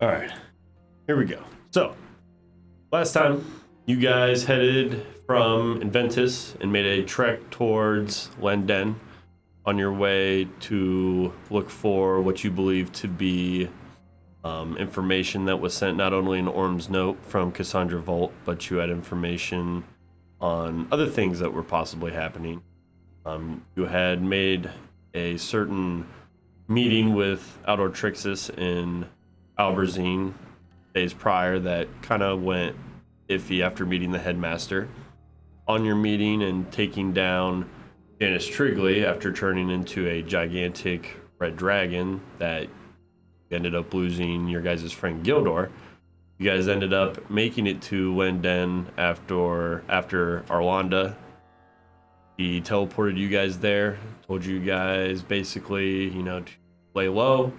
All right, here we go. So, last time you guys headed from Inventus and made a trek towards Landen on your way to look for what you believe to be information that was sent not only in Orm's note from Cassandra Volt, but you had information on other things that were possibly happening. You had made a certain meeting with Aldor Trixis in Alberzine days prior that kind of went iffy after meeting the headmaster. On your meeting and taking down Janice Trigley after turning into a gigantic red dragon that ended up losing your guys' friend Gildor, you guys ended up making it to Landen after Arlanda. He teleported you guys there, told you guys basically, to lay low,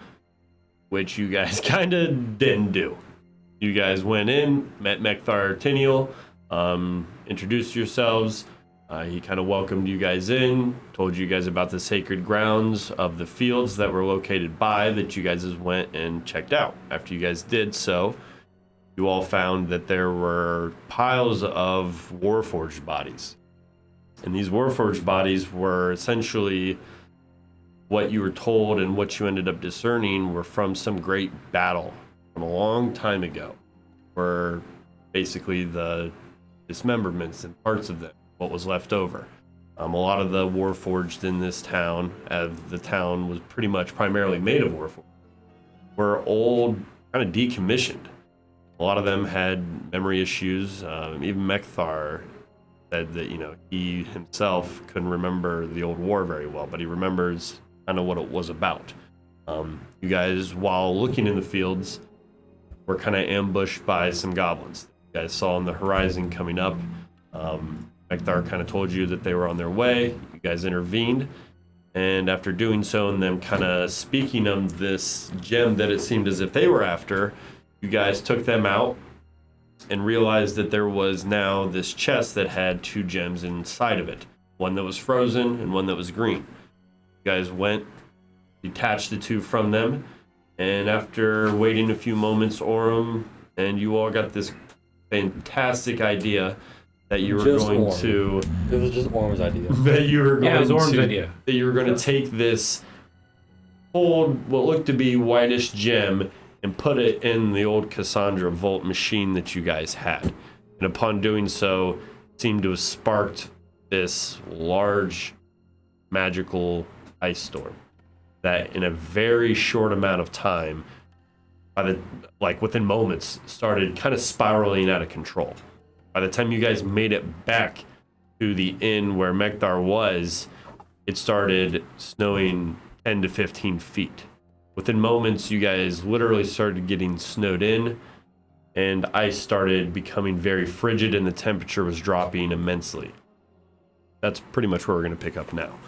which you guys kind of didn't do. You guys went in, met Mekthar Tiniel, introduced yourselves. He kind of welcomed you guys in, told you guys about the sacred grounds of the fields that were located by that you guys went and checked out. After you guys did so, you all found that there were piles of Warforged bodies. And these Warforged bodies were essentially what you were told and what you ended up discerning were from some great battle from a long time ago, where basically the dismemberments and parts of them, what was left over. A lot of the Warforged in this town, as the town was pretty much primarily made of Warforged, were old, kind of decommissioned. A lot of them had memory issues. Even Mekthar said that, he himself couldn't remember the old war very well, but he remembers kind of what it was about. You guys, while looking in the fields, were kind of ambushed by some goblins. You guys saw on the horizon coming up. Mekthar kind of told you that they were on their way. You guys intervened. And after doing so and them kind of speaking of this gem that it seemed as if they were after, you guys took them out and realized that there was now this chest that had two gems inside of it. One that was frozen and one that was green. You guys went, detached the two from them, and after waiting a few moments, Orm and you all got this fantastic idea that you were going to. It was just Orm's idea. That you were going it was Orm's idea. That you were going to take this old, what looked to be whitish gem, and put it in the old Cassandra Volt machine that you guys had. And upon doing so, it seemed to have sparked this large magical ice storm that in a very short amount of time, within moments, started kind of spiraling out of control. By the time you guys made it back to the inn where Mekthar was, it started snowing 10 to 15 feet. Within moments, you guys literally started getting snowed in, and ice started becoming very frigid, and the temperature was dropping immensely. That's pretty much where we're going to pick up now.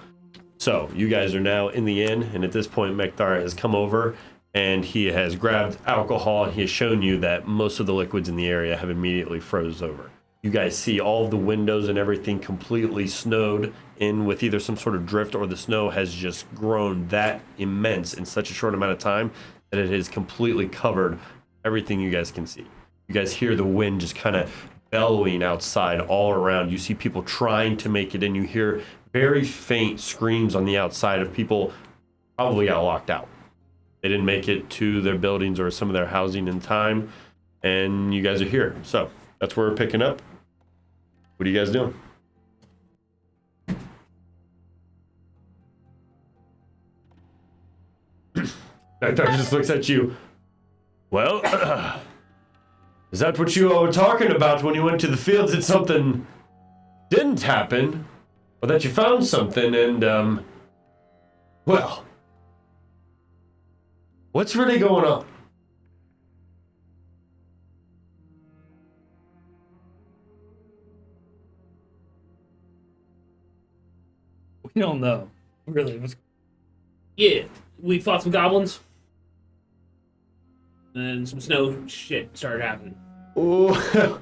So, you guys are now in the inn, and at this point, Mekthar has come over, and he has grabbed alcohol, and he has shown you that most of the liquids in the area have immediately froze over. You guys see all of the windows and everything completely snowed in with either some sort of drift or the snow has just grown that immense in such a short amount of time that it has completely covered everything you guys can see. You guys hear the wind just kind of bellowing outside all around. You see people trying to make it in. You hear very faint screams on the outside of people probably got locked out. They didn't make it to their buildings or some of their housing in time, and you guys are here. So that's where we're picking up. What are you guys doing? Mekthar just looks at you. Well, is that what you all were talking about when you went to the fields, that something didn't happen? Or that you found something and, well, what's really going on? We don't know. Really. Yeah, we fought some goblins. And some snow shit started happening. Oh.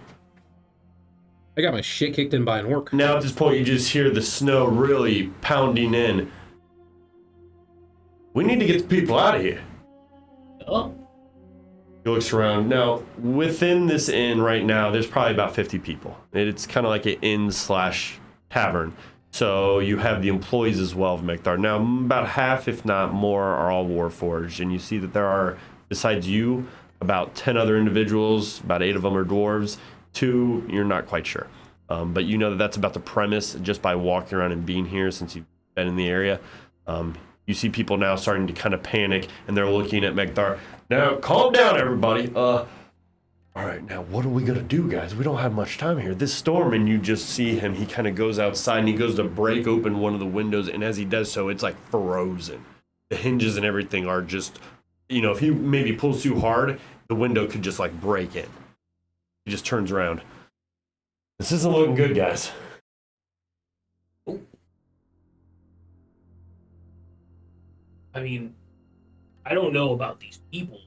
I got my shit kicked in by an orc. Now at this point, you just hear the snow really pounding in. We need to get the people out of here. Oh. He looks around. Now, within this inn right now, there's probably about 50 people. It's kind of like an inn/tavern. So you have the employees as well of Mekthar. Now, about half, if not more, are all Warforged. And you see that there are, besides you, about 10 other individuals. About 8 of them are dwarves. 2, you're not quite sure. But you know that that's about the premise just by walking around and being here since you've been in the area. You see people now starting to kind of panic, and they're looking at Mekthar. Now, calm down, everybody. All right, now what are we gonna do, guys? We don't have much time here. This storm, and you just see him. He kind of goes outside, and he goes to break open one of the windows, and as he does so, it's like frozen. The hinges and everything are just, if he maybe pulls too hard, the window could just like break in. He just turns around. This isn't looking good, guys. I mean, I don't know about these people.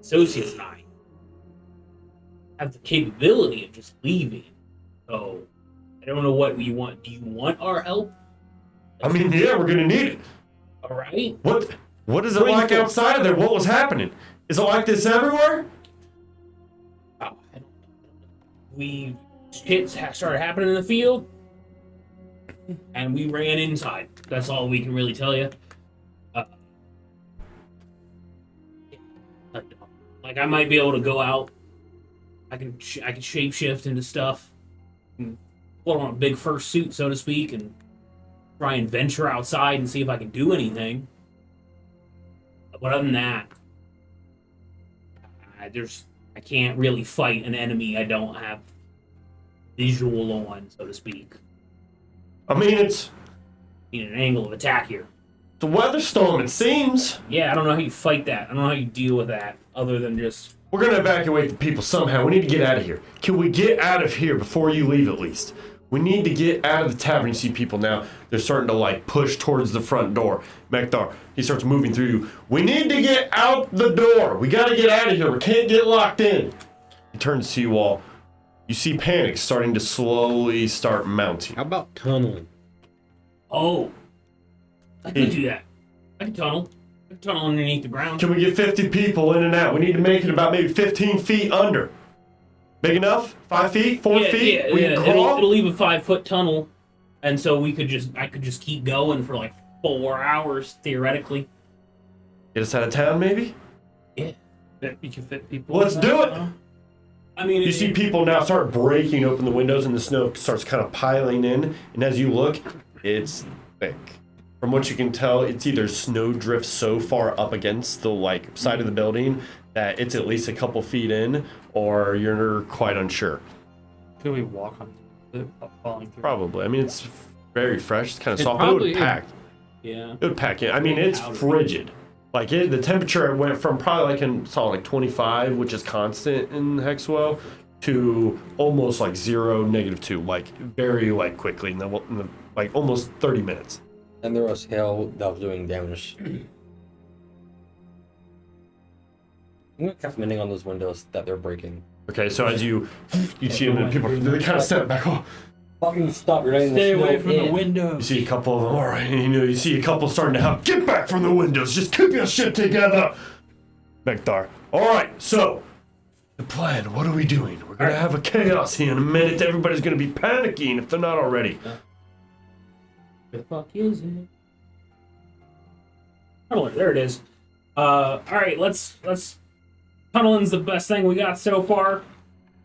Associates and I have the capability of just leaving. So, I don't know what you want. Do you want our help? I mean, yeah, we're gonna need it. All right. What is it like outside of there? What was happening? Is it like this everywhere? Shit started happening in the field, and we ran inside. That's all we can really tell you. Like, I might be able to go out. I can shapeshift into stuff, and put on a big fursuit, so to speak, and try and venture outside and see if I can do anything. But other than that, I can't really fight an enemy I don't have visual on, so to speak. I mean, it's Need an angle of attack here. the weather storm, it seems. Yeah, I don't know how you fight that. I don't know how you deal with that, other than just... We're gonna evacuate the people somehow. We need to get out of here. Can we get out of here before you leave, at least? We need to get out of the tavern. You see people now. They're starting to, like, push towards the front door. Mekthar, he starts moving through you. We need to get out the door. We gotta get out of here. We can't get locked in. He turns to you all. You see panic starting to slowly start mounting. How about tunneling? Oh. I can do that. I can tunnel. I can tunnel underneath the ground. Can we get 50 people in and out? We need to make it about maybe 15 feet under. Big enough? 5 feet? 4 feet? Yeah, We yeah. can crawl? It'll leave a 5-foot tunnel, and so I could just keep going for like 4 hours, theoretically. Get us out of town, maybe? Yeah. You can fit people. Let's in do that, it! huh? I mean, You see people now start breaking open the windows and the snow starts kind of piling in. And as you look, it's thick. From what you can tell, it's either snow drifts so far up against the side of the building that it's at least a couple feet in, or you're quite unsure. Could we walk on it, falling through? Probably. I mean, it's very fresh. It's kind of It soft, but it would probably- pack. yeah. It would pack in. I mean, it's frigid. The temperature went from probably like 25, which is constant in Hexwell, to almost like 0, -2, very quickly in the almost 30 minutes. And there was hail that was doing damage. I'm gonna cast mending on those windows that they're breaking. Okay, so as you see them, and people they kind of step back. Oh, Fucking stop! You're letting Stay the snow away from the in. window. you see a couple of them. All right, you see a couple starting to have get back from the windows. Just keep your shit together, Mekthar. All right, so the plan. What are we doing? We're gonna have a chaos here in a minute. Everybody's gonna be panicking if they're not already. The fuck is it? Oh, there it is. All right, let's tunneling's the best thing we got so far.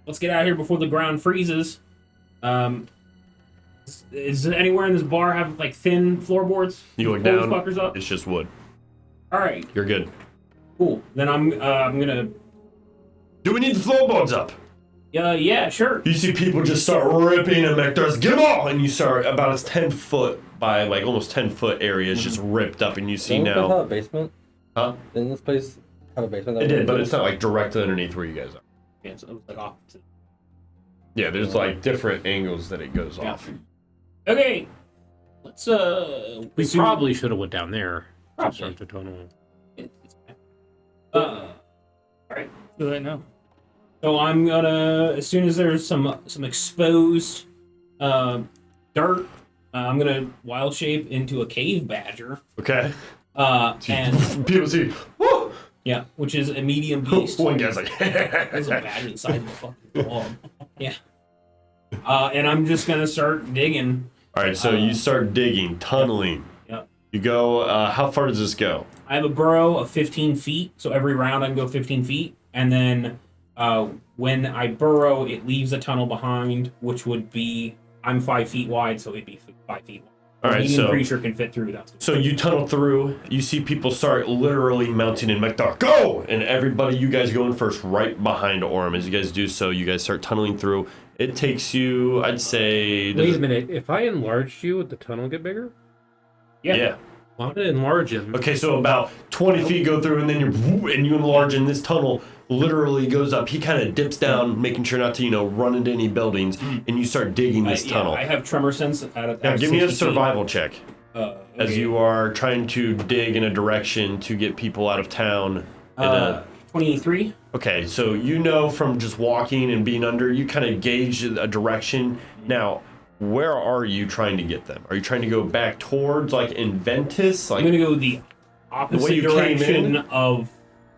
Let's get out of here before the ground freezes. Is anywhere in this bar have thin floorboards? You look Pull these down. fuckers up? It's just wood. All right, You're good. cool. Then I'm gonna. Do we need the floorboards up? Yeah, sure. You see people just start ripping and Mektar's get them all, and you start about a 10-foot by almost 10-foot area is just ripped up, and you see Didn't this place have now. a basement? Huh? Didn't this place have a basement? that It we did, but went it's not directly underneath where you guys are. Yeah, so it was opposite. Yeah, there's different angles that it goes Yeah. off. Okay, let's We probably should have went down there. Probably. To start the tunnel. Alright. Do they know? So I'm gonna, as soon as there's some exposed dirt, I'm gonna wild shape into a cave badger. Okay. And People see, whoa, Yeah, which is a medium beast. One guy's like, There's a badge inside the fucking dog. Yeah. And I'm just gonna start digging. all right, so you start digging, tunneling. Yep. You go, how far does this go? I have a burrow of 15 feet, so every round I can go 15 feet. And then when I burrow, it leaves a tunnel behind, which would be, I'm 5 feet wide, so it'd be 5 feet wide. All right, medium so creature can fit through that. so you tunnel through. You see people start literally mounting in Mekdar. Go! And everybody, you guys go in first, right behind Orm. As you guys do so, you guys start tunneling through. It takes you, I'd say. Wait a minute. If I enlarged you, would the tunnel get bigger? Yeah. Well, I'm gonna enlarge him. Okay, so about 20 feet go through, and then you enlarge, and this tunnel literally goes up. He kind of dips down, making sure not to, run into any buildings, and you start digging this tunnel. I have tremor sense at Now, give me a 60 survival check. feet. As you are trying to dig in a direction to get people out of town. 23. Okay, so from just walking and being under, you kind of gauge a direction. Now, where are you trying to get them? Are you trying to go back towards, like, Inventus? Like, I'm gonna go the opposite you came direction in? of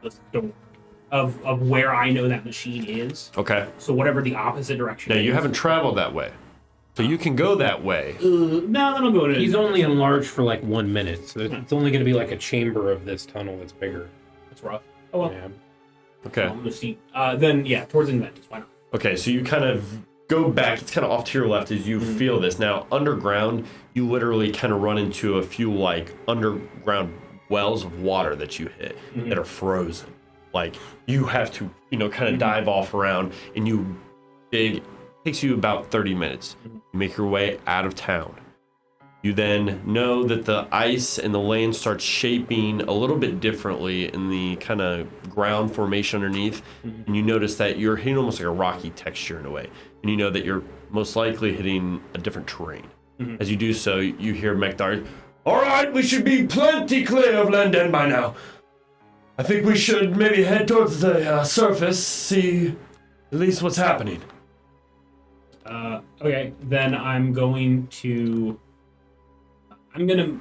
the store. Of where I know that machine is. okay. So whatever the opposite direction Now, is. you haven't traveled that way. So you can go that way. No, then I'll go to... He's only enlarged for like 1 minute, so it's only gonna be like a chamber of this tunnel that's bigger. That's rough. Oh, well. Yeah. Okay. I'm gonna see. Then, yeah, towards Inventus. Why not? Okay, so you kind of go back. It's kind of off to your left as you feel this. Now, underground, you literally kind of run into a few, like, underground wells of water that you hit that are frozen. Like, you have to, kind of dive off around, and you dig. It takes you about 30 minutes. You make your way out of town. You then know that the ice and the land starts shaping a little bit differently in the kind of ground formation underneath. And you notice that you're hitting almost like a rocky texture in a way. And you know that you're most likely hitting a different terrain. As you do so, you hear Mekdar, all right, we should be plenty clear of Landen by now. I think we should maybe head towards the surface, see at least what's happening. Okay, then I'm going to... I'm gonna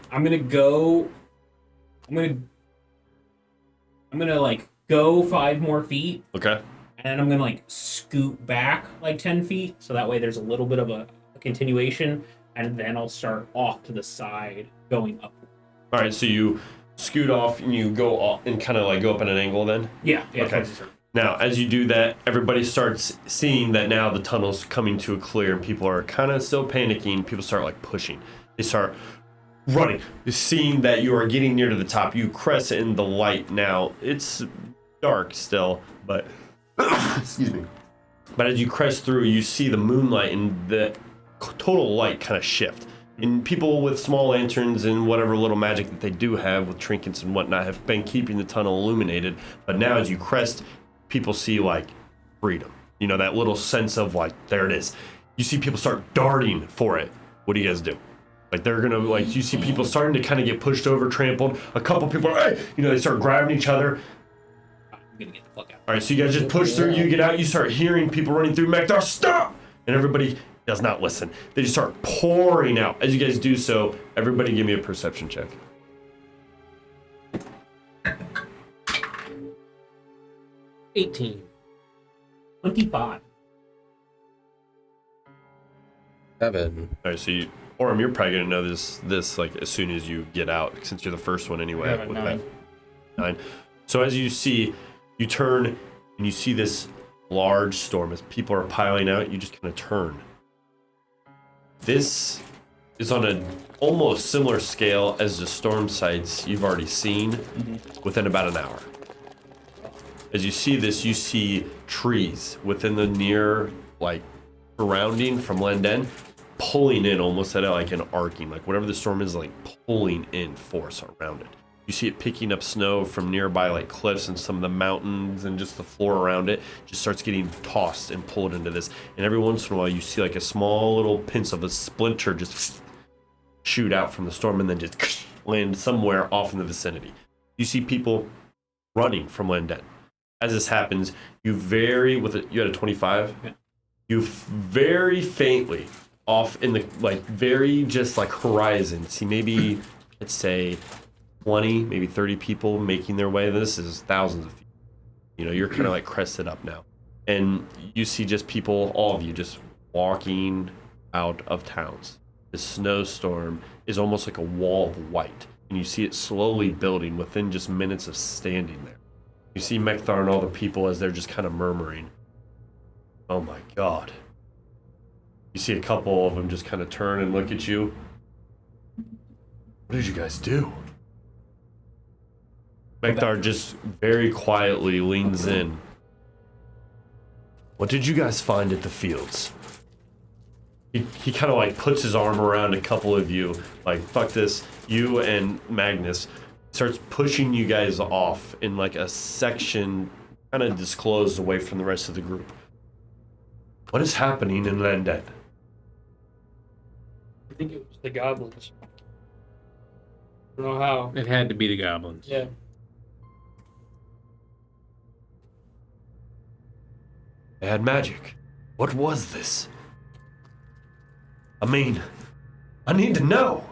like go 5 more feet, Okay. and I'm gonna like scoot back like 10 feet, so that way there's a little bit of a continuation, and then I'll start off to the side going up. All right, so you scoot off and you go off and kind of like go up at an angle then? Yeah. Okay. towards the circle. Now, as you do that, everybody starts seeing that now the tunnel's coming to a clear. People are kind of still panicking. People start like pushing. They start running. Seeing that you are getting near to the top, you crest in the light now. It's dark still, but excuse me. But as you crest through, you see the moonlight and the total light kind of shift. And people with small lanterns and whatever little magic that they do have with trinkets and whatnot have been keeping the tunnel illuminated. But now as you crest, people see like freedom. That little sense of like, there it is. You see people start darting for it. What do you guys do? Like they're gonna like, you see people starting to kind of get pushed over, trampled. A couple people are, hey! They start grabbing each other. I'm gonna get the fuck out. All right, so you guys just push through, you get out, you start hearing people running through. Mekdar, stop! And everybody does not listen. They just start pouring out. As you guys do so, everybody give me a perception check. 18. 25. 7. All right, so Orm, you're probably gonna know this like as soon as you get out, since you're the first one anyway. I have a with 9. that 9. So as you see, you turn and you see this large storm as people are piling out. You just kind of turn. This is on an almost similar scale as the storm sites you've already seen within about an hour. As you see this, you see trees within the near like surrounding from Landen pulling in almost at like an arcing, like whatever the storm is, like pulling in force around it. You see it picking up snow from nearby like cliffs and some of the mountains, and just the floor around it just starts getting tossed and pulled into this. And every once in a while you see like a small little pinch of a splinter just shoot out from the storm and then just land somewhere off in the vicinity. You see people running from Landen. As this happens, you had a 25? Yeah. You very faintly off in the like very just like horizon see maybe let's say 20, maybe 30 people making their way. This is thousands of feet. You know, you're kind of like crested up now. And you see just people, all of you, just walking out of towns. The snowstorm is almost like a wall of white. And you see it slowly building within just minutes of standing there. You see Mekthar and all the people as they're just kind of murmuring. Oh my God. You see a couple of them just kind of turn and look at you. What did you guys do? Mekthar just very quietly leans in. What did you guys find at the fields? He kind of like puts his arm around a couple of you, like, fuck this, you and Magnus, starts pushing you guys off in like a section kind of disclosed away from the rest of the group. What is happening in Landen? I think it was the goblins. I don't know how. It had to be the goblins. Yeah. They had magic. What was this? I mean, I need to know.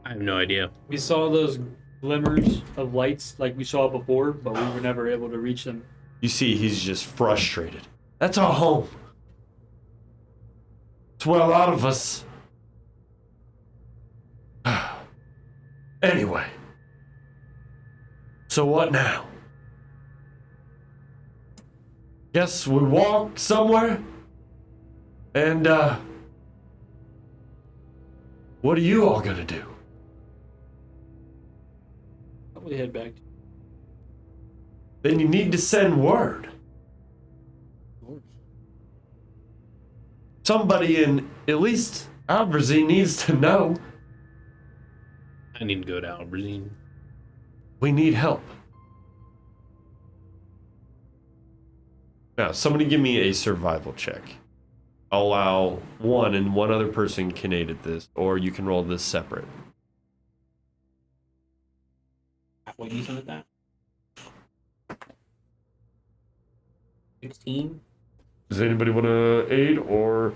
I have no idea. We saw those glimmers of lights like we saw before, but we were never able to reach them. You see, he's just frustrated. That's our home. It's where a lot of us. Anyway. So what now? Guess we walk somewhere? And, what are you all gonna do? Probably head back. Then you need to send word. Somebody in at least Alberzine needs to know. I need to go to Alberzine. We need help. Now, somebody give me a survival check. I'll allow one, and one other person can aid at this, or you can roll this separate. What are you using with that? 16. Does anybody want to aid, or?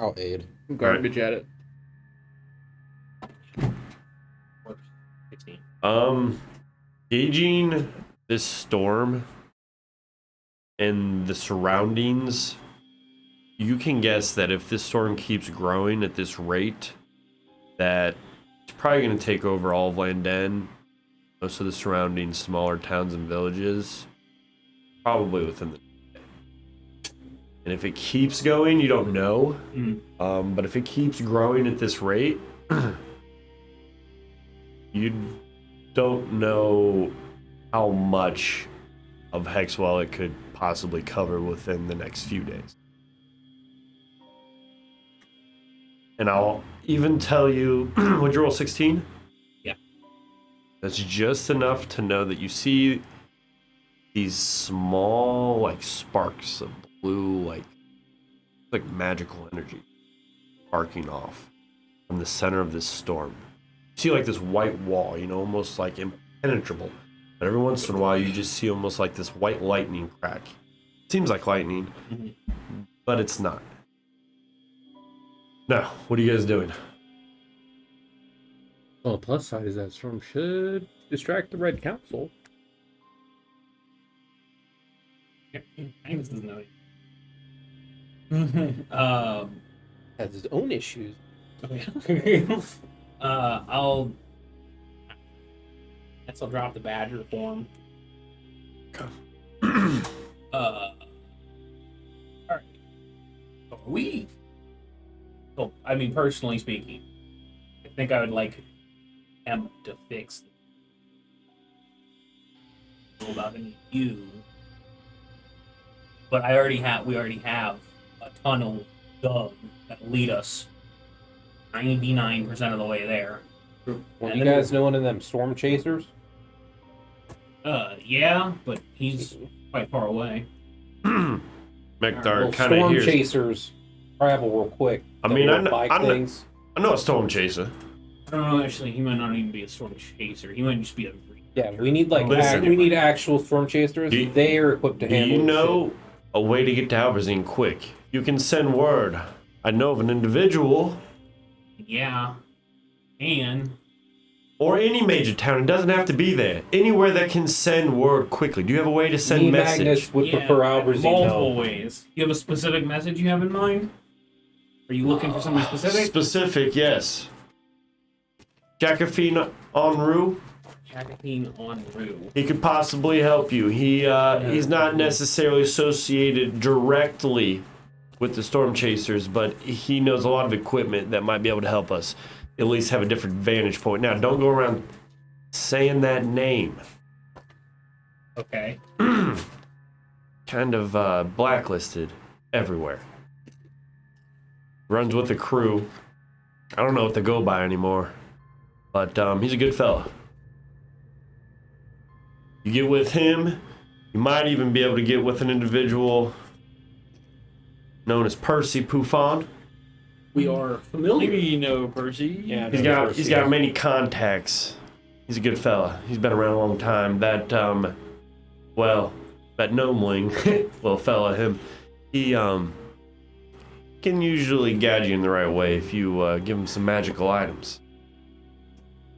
I'll aid. Garbage at it. Works. 16. Gauging this storm and the surroundings, you can guess that if this storm keeps growing at this rate, that it's probably going to take over all of Landen, most of the surrounding smaller towns and villages, probably within the day. And if it keeps going, you don't know, but if it keeps growing at this rate, you don't know how much of Hexwell it could possibly cover within the next few days. And I'll even tell you, would you roll 16? Yeah. That's just enough to know that you see these small, like, sparks of blue, like magical energy sparking off from the center of this storm. You see, like, this white wall, you know, almost like impenetrable. But every once in a while, you just see almost like this white lightning crack. Seems like lightning, but it's not. Now, what are you guys doing? Well, the plus side is that storm should distract the Red Council. Angus doesn't know. Has his own issues. I'll drop the badger form. Okay. Alright. So, I mean, personally speaking, I think I would like him to fix about any of you. But we already have a tunnel dug that'll lead us 99% of the way there. Well, you guys know one of them storm chasers? Yeah, but he's quite far away. Mekthar Well, kind of storm hears. chasers travel real quick. I mean, I know a storm chaser. I don't know, actually, he might not even be a storm chaser. He might just be a... Yeah, we need Listen. we need actual storm chasers. They are equipped to Do handle you this know a way to get to Alberzine quick? You can send word. I know of an individual Yeah. And Or any major town. It doesn't have to be there. Anywhere that can send word quickly. Do you have a way to send Me, message? Magnus would prefer Alberzine. multiple ways. You have a specific message you have in mind? Are you looking for something specific? Specific, yes. Jacqueline Enroux. Jacqueline Enroux. He could possibly help you. He's not necessarily associated directly with the Storm Chasers, but he knows a lot of equipment that might be able to help us at least have a different vantage point. Now, don't go around saying that name. Okay. Kind of blacklisted everywhere. Runs with the crew. I don't know what they go by anymore, but he's a good fella. You get with him, you might even be able to get with an individual known as Percy Pouffon. We are familiar. Maybe you know Percy. Yeah, He's got many contacts. He's a good fella. He's been around a long time. That gnomeling, little fella, him, he can usually guide you in the right way if you give him some magical items.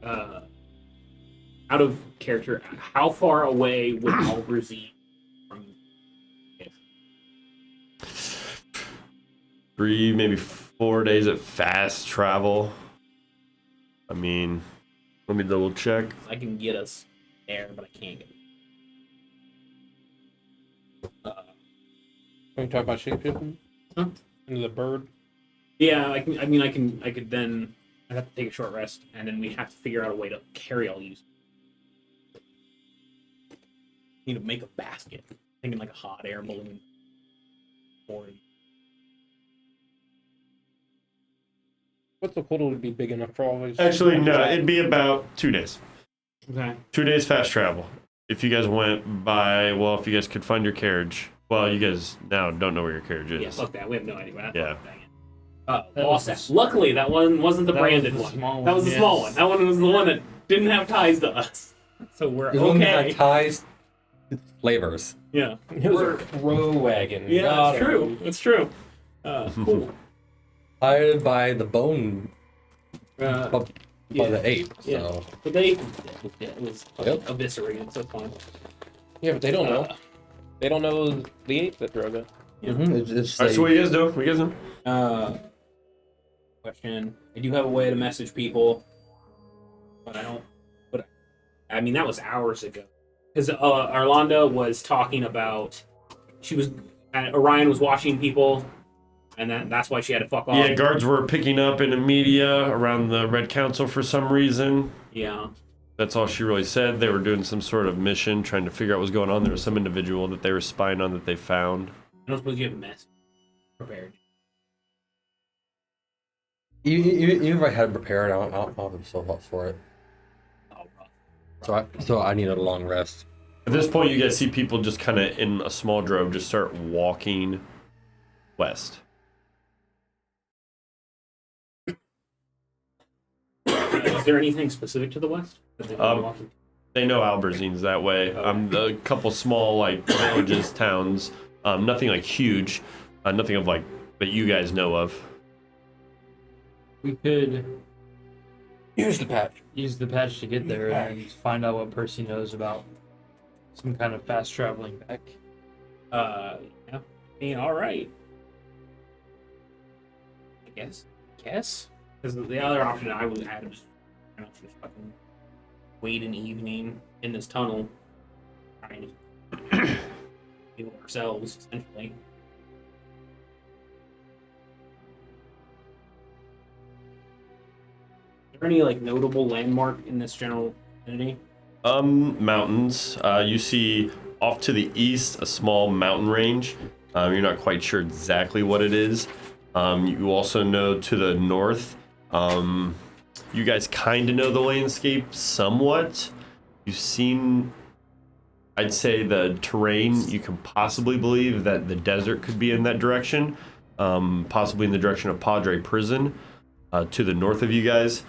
Out of character, how far away would Alberzine from? 3, maybe 4 days of fast travel. I mean, let me double check. I can get us there, but I can't get. Can we talk about shapeshifting? Huh? Into the bird? Yeah, I can. I mean, I could then. I'd have to take a short rest, and then we have to figure out a way to carry all these. Need to make a basket. Thinking like a hot air balloon. Or What's the quota would be big enough for all these? Actually, no, it'd be about 2 days. okay. 2 days fast travel. If you guys went by, well, if you guys could find your carriage. Well, you guys now don't know where your carriage is. Yeah, fuck that. We have no idea. Yeah. That Lost was that. Luckily, that one wasn't the that was branded the one. small That was the one, small yes. one. That one was the one that didn't have ties to us. So we're It doesn't okay. have ties, it's flavors. Yeah. It was a crow wagon. Yeah, Got that's it. true. That's true. Cool. Hired by the bone, Uh, by the ape. So Yeah. but they it was Yep. eviscerated, so fine. Yeah, but they don't know. They don't know the ape that drove it. it's All right, so what you guys do? What you guys do? Question. I do have a way to message people, but I don't. But I mean, that was hours ago. Because Arlanda was talking about Orion was watching people, and that's why she had to fuck off. Yeah, guards were picking up in the media around the Red Council for some reason. Yeah. That's all she really said. They were doing some sort of mission, trying to figure out what's going on. There was some individual that they were spying on that they found. I don't suppose you have a message prepared. even if I had it prepared, I'll be so up for it. Oh, rough. So I needed a long rest. At this point, you guys see people just kind of in a small drove just start walking west. Is there anything specific to the west? That they've been walking? They know Alberzine's that way. A couple small like villages, towns. Nothing like huge. Nothing of like that you guys know of. We could Here's the patch. use the patch to get there and find out what Percy knows about some kind of fast traveling back. Yeah. I mean, all right. I guess. Because the other option I would have was just fucking wait an evening in this tunnel, trying to heal ourselves, essentially. Is there any like notable landmark in this general vicinity? Mountains. You see off to the east a small mountain range. You're not quite sure exactly what it is. You also know to the north. You guys kind of know the landscape somewhat. You've seen, I'd say, the terrain. You can possibly believe that the desert could be in that direction, possibly in the direction of Padre Prison, to the north of you guys.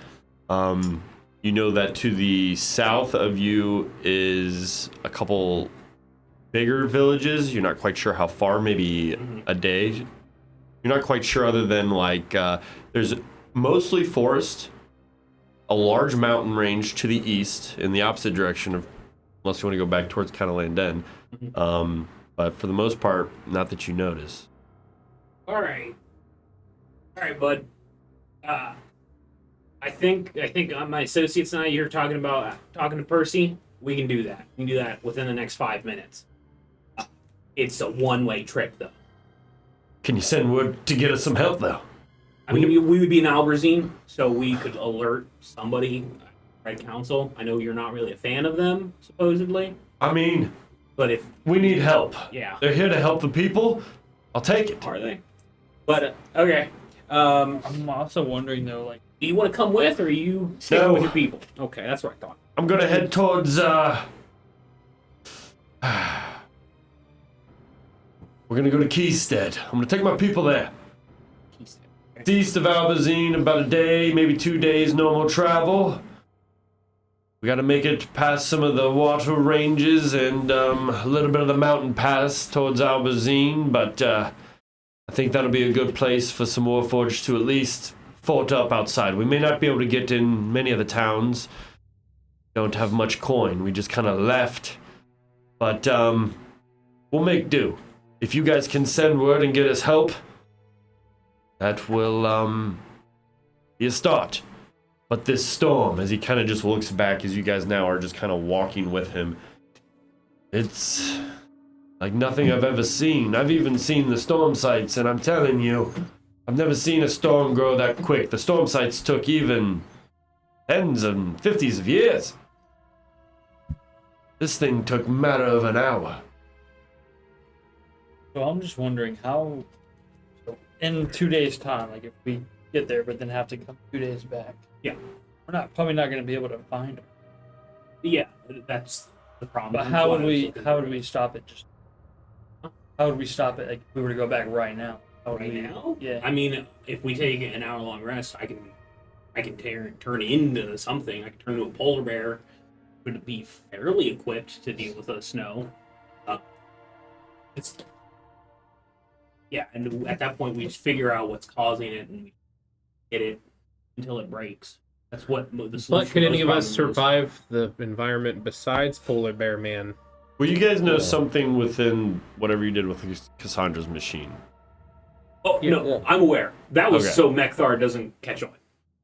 You know that to the south of you is a couple bigger villages. You're not quite sure how far, maybe a day. You're not quite sure other than like there's mostly forest, a large mountain range to the east in the opposite direction of, unless you want to go back towards kind of Landen. But for the most part, not that you notice. All right, bud. I think my associates and I, you're talking to Percy. We can do that. We can do that within the next 5 minutes. It's a one-way trip, though. Can you send word to get us some help, though? I mean, we would be in Alberzine, so we could alert somebody, Red Council. I know you're not really a fan of them, supposedly. I mean, But if we need help. Yeah. They're here to help the people. I'll take it. Are they? But okay. I'm also wondering though, like, Do you want to come with, or are you sticking No. with your people? Okay, that's what I thought. I'm gonna head towards, we're gonna go to Keystead. I'm gonna take my people there. It's east of Alberzine, about a day, maybe 2 days normal travel. We gotta make it past some of the water ranges and a little bit of the mountain pass towards Alberzine, but I think that'll be a good place for some Warforged to at least fort up outside. We may not be able to get in many of the towns. Don't have much coin. We just kind of left. But we'll make do. If you guys can send word and get us help, that will be a start. But this storm, as he kind of just looks back, as you guys now are just kind of walking with him, it's like nothing I've ever seen. I've even seen the storm sites, and I'm telling you, I've never seen a storm grow that quick. The storm sites took even tens and 50s of years. This thing took a matter of an hour. so I'm just wondering how, so in 2 days' time, like if we get there, but then have to come 2 days back. Yeah. We're probably not going to be able to find her. Yeah, that's the problem. But how would we stop it? How would we stop it? Like if we were to go back right now. How would Right we, now? Yeah. I mean, if we take an hour-long rest, I can turn into something. I can turn into a polar bear. Would be fairly equipped to deal with the snow. And at that point, we just figure out what's causing it and we hit it until it breaks. That's what the solution. But could to any of most us problems is. survive the environment besides Polar Bear Man? Well, you guys know something within whatever you did with Cassandra's machine. Oh no, I'm aware. That was Okay. so Mechthar doesn't catch on.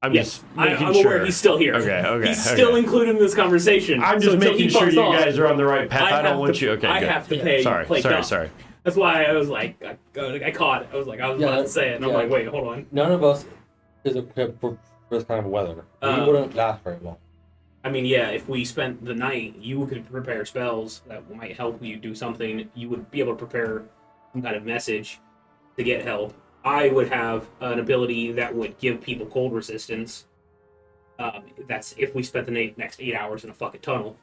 I'm Yes, just making I'm sure. aware he's still here. Okay. He's still included in this conversation. I'm so just until making he sure fucks you off, guys are on the right path. I don't have want to- you. Okay, I good. have to play Sorry. dumb. That's why I was like, I caught it. I was about to say it, and I'm like, wait, hold on. None of us is equipped for this kind of weather. We wouldn't last very long. I mean, yeah, if we spent the night, you could prepare spells that might help you do something. You would be able to prepare some kind of message to get help. I would have an ability that would give people cold resistance. That's if we spent the next 8 hours in a fucking tunnel.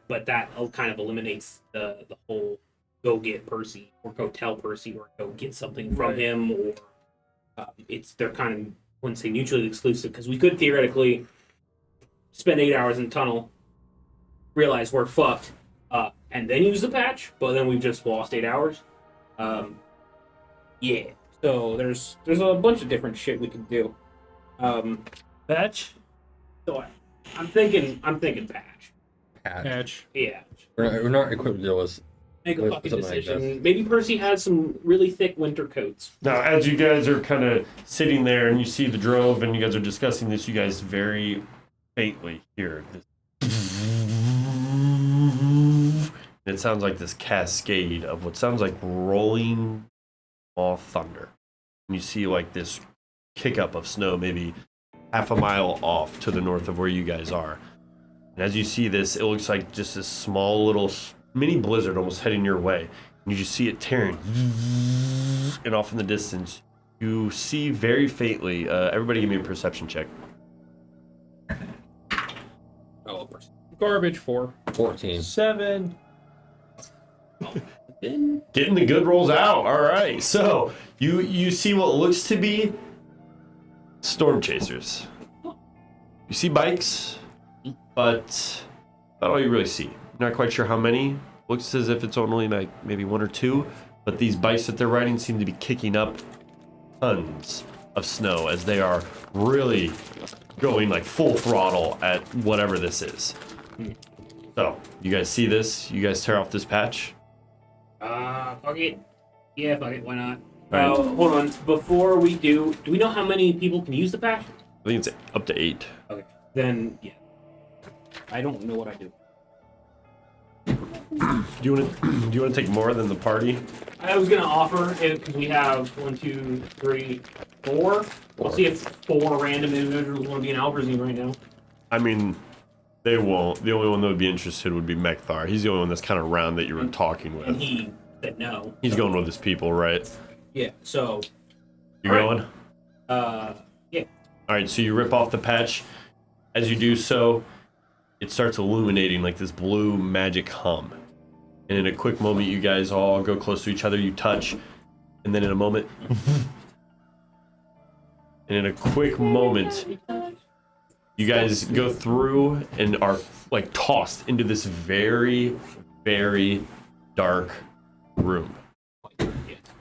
But that kind of eliminates the whole go get Percy or go tell Percy or go get something from him, or they're kind of, I wouldn't say mutually exclusive, because we could theoretically spend 8 hours in the tunnel, realize we're fucked, and then use the patch, but then we've just lost 8 hours. Yeah. So there's a bunch of different shit we can do. Patch? So I'm thinking patch. Patch. Yeah. We're not equipped to deal with. Make a With fucking something like decision. this. Maybe Percy has some really thick winter coats. Now, as you guys are kind of sitting there and you see the drove and you guys are discussing this, you guys very faintly hear this. It sounds like this cascade of what sounds like rolling small thunder. And you see like this kick up of snow maybe half a mile off to the north of where you guys are. And as you see this, it looks like just this small little mini blizzard almost heading your way. And you just see it tearing. And off in the distance, you see very faintly, everybody give me a perception check. Oh, Percy. Garbage 4. 14. 7. Getting the good rolls out. All right. So you see what looks to be storm chasers. You see bikes, but not all you really see. Not quite sure how many. Looks as if it's only like maybe one or two, but these bikes that they're riding seem to be kicking up tons of snow as they are really going like full throttle at whatever this is. So, you guys see this? You guys tear off this patch? Fuck it. Yeah, fuck it. Why not? Right. Hold on. Before we do we know how many people can use the patch? I think it's up to 8. Okay. Then, yeah. I don't know what I do. Do you want to take more than the party? I was gonna offer it because we have 1, 2, 3, 4. We'll see if 4 random individuals want to be in Alberzine right now. I mean, they won't. The only one that would be interested would be Mekthar. He's the only one that's kind of around that you were talking with. And he said no. He's going with his people, right? Yeah, so. You All going? Yeah. All right, so you rip off the patch. As you do so, it starts illuminating like this blue magic hum. And in a quick moment, you guys all go close to each other, you touch, and then in a moment, and in a quick moment, you guys go through and are like tossed into this very, very dark room.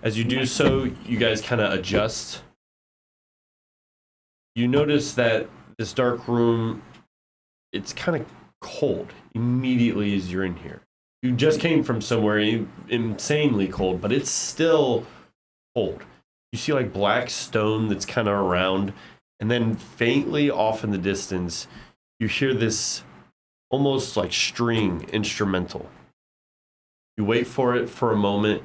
As you do so, you guys kind of adjust. You notice that this dark room, it's kind of cold immediately as you're in here. You just came from somewhere insanely cold, but it's still cold. You see like black stone that's kind of around, and then faintly off in the distance, you hear this almost like string instrumental. You wait for it for a moment,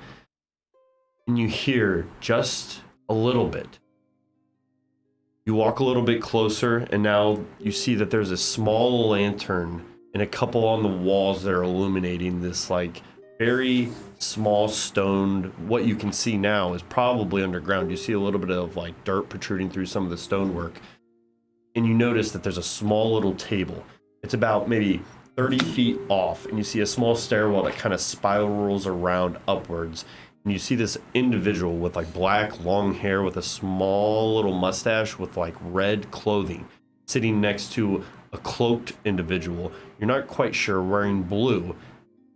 and you hear just a little bit. You walk a little bit closer, and now you see that there's a small lantern and a couple on the walls that are illuminating this like very small stoned, what you can see now is probably underground. You see a little bit of like dirt protruding through some of the stonework, and you notice that there's a small little table. It's about maybe 30 feet off, and you see a small stairwell that kind of spirals around upwards. And you see this individual with like black long hair with a small little mustache with like red clothing sitting next to a cloaked individual. You're not quite sure, wearing blue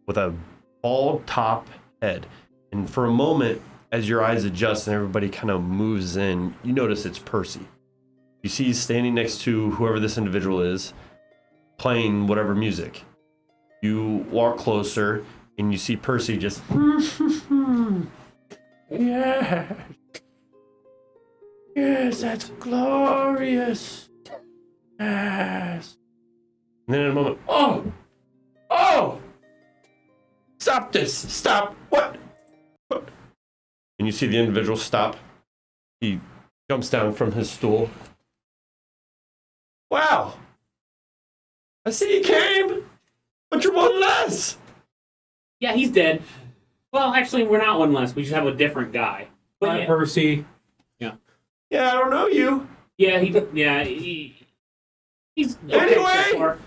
with a bald top head. And for a moment, as your eyes adjust and everybody kind of moves in, you notice it's Percy. You see he's standing next to whoever this individual is, playing whatever music. You walk closer and you see Percy just, yeah. Yes, that's glorious. Yes. And then in a moment, oh, stop this, stop, what? And you see the individual stop. He jumps down from his stool. Wow, I see you came, but you're one less. Yeah, he's dead. Well, actually, we're not one less. We just have a different guy. But Hi, yeah. Percy. Yeah, I don't know you. Yeah, he's okay Anyway. so far.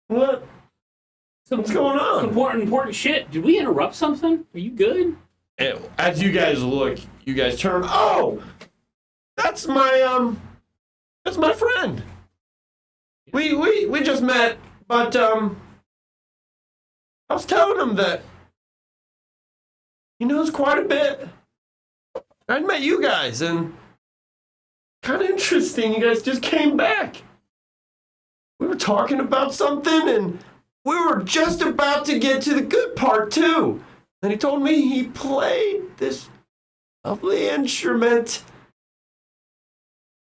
What's going on? Some important shit. Did we interrupt something? Are you good? And as you guys look, you guys turn. Oh, that's my friend. We just met, but I was telling him that he knows quite a bit. I'd met you guys, and kind of interesting. You guys just came back. We were talking about something, and we were just about to get to the good part too. And he told me he played this lovely instrument.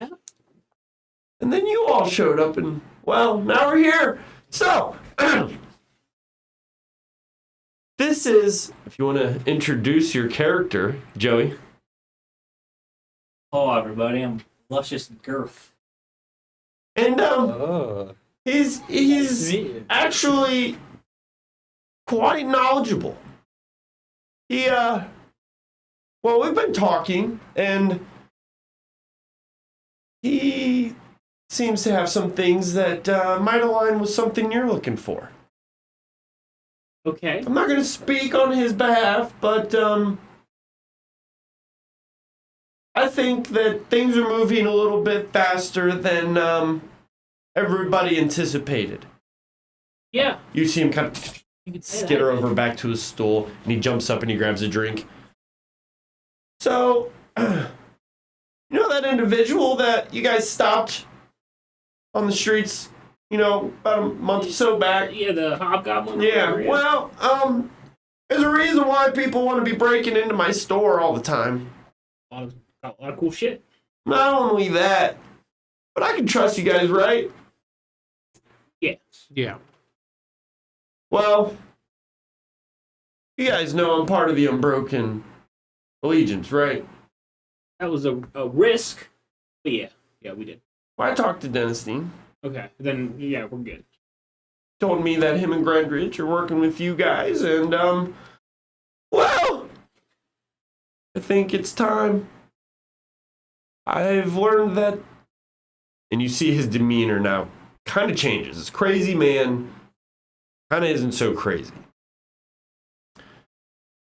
And then you all showed up, and, well, now we're here. So, this is, if you want to introduce your character, Joey. Hello, everybody. I'm Luscious Girth. And, Oh. he's actually quite knowledgeable. He, well, we've been talking, and he seems to have some things that might align with something you're looking for. Okay. I'm not going to speak on his behalf, but I think that things are moving a little bit faster than everybody anticipated. Yeah. You see him kind of You could say skitter that. over back to his stool, and he jumps up and he grabs a drink. So, you know that individual that you guys stopped on the streets, about a month or so back? Yeah, the hobgoblin. Yeah, Over, well, there's a reason why people want to be breaking into my store all the time. got a lot of cool shit. Not only that, but I can trust you guys, right? Yeah. Yeah. Well, you guys know I'm part of the Unbroken Allegiance, right? That was a risk. But yeah, we did. Well, I talked to Denistine. Okay, then yeah, we're good. Told me that him and Grandridge are working with you guys, and, well, I think it's time. I've learned that, and you see his demeanor now kind of changes. This crazy man kind of isn't so crazy.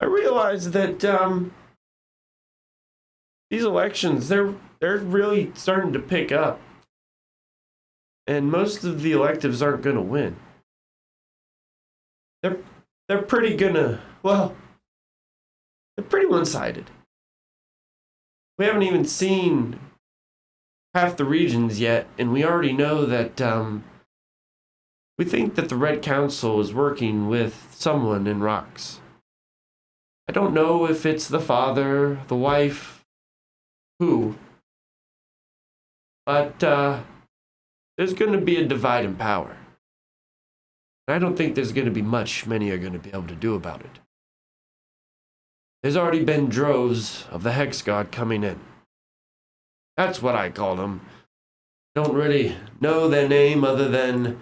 I realize that, these elections, they're really starting to pick up. And most of the electives aren't going to win. They're pretty they're pretty one-sided. We haven't even seen half the regions yet, and we already know that we think that the Red Council is working with someone in Rocks. I don't know if it's the father, the wife, who, but there's going to be a divide in power. I don't think there's going to be much many are going to be able to do about it. There's already been droves of the Hex God coming in. That's what I call them. Don't really know their name other than,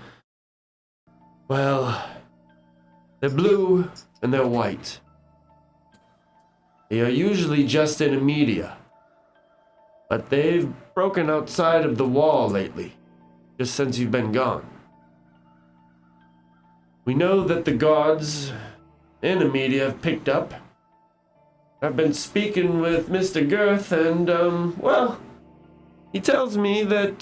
well, they're blue and they're white. They are usually just in the media, but they've broken outside of the wall lately, just since you've been gone. We know that the gods in the media have picked up. I've been speaking with Mr. Girth, and, well, he tells me that,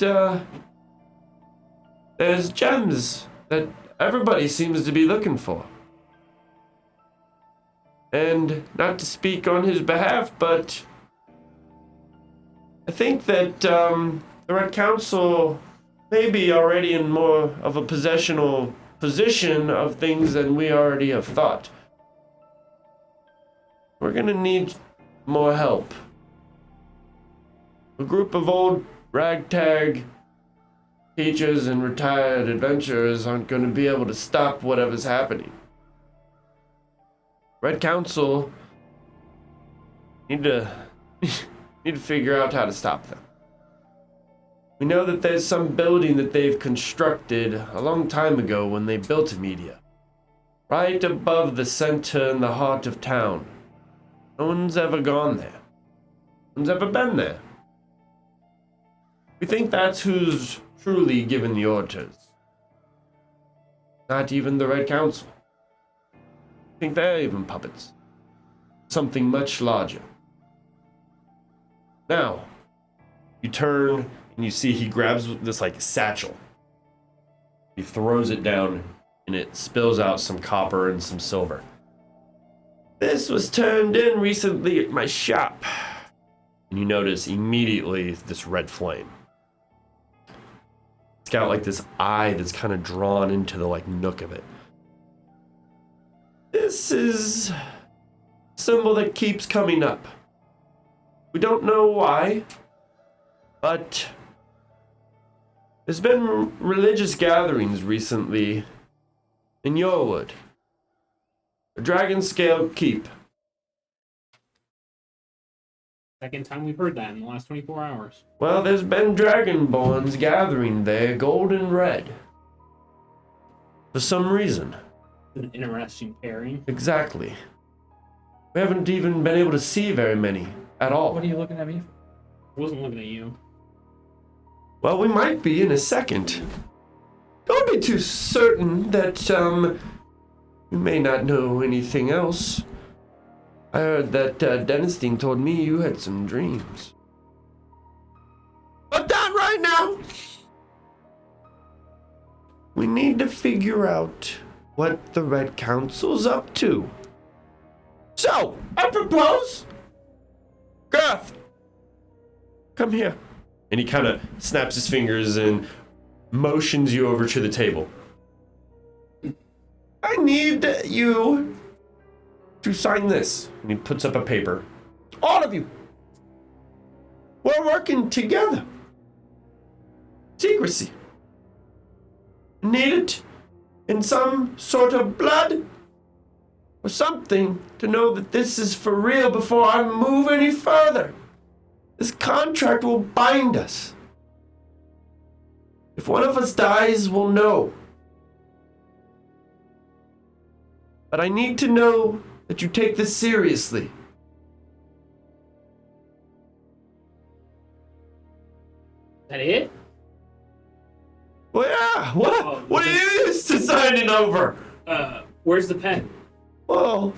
there's gems that everybody seems to be looking for. And not to speak on his behalf, but I think that, the Red Council may be already in more of a possessional position of things than we already have thought. We're gonna need more help. A group of old ragtag teachers and retired adventurers aren't gonna be able to stop whatever's happening. Red Council need to figure out how to stop them. We know that there's some building that they've constructed a long time ago when they built media, right above the center in the heart of town. No one's ever gone there. No one's ever been there. We think that's who's truly given the orders. Not even the Red Council. I think they're even puppets. Something much larger. Now, you turn and you see he grabs this satchel. He throws it down and it spills out some copper and some silver. This was turned in recently at my shop. And you notice immediately this red flame. It's got this eye that's kind of drawn into the nook of it. This is a symbol that keeps coming up. We don't know why, but there's been religious gatherings recently in Yorewood. The Dragon Scale Keep. Second time we've heard that in the last 24 hours. Well, there's been Dragonborns gathering there, gold and red. For some reason. An interesting pairing. Exactly. We haven't even been able to see very many at all. What are you looking at me for? I wasn't looking at you. Well, we might be in a second. Don't be too certain that, you may not know anything else. I heard that, Denistine told me you had some dreams. But not right now! We need to figure out what the Red Council's up to. So, I propose Garth, come here. And he kind of snaps his fingers and motions you over to the table. I need you to sign this. And he puts up a paper. All of you. We're working together. Secrecy. Need it in some sort of blood or something to know that this is for real before I move any further. This contract will bind us. If one of us dies, we'll know. But I need to know that you take this seriously. Is that it? Well, yeah. What are you used to signing over? Where's the pen? Well,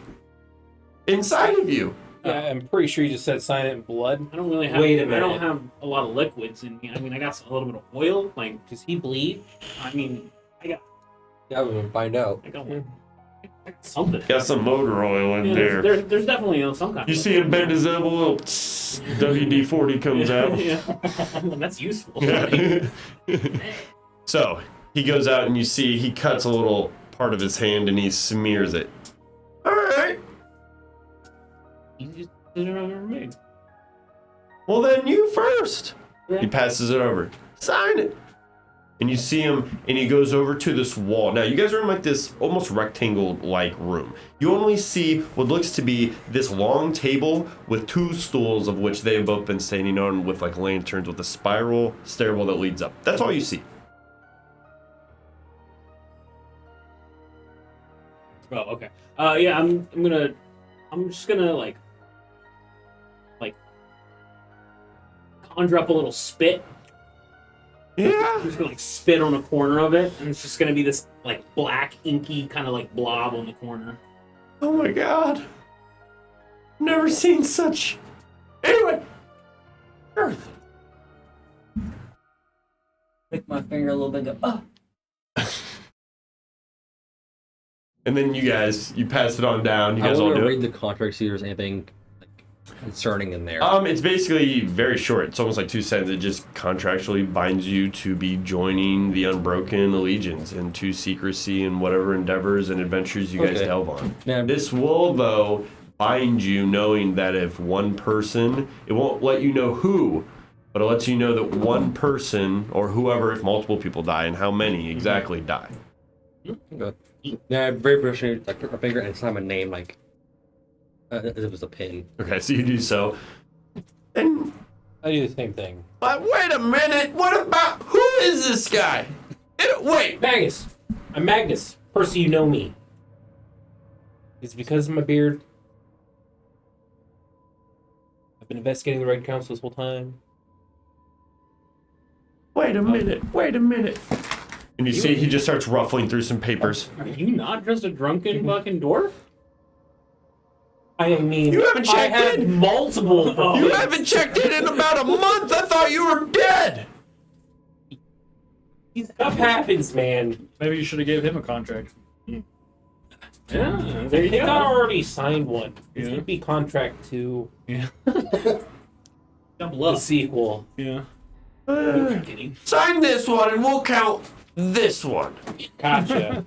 inside of you. Yeah, I'm pretty sure you just said sign it in blood. I don't really have. Wait a I don't minute. have a lot of liquids in me. I mean, I got a little bit of oil. Like, Does he bleed? I mean, Yeah, we'll find out. I got something. Got some motor oil in Yeah, there. there's definitely some kind. You of see him bend his elbow, a little WD-40 comes out. Yeah, that's useful. So he goes out and you see he cuts a little part of his hand and he smears it. All right. Easiest decision I've ever made. Well, then you first. Yeah. He passes it over. Sign it. And you see him, and he goes over to this wall. Now, you guys are in like this almost rectangle-like room. You only see what looks to be this long table with two stools, of which they have both been standing on with like lanterns with a spiral stairwell that leads up. That's all you see. Oh, okay. Yeah, I'm just gonna like conjure up a little spit. Yeah. I'm just gonna like spit on a corner of it, and it's just gonna be this like black inky kind of like blob on the corner. Oh my god. Never seen such. Anyway. Earth. Lick my finger a little bit and go, oh. And then you pass it on down. You I guys all want to do it. read the contract, see if there's anything like, concerning in there. It's basically very short. It's almost like 2 sentences. It just contractually binds you to be joining the Unbroken Allegiance and to secrecy and whatever endeavors and adventures you guys Okay. delve on. Yeah. This will, though, bind you knowing that if one person, it won't let you know who, but it lets you know that one person or whoever, if multiple people die and how many exactly die. Okay. Yeah, I very briefly like took my finger and signed my name like as if it was a pin. Okay, so you do so. And I do the same thing. but wait a minute, what about who is this guy? Wait. Magnus! I'm Magnus. Percy, you know me. Is it because of my beard? I've been investigating the Red Council this whole time. Wait a minute. And you see he just starts ruffling through some papers. Are you not just a drunken fucking dwarf? I mean, You haven't I checked have in? multiple. You haven't checked in about a month. I thought you were dead. Stuff happens, man. Maybe you should have gave him a contract. Yeah, I there you think I go. already signed one. It's Yeah. gonna be contract 2, Double the up. sequel. Yeah. Kidding. Sign this one and we'll count this one. Gotcha.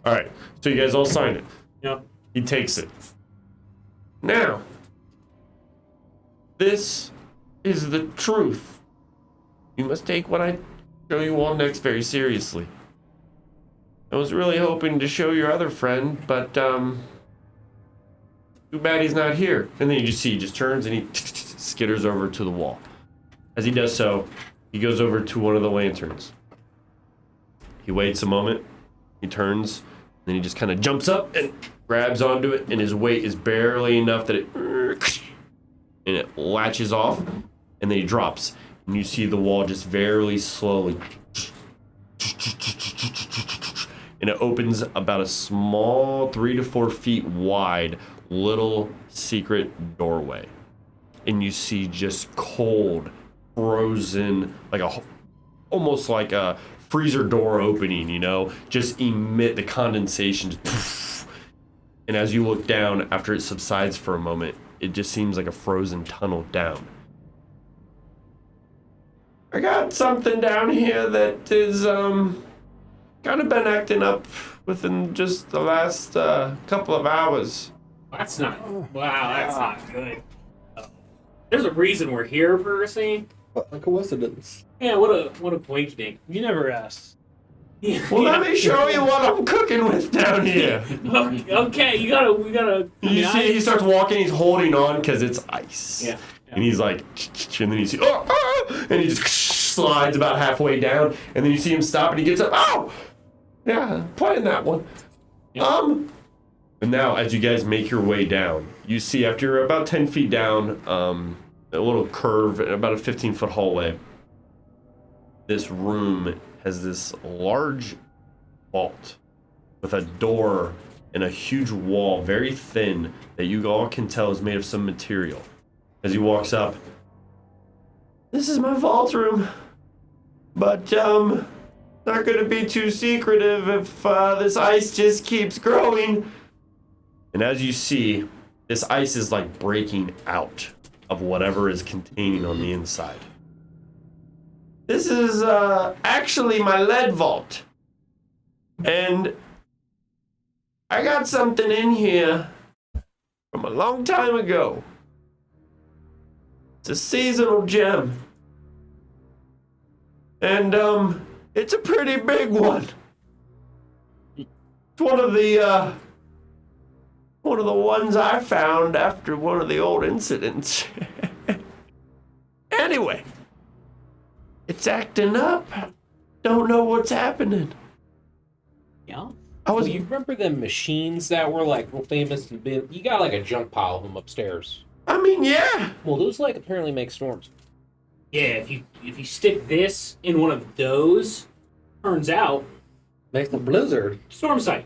All right. So you guys all sign it. Yep. He takes it. Now, this is the truth. You must take what I show you all next very seriously. I was really hoping to show your other friend, but too bad he's not here. And then you just see he just turns and he skitters over to the wall. As he does so, he goes over to one of the lanterns. He waits a moment, he turns, then he just kind of jumps up and grabs onto it, and his weight is barely enough that it latches off, and then he drops. And you see the wall just very slowly, and it opens about a small 3 to 4 feet wide little secret doorway. And you see just cold, frozen, like almost like a freezer door opening, you know, just emit the condensation. Just, and as you look down, after it subsides for a moment, it just seems like a frozen tunnel down. I got something down here that is kind of been acting up within just the last couple of hours. That's not. Wow, that's not good. There's a reason we're here, Percy. What a coincidence. Yeah, what a coincidence. You never asked. Well, let me show you what I'm cooking with down here. Okay, we gotta. You see, he starts walking. He's holding on because it's ice. Yeah. And he's like, and then you see, and he just slides about halfway down, and then you see him stop, and he gets up. Oh, yeah, playing that one. And now, as you guys make your way down, you see after you're about 10 feet down, a little curve, about a 15-foot hallway. This room has this large vault with a door and a huge wall, very thin, that you all can tell is made of some material. As he walks up, this is my vault room, but not gonna be too secretive if this ice just keeps growing. And as you see, this ice is like breaking out of whatever is containing on the inside. This is actually my lead vault. And I got something in here from a long time ago. It's a seasonal gem. And it's a pretty big one. It's one of the ones I found after one of the old incidents. Anyway, it's acting up. Don't know what's happening. Yeah. You remember the machines that were like real famous and big? You got like a junk pile of them upstairs. I mean, yeah. Well, those like apparently make storms. Yeah, if you stick this in one of those, turns out Makes the blizzard. storm sight.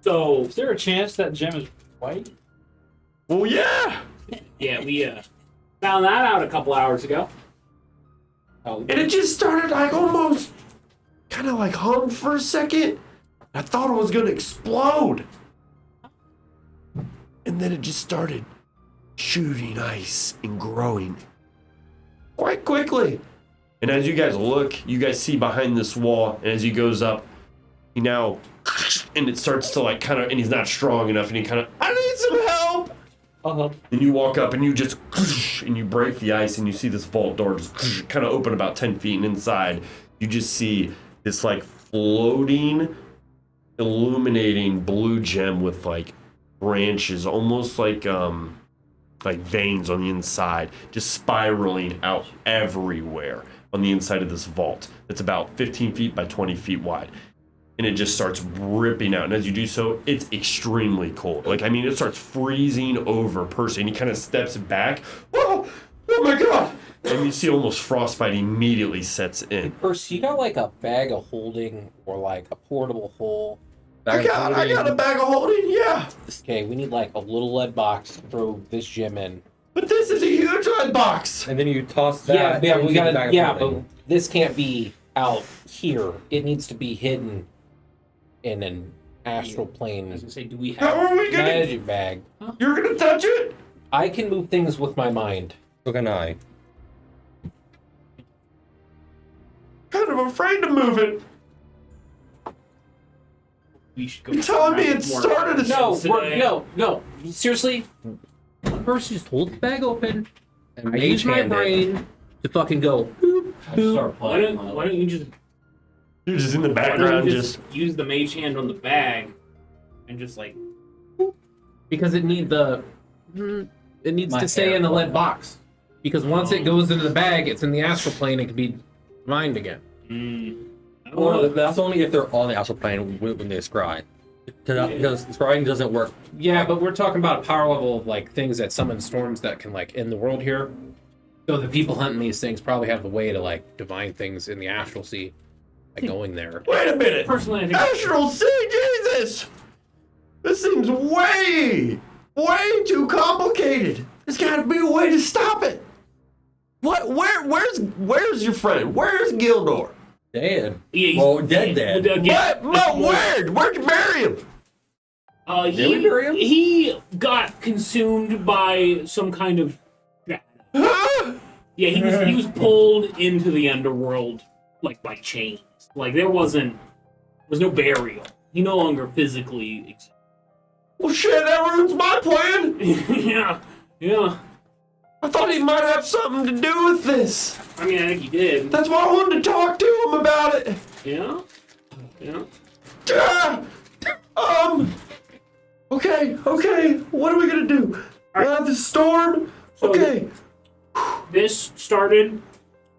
So Is there a chance that gem is white? Well, yeah. yeah, we found that out a couple hours ago. And it just started like almost kind of like hummed for a second. I thought it was going to explode. And then it just started shooting ice and growing quite quickly. And as you guys look, you guys see behind this wall, and as he goes up, he now, and it starts to like kind of, and he's not strong enough, and he kind of, I need some help. And you walk up and you just, and you break the ice, and you see this vault door just kind of open about 10 feet, and inside you just see this like floating, illuminating blue gem with like branches, almost like veins on the inside, just spiraling out everywhere on the inside of this vault. It's about 15 feet by 20 feet wide. And it just starts ripping out. And as you do so, it's extremely cold. Like, I mean, it starts freezing over Percy. And he kind of steps back. Oh my God. And you see almost frostbite immediately sets in. Percy, you got like a bag of holding or like a portable hole? I got a bag of holding, yeah. Okay, we need like a little lead box to throw this gem in. But this is a huge lead box. And then you toss that. Yeah, we into the gotta. bag of Yeah, holding. but this can't be out here. It needs to be hidden in an astral I was plane gonna say, do we How have? are we gonna? magic bag. You're gonna touch it? I can move things with my mind. So can I. Kind of afraid to move it. We should go. You're telling me it more started as No. Seriously, Percy, just hold the bag open. And I use my brain to fucking go. Boop, boop. Why don't you just You're just in the why don't background, you just use the mage hand on the bag and just like Because it needs My to stay hair in the lead falling. box. Because once it goes into the bag, it's in the astral plane. It can be mined again. I don't Well, know. that's only if they're on the astral plane when they scry. Because scrying doesn't work. Yeah, but we're talking about a power level of like things that summon storms that can like end the world here. So the people hunting these things probably have a way to like divine things in the astral sea by going there. wait a minute. Personally, I think Astral Sea, Jesus! This seems way too complicated. There's gotta be a way to stop it. What? Where's your friend? Where's Gildor? Dead. Yeah, Well, dead. What? No, where'd you bury him? Really bury him? He got consumed by some kind of. Yeah, he was pulled into the underworld like by chains. Like there was no burial. He no longer physically exists. Well, shit, that ruins my plan. yeah. I thought he might have something to do with this. I mean, I think he did. That's why I wanted to talk to him about it. Yeah. Okay. What are we gonna do? The storm. So Okay. This started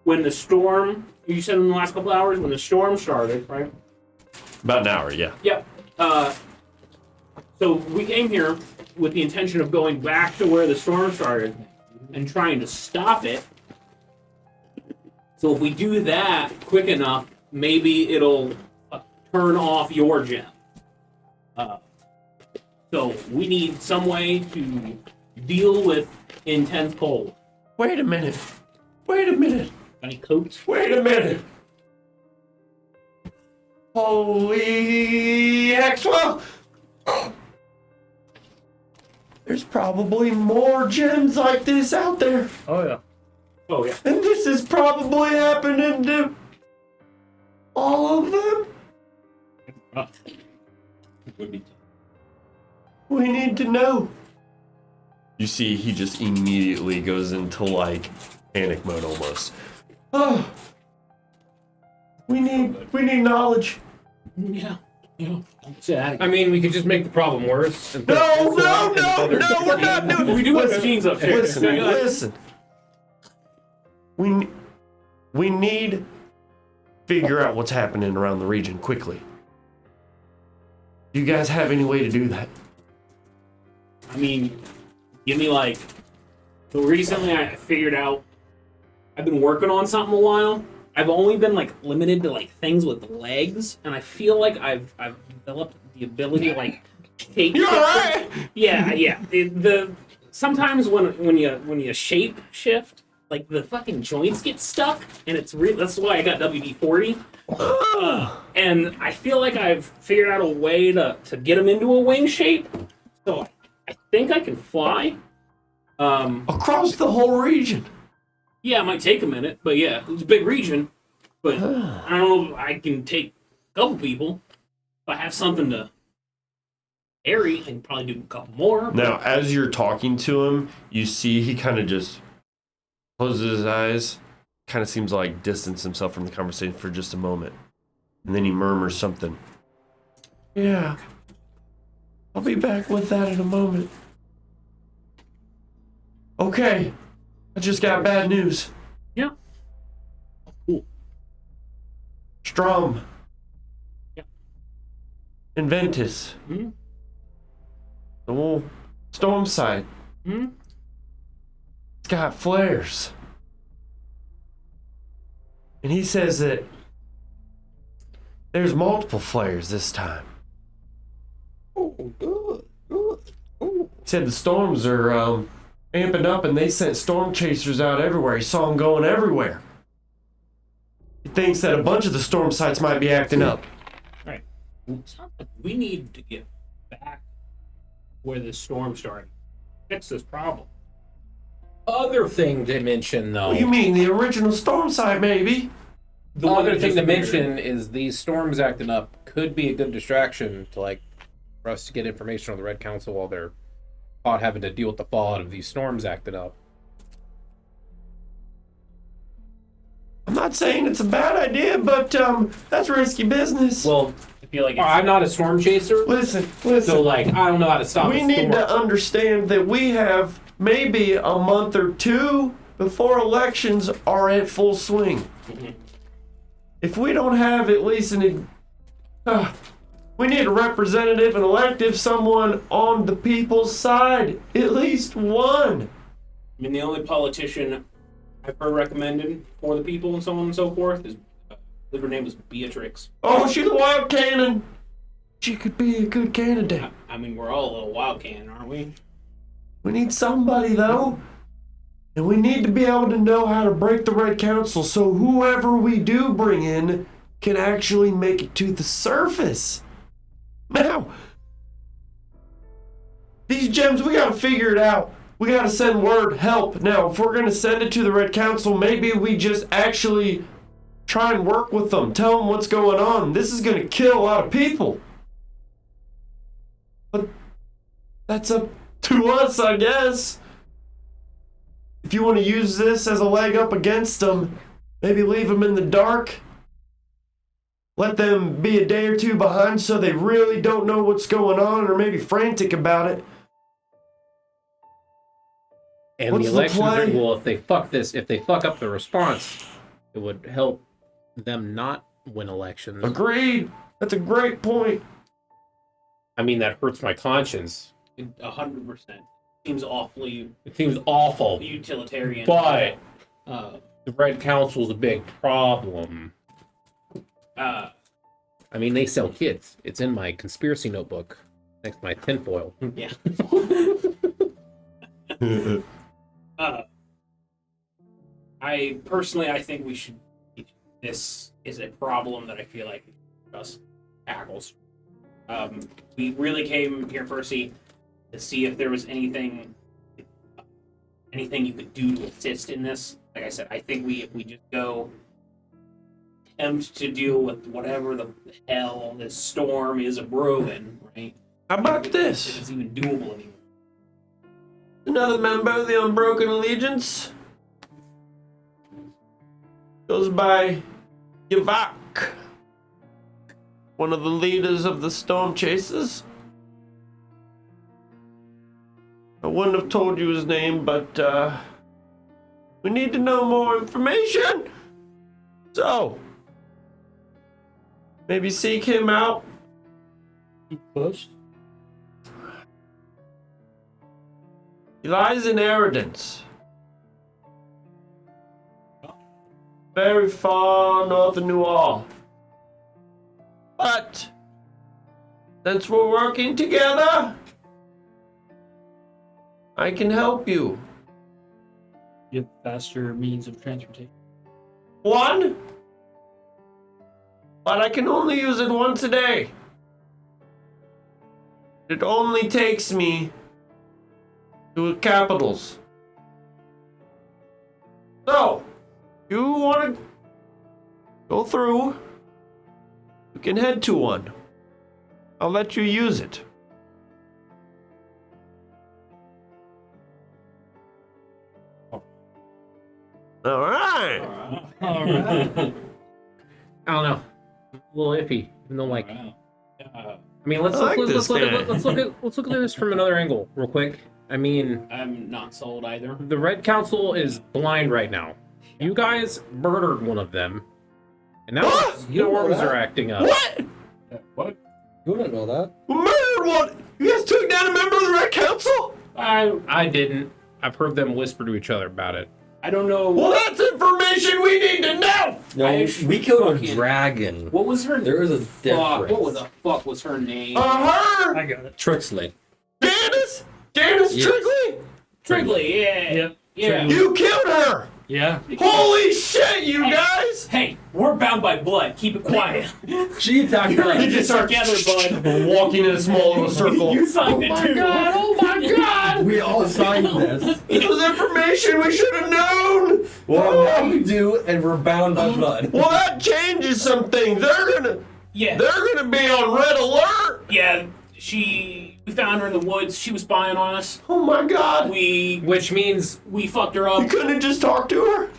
when the storm. You said in the last couple hours when the storm started, right? About an hour, yeah. Yep. So we came here with the intention of going back to where the storm started and trying to stop it. So if we do that quick enough, maybe it'll turn off your gem. So we need some way to deal with intense cold. Wait a minute. Any coats? Wait a minute. Holy Axwell! There's probably more gems like this out there. Oh yeah. Oh yeah. And this is probably happening to all of them. Would be. We need to know. You see, he just immediately goes into like panic mode almost. Oh, we need knowledge. Yeah. Don't say that again. I mean, we could just make the problem worse. And No, we're not doing. We do have machines up here. Listen. We need to figure out what's happening around the region quickly. Do you guys have any way to do that? I mean, give me like. So recently, I figured out. I've been working on something a while. I've only been like limited to like things with legs, and I feel like I've developed the ability to like shape. You alright? Yeah. The sometimes when you shape shift, like the fucking joints get stuck, and it's that's why I got WD-40. And I feel like I've figured out a way to get them into a wing shape. So I think I can fly. Across the whole region. Yeah, it might take a minute, but yeah, it's a big region. But I don't know if I can take a couple people. If I have something to carry, I can probably do a couple more. Now, as you're talking to him, you see he kind of just closes his eyes, kind of seems like distance himself from the conversation for just a moment. And then he murmurs something. Yeah, I'll be back with that in a moment. Okay, I just got bad news. Yeah. Cool. Strom. Yeah. Inventus. Hmm? The whole storm side. Hmm? It's got flares. And he says that there's multiple flares this time. Oh, good. He said the storms are amping up and they sent storm chasers out everywhere. He saw them going everywhere. He thinks that a bunch of the storm sites might be acting up. Right. We need to get back where the storm started. Fix this problem. Other thing to mention, though. What do you mean, the original storm site, maybe? The other thing to mention is these storms acting up could be a good distraction to, like, for us to get information on the Red Council while they're caught having to deal with the fallout of these storms acting up. I'm not saying it's a bad idea, but that's risky business. Well, I feel like it's, I'm not a storm chaser, Listen. so, like, I don't know how to stop We a need storm. to understand that we have maybe a month or two before elections are at full swing. Mhm. If we don't have at least we need a representative, an elective, someone on the people's side. At least one. I mean, the only politician I've heard recommended for the people and so on and so forth is, I believe her name was Beatrix. Oh, she's a wild cannon. She could be a good candidate. I mean, we're all a little wild can, aren't we? We need somebody, though. And we need to be able to know how to break the Red Council so whoever we do bring in can actually make it to the surface. Now, These gems, we gotta figure it out. We gotta send word, help. Now, if we're gonna send it to the Red Council, maybe we just actually try and work with them. Tell them what's going on. This is gonna kill a lot of people. But that's up to us, I guess. If you want to use this as a leg up against them, maybe leave them in the dark. Let them be a day or two behind so they really don't know what's going on or maybe frantic about it. And What's the the election play? well, if they fuck up the response, it would help them not win elections. Agreed. That's a great point. I mean, that hurts my conscience. 100%. Seems awfully It seems awful. utilitarian. But uh, the Red Council's a big problem. uh, I mean, they sell kids. It's in my conspiracy notebook next to my tinfoil. yeah. I think we should. This is a problem that I feel like us tackles. We really came here, Percy, to see if there was anything you could do to assist in this. Like I said, I think if we just go attempt to deal with whatever the hell this storm is a brewing, right? How about If this? it's even doable anymore. Another member of the Unbroken Allegiance goes by Givak, one of the leaders of the Storm Chasers. I wouldn't have told you his name, but we need to know more information. So, maybe seek him out. Close. He lies in Eridance, very far north of New Orleans. But since we're working together, I can help you. You have faster means of transportation. One, but I can only use it once a day. It only takes me to the capitals. So, you want to go through, you can head to one. I'll let you use it. All right. All right. I don't know. A little iffy. Even though, like, Wow. I mean, let's I like look this at guy. let's look at this from another angle, real quick. I mean, I'm not sold either. the Red Council is blind right now. You guys murdered one of them, and now What? storms are acting up. What? What? You wouldn't know that. Murdered one? You guys took down a member of the Red Council? I didn't. I've heard them whisper to each other about it. I don't know. Well, that's information we need to know. No, I we killed a fucking- dragon. What was her? There is a Fuck, difference. what the fuck was her name? Her? I got it. Trixley. Janice? Janice Yes. Trigley? Trigley, yeah. Yep. Yeah. You killed her! Yeah. Holy shit, you guys! Hey, we're bound by blood. Keep it quiet. She attacked You her. just start together, bud. walking in a small little circle. You signed it too. Oh my god! We all signed this. This was information we should have known! Well, now we do, and we're bound by blood. Well, that changes some things. They're Yeah. gonna be on red alert! Yeah. We found her in the woods. She was spying on us. Oh my god! Which means We fucked her You up. couldn't have just talked to her?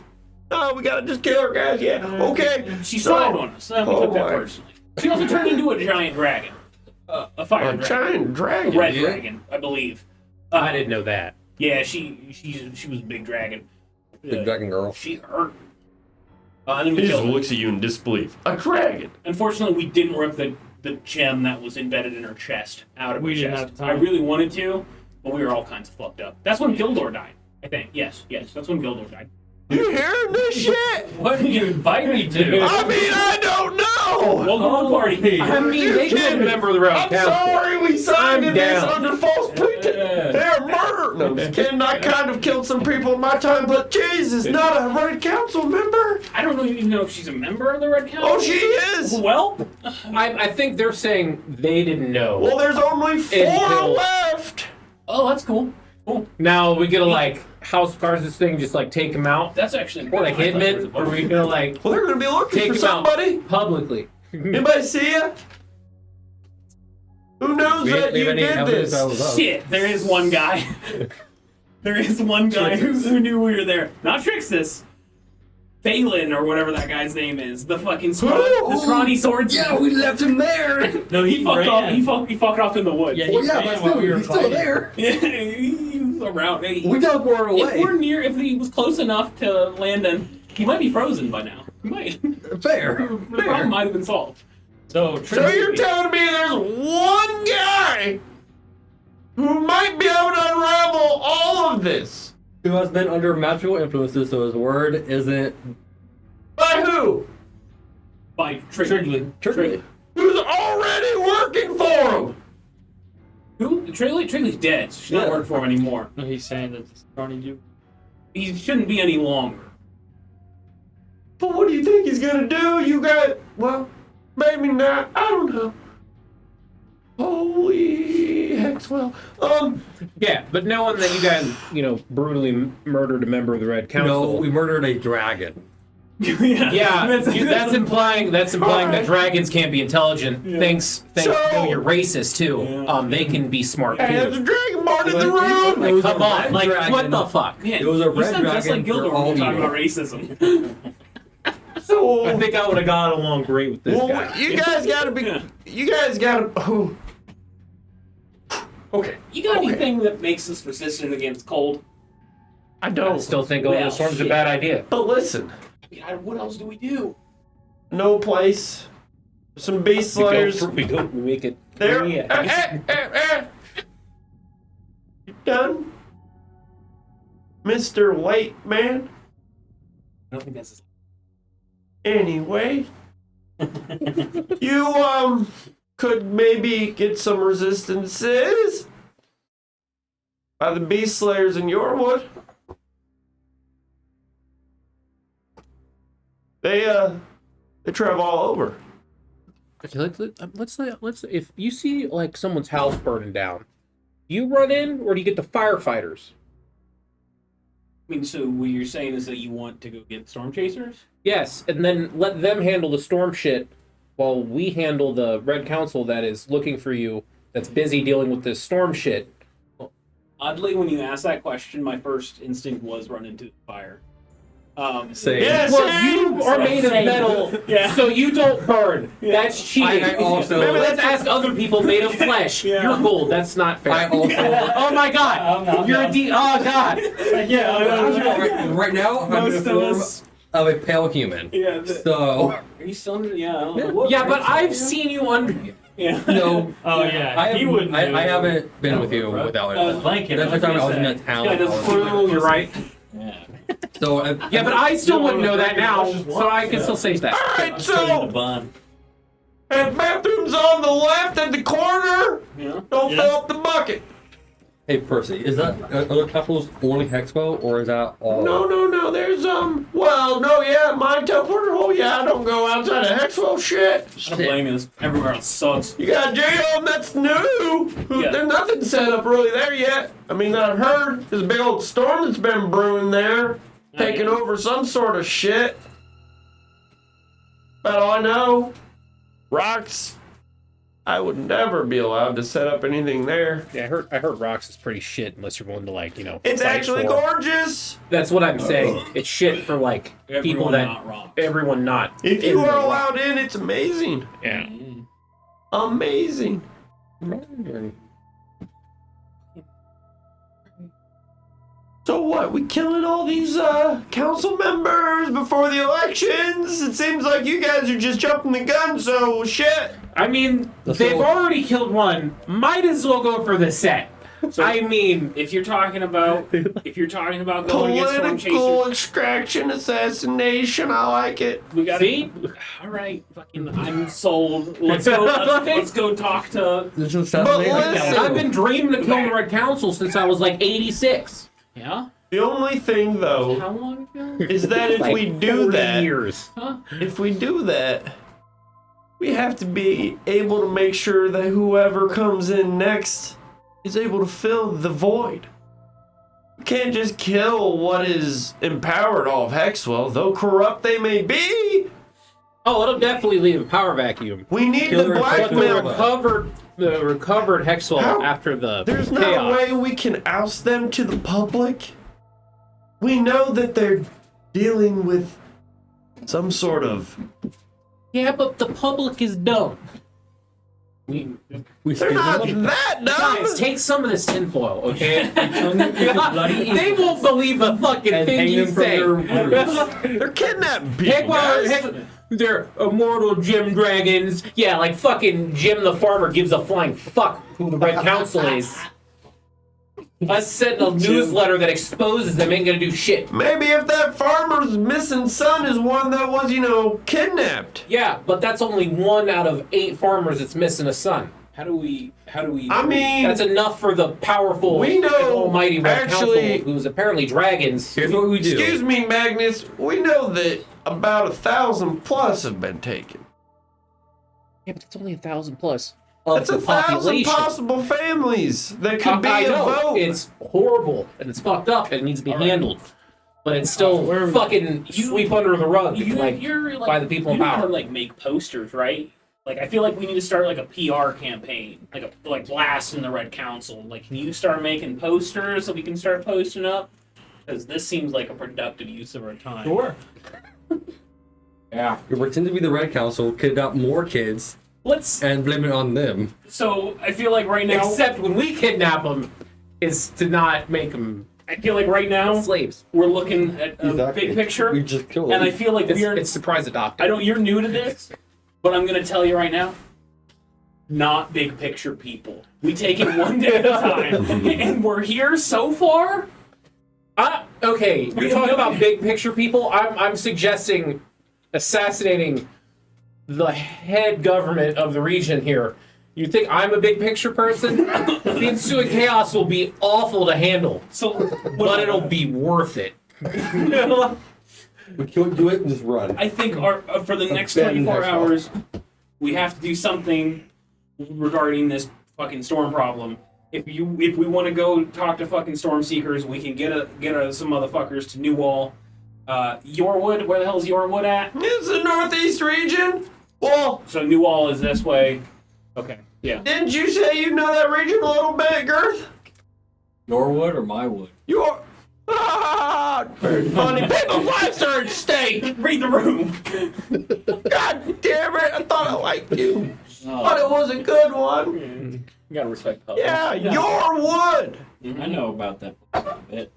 No, we gotta just kill her, guys. Yeah, okay. She spied on us. So we took that my- personally. She also turned into a giant dragon. A fire A dragon. giant A dragon. red dragon, I believe. I didn't know that. Yeah, she was a big dragon. Big dragon girl. She hurt. And then we He just killed her. looks at you in disbelief. A dragon. Unfortunately, we didn't rip the gem that was embedded in her chest out of We her didn't chest. have time. I really wanted to, but we were all kinds of fucked up. That's when Gildor died, I think. Yes, that's when Gildor died. You hearing this shit? What did you invite me to? I mean, I don't know. Welcome to the party. I mean, they can remember the Red I'm Council. sorry we signed I'm this down. under false pretense. They're murder. No, I'm just kidding. I kind of killed some people in my time, but Jesus, not a Red Council member. I don't even know if she's a member of the Red Council. Oh, she is. Well, I think they're saying they didn't know. Well, there's only 4 Until- left. Oh, that's cool. Cool. Now we gonna like house cars this thing, just like take him out, That's actually or like hit him, or we gonna like Well, they're gonna be looking take for him out somebody. publicly? Anybody see ya? Who knows that you did this? Shit, there is one guy. There is one guy who knew we were there. Not Trixus. Phelan or whatever that guy's name is. The fucking scrawny swordsman. Yeah, we left him there. No, he fucked off. He fucked off in the woods. Yeah, Well, yeah, but still, he's still there. Yeah, he was around. Hey, We got more if away. we're near, if he was close enough to Landen, he might be frozen by now. He might. Fair. The problem might have been solved. So, So you're telling me there's one guy who might be able to unravel all of this? Who has been under magical influences, so his word isn't By who? By Trigley. Who's already working for him? Who? Trigley's dead. So she's not Yeah. working for him anymore. no, he's saying that this Tony do. He shouldn't be any longer. But what do you think he's gonna do? You got, well, maybe not. I don't know. Holy heck, well, Yeah, but knowing that you guys, brutally murdered a member of the Red Council. No, we murdered a dragon. Yeah, that's implying that Alright. dragons can't be intelligent. Thanks, So- no, you're racist too. They can be smart hey, there's a too. dragon barn in the It room. was Come a on, red like dragon. what the fuck? Man, It was a you red sound just like dragon Gildor for when all you talk evil. about racism. So, I think I would have got along great with this well, guy. you guys gotta be, you guys gotta, oh. Okay, You got anything that makes us resistant against cold? I I don't. still think going to the storm's a bad idea. But listen, What else do we do? no place. Some beast slayers. We make it. There. Yeah. You done? Mr. White Man? I don't think that's his... Anyway. You, could maybe get some resistances by the beast slayers in your wood. They travel all over. Okay, let's. If you see like someone's house burning down, do you run in or do you get the firefighters? I mean, so what you're saying is that you want to go get storm chasers? Yes, and then let them handle the storm shit while we handle the Red Council that is looking for you, that's busy dealing with this storm shit. Oddly, when you asked that question, my first instinct was run into the fire. Same. Yeah, Well, same. you are made of metal, Yeah. so you don't burn. That's cheating. I also- Maybe let's ask other people made of flesh. Yeah. You're gold. That's not fair. I also. Oh my god! I'm You're a down. Oh god! Right now, I'm in Most the of form us. of a pale human. Yeah. So, Are you still under? Yeah, I don't know. Yeah, but I've seen you under. Yeah. no. Oh yeah, I, he wouldn't. do I it. haven't been with you without it. Blanket. That's the time I was in that town. This guy doesn't You're right. Yeah. So, Yeah, but I still wouldn't know that now, so I can still say that. Alright, so and bathrooms on the left at the corner. Yeah. Don't Yeah. fill up the bucket. hey Percy, is that other couples only Hexpo, or is that all? No. There's well, no, yeah, my teleporter hole. Yeah, I don't go outside of Hexwell. Shit. I don't blame you. Everywhere else sucks. You got J-Home, that's new. Yeah. There's nothing set up really there yet. I mean, I've heard there's a big old storm that's been brewing there, taking yeah. over some sort of shit. But all I know, rocks. I would never be allowed to set up anything there. Yeah, I heard rocks is pretty shit unless you're willing to It's fight actually for- gorgeous. That's what I'm saying. It's shit for people Everyone that not wrong. everyone not. If in you the are rock. allowed in, it's amazing. Yeah. Amazing. So what? We killing all these council members before the elections? It seems like you guys are just jumping the gun. So shit. I mean, Let's they've go. already killed one. Might as well go for the set. I mean, If you're talking about going against storm Political chasers, extraction, assassination. I like it. we got see? All right, fucking, I'm sold. Let's go. Let's go talk to. This is But listen, I've been dreaming to kill the Red Council since I was like 86. Yeah. the only thing though How long ago? is that if Like we do 40 that, years. if we do that, we have to be able to make sure that whoever comes in next is able to fill the void. You can't just kill what is empowered all of Hexwell, though corrupt they may be. Oh, it'll definitely leave a power vacuum. We need Kill the the blackmail. The recovered Hexwell How? after the There's chaos. no way we can oust them to the public. We know that they're dealing with some sort of... Yeah, but the public is dumb. We They're not that dumb. Guys, take some of this tinfoil, okay? bloody They won't believe a fucking and thing hang you them from say. their roofs. They're kidnapping people, guys. They're immortal gym dragons. Yeah, like fucking Jim the farmer gives a flying fuck who the Red Council is. Us sending a newsletter that exposes them ain't gonna do shit. Maybe if that farmer's missing son is one that was, kidnapped. Yeah, but that's only 1 out of 8 farmers that's missing a son. How do we? I mean, That's enough for the powerful, We know, and almighty Red actually- Council, who's apparently dragons. Here's what we do. excuse me, Magnus, we know that about 1,000 plus have been taken. Yeah, but it's only 1,000 plus of That's the 1,000 population. possible families that could be I a know, vote. it's horrible and it's fucked up and it needs to be handled. But it's still fucking sweep under the rug, You're by the people in you know how power. to like make posters, right? Like I feel like we need to start like a PR campaign, like blast in the Red Council. Like, can you start making posters so we can start posting up? Because this seems like a productive use of our time. Sure. Yeah. We pretend to be the Red Council, kidnap more kids, Let's. and blame it on them. So I feel like right now. Except when we kidnap them, is to not make them I feel like right now slaves. we're looking at a Exactly. big picture, We just killed and them. I feel like It's surprise adopted. I don't. You're new to this, but I'm gonna tell you right now. Not big picture people. We take it one day at a time, and we're here so far. Okay, you're talking about big picture people. I'm suggesting assassinating the head government of the region here. You think I'm a big picture person? The ensuing chaos will be awful to handle, So, but it'll be worth it. We can't do it and just run. I think for the next Ben 24 has hours, we have to do something regarding this fucking storm problem. If we want to go talk to fucking storm seekers, we can get some motherfuckers to New Wall. Yorwood, where the hell is Yorwood at? It's the Northeast region. Well, So New Wall is this way. Okay, yeah. didn't you say you know that region a little bit, Girth? Your wood or my wood? You're... very funny. People's lives are at stake. Read the room. God damn it. I thought I liked you. Oh. But it was a good one. You gotta respect public. Yeah, your wood. I know about that a bit.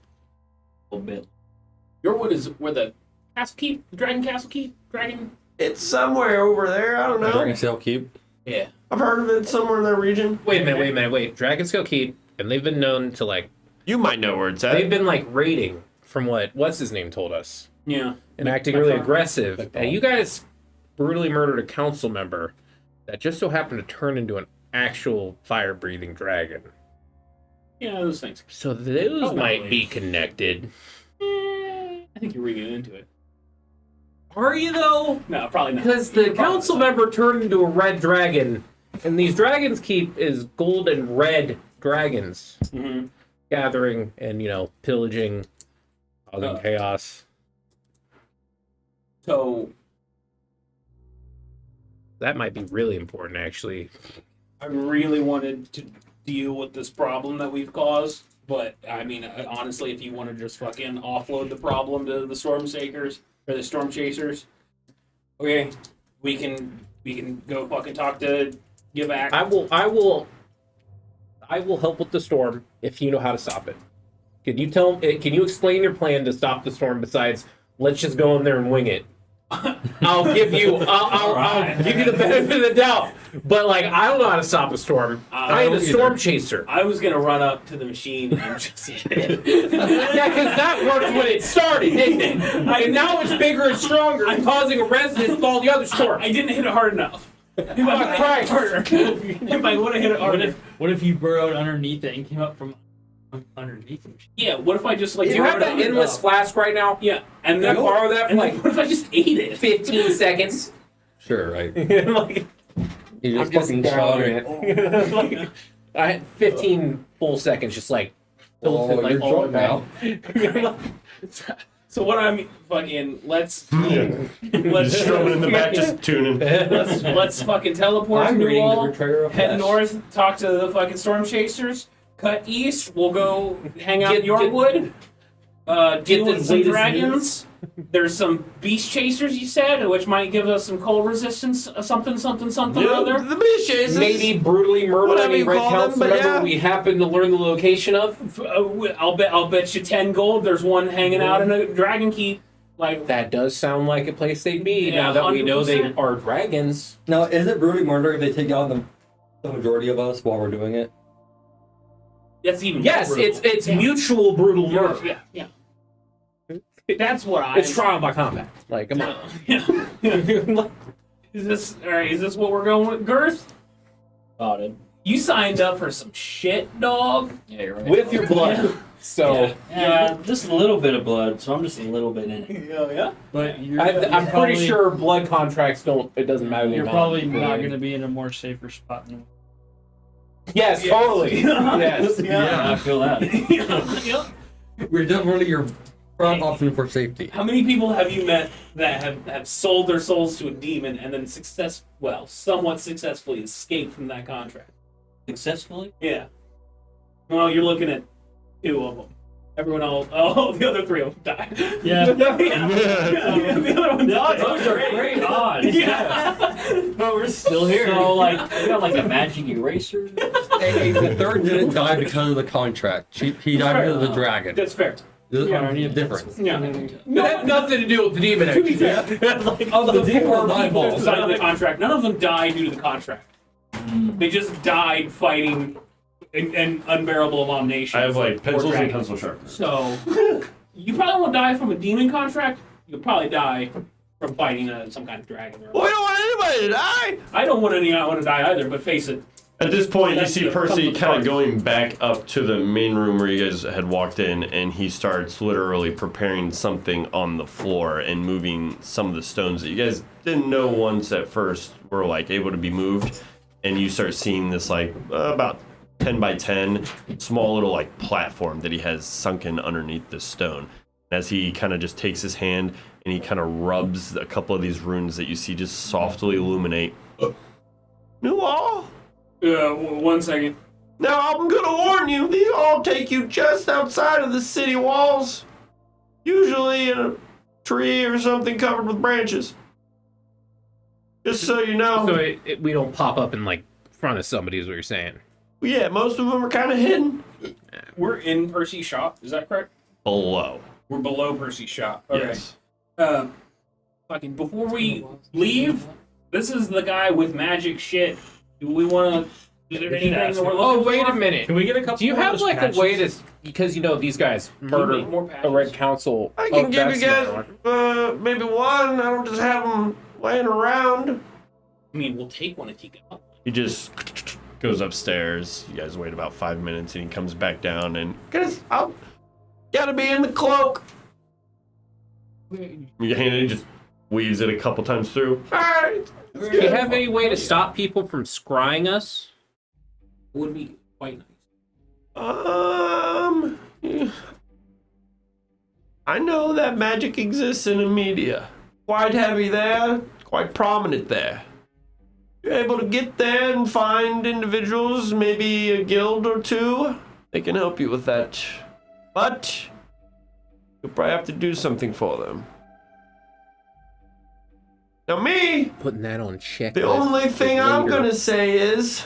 A little bit. Yorwood is where the castle keep, the dragon castle keep, dragon. It's somewhere over there. I don't know. Dragon Sail Keep. Yeah. I've heard of it somewhere in that region. Wait a minute. Dragonskill Keep, and they've been known to like You might know where it's they've at. been like raiding from what's his name told us, Yeah. and acting really aggressive. And you guys brutally murdered a council member that just so happened to turn into an actual fire-breathing dragon. Yeah, those things. So those Probably. might be connected. I think you're reading into it. Are you though? No, probably not. Because the council member turned into a red dragon, and these dragons keep is gold and red dragons Mm-hmm. gathering and pillaging, causing chaos. So That might be really important, actually. I really wanted to deal with this problem that we've caused, but I mean, honestly, if you want to just fucking offload the problem to the storm shakers or the storm chasers, okay, we can go fucking talk to Givak. I will help with the storm if you know how to stop it. Can you explain your plan to stop the storm besides let's just go in there and wing it? I'll give you I'll give you the benefit of the doubt. But I don't know how to stop a storm. I am a storm chaser. I was gonna run up to the machine and just hit it. Yeah, because that worked when it started, didn't it? And now it's bigger and stronger, causing a resonance with all the other storms. I didn't hit it hard enough. If I would've hit it harder. If I would have hit it harder. What if you burrowed underneath it and came up from underneath it? Yeah, what if I just Do you have that endless flask right now? Yeah, and Can I then borrow that for and then what if I just ate it? 15 seconds? Sure, right. Like, You just I'm just fucking shot borrowing it. I had 15 full seconds, just like tilted, like you're all drunk now. So what I'm fucking let's Just strumming in the back, just tuning. let's fucking teleport I'm to reading the Newall, Betrayer of head Flesh. north, talk to the fucking storm chasers, cut east. We'll go hang out in Get- Yorkwood. Deal the with some latest dragons. There's some beast chasers, you said, which might give us some cold resistance, something or other. The beast chasers. Maybe brutally murder Whatever any you Red call them, Council but member yeah. we happen to learn the location of. I'll bet you 10 gold. There's one hanging out in a dragon keep. Like That does sound like a place they'd be. Yeah, Now that we know they 100%. are dragons. Now, is it brutally murder if they take out the majority of us while we're doing it? that's even more Yes, brutal. it's mutual brutal murder. Yeah. That's what I. It's trial by combat. Like, come on. Yeah. Is this all right? Is this what we're going with, Girth? Spotted. You signed up for some shit, dog. Yeah, you're right. With your blood. So, Just a little bit of blood, so I'm just a little bit in it. Yeah. But I'm pretty sure blood contracts don't, it doesn't matter. the you're amount. probably not going to be in a more safer spot than. Yes, totally. Yes. Yeah, I feel that. Yeah. We're definitely your front option for safety. How many people have you met that have sold their souls to a demon and then somewhat successfully escaped from that contract? Successfully? Yeah. Well, you're looking at 2 of them. Everyone else, the other 3 of them died. Yeah. The other one died. Those are great odds. Yeah. But we're still here. So, like, we got like a magic eraser. Hey, the third didn't die because of the contract. He died because of the dragon. That's fair. There's Yeah. a difference. Yeah. It had nothing to do with the demon. To be Actually. fair, like, Oh, of the the 4 demon people who eyeballs. signed the contract, none of them died due to the contract. They just died fighting an unbearable abomination. I have like or pencils and dragons. pencil sharpeners. So, you probably won't die from a demon contract. You'll probably die from fighting some kind of dragon. Well, we don't want anybody to die. I don't want to die either, but face it. At this point, you That's see the- Percy comes the kind of part. going back up to the main room where you guys had walked in, and he starts literally preparing something on the floor and moving some of the stones that you guys didn't know once at first were like able to be moved. And you start seeing this like about 10 by 10 small little like platform that he has sunken underneath the stone. As he kind of just takes his hand and he kind of rubs a couple of these runes that you see just softly illuminate. New all. 1 second. Now I'm gonna warn you, these all take you just outside of the city walls. Usually in a tree or something covered with branches. Just so you know. So we don't pop up in like front of somebody, is what you're saying. Yeah, most of them are kind of hidden. We're in Percy's shop. Is that correct? Below. We're below Percy's shop. Okay. Yes. Fucking before we leave, this is the guy with magic shit. Do we want to? Is there anything that we're looking Oh, wait for? a minute. Can we get a couple? Do you more of have those like patches? a way to, because you know these guys murder make more a Red patches? Council? I can Oh, give you that's another guys one. maybe one. I don't just have them laying around. I mean, we'll take one if you got one. He just goes upstairs. You guys wait about 5 minutes and he comes back down and guys, I'll gotta be in the cloak. You hand it, he just weaves it a couple times through. Alright. Do you have any way to stop people from scrying us? Would be quite nice. Yeah. I know that magic exists in the media. Quite heavy there, quite prominent there. You're able to get there and find individuals, maybe a guild or 2. They can help you with that. But you'll probably have to do something for them. Now me, Putting that on check. the only thing I'm gonna say is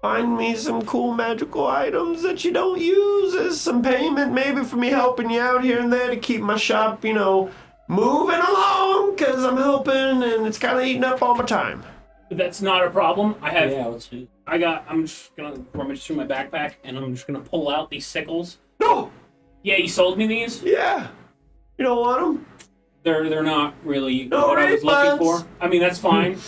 find me some cool magical items that you don't use as some payment, maybe for me helping you out here and there to keep my shop, moving along, because I'm helping and it's kind of eating up all my time. That's not a problem. I have. Yeah, let's do. I'm just gonna rummage through my backpack and I'm just gonna pull out these sickles. No, Yeah, you sold me these. yeah, you don't want them? They're not really No what I was looking refunds. for. I mean, that's fine.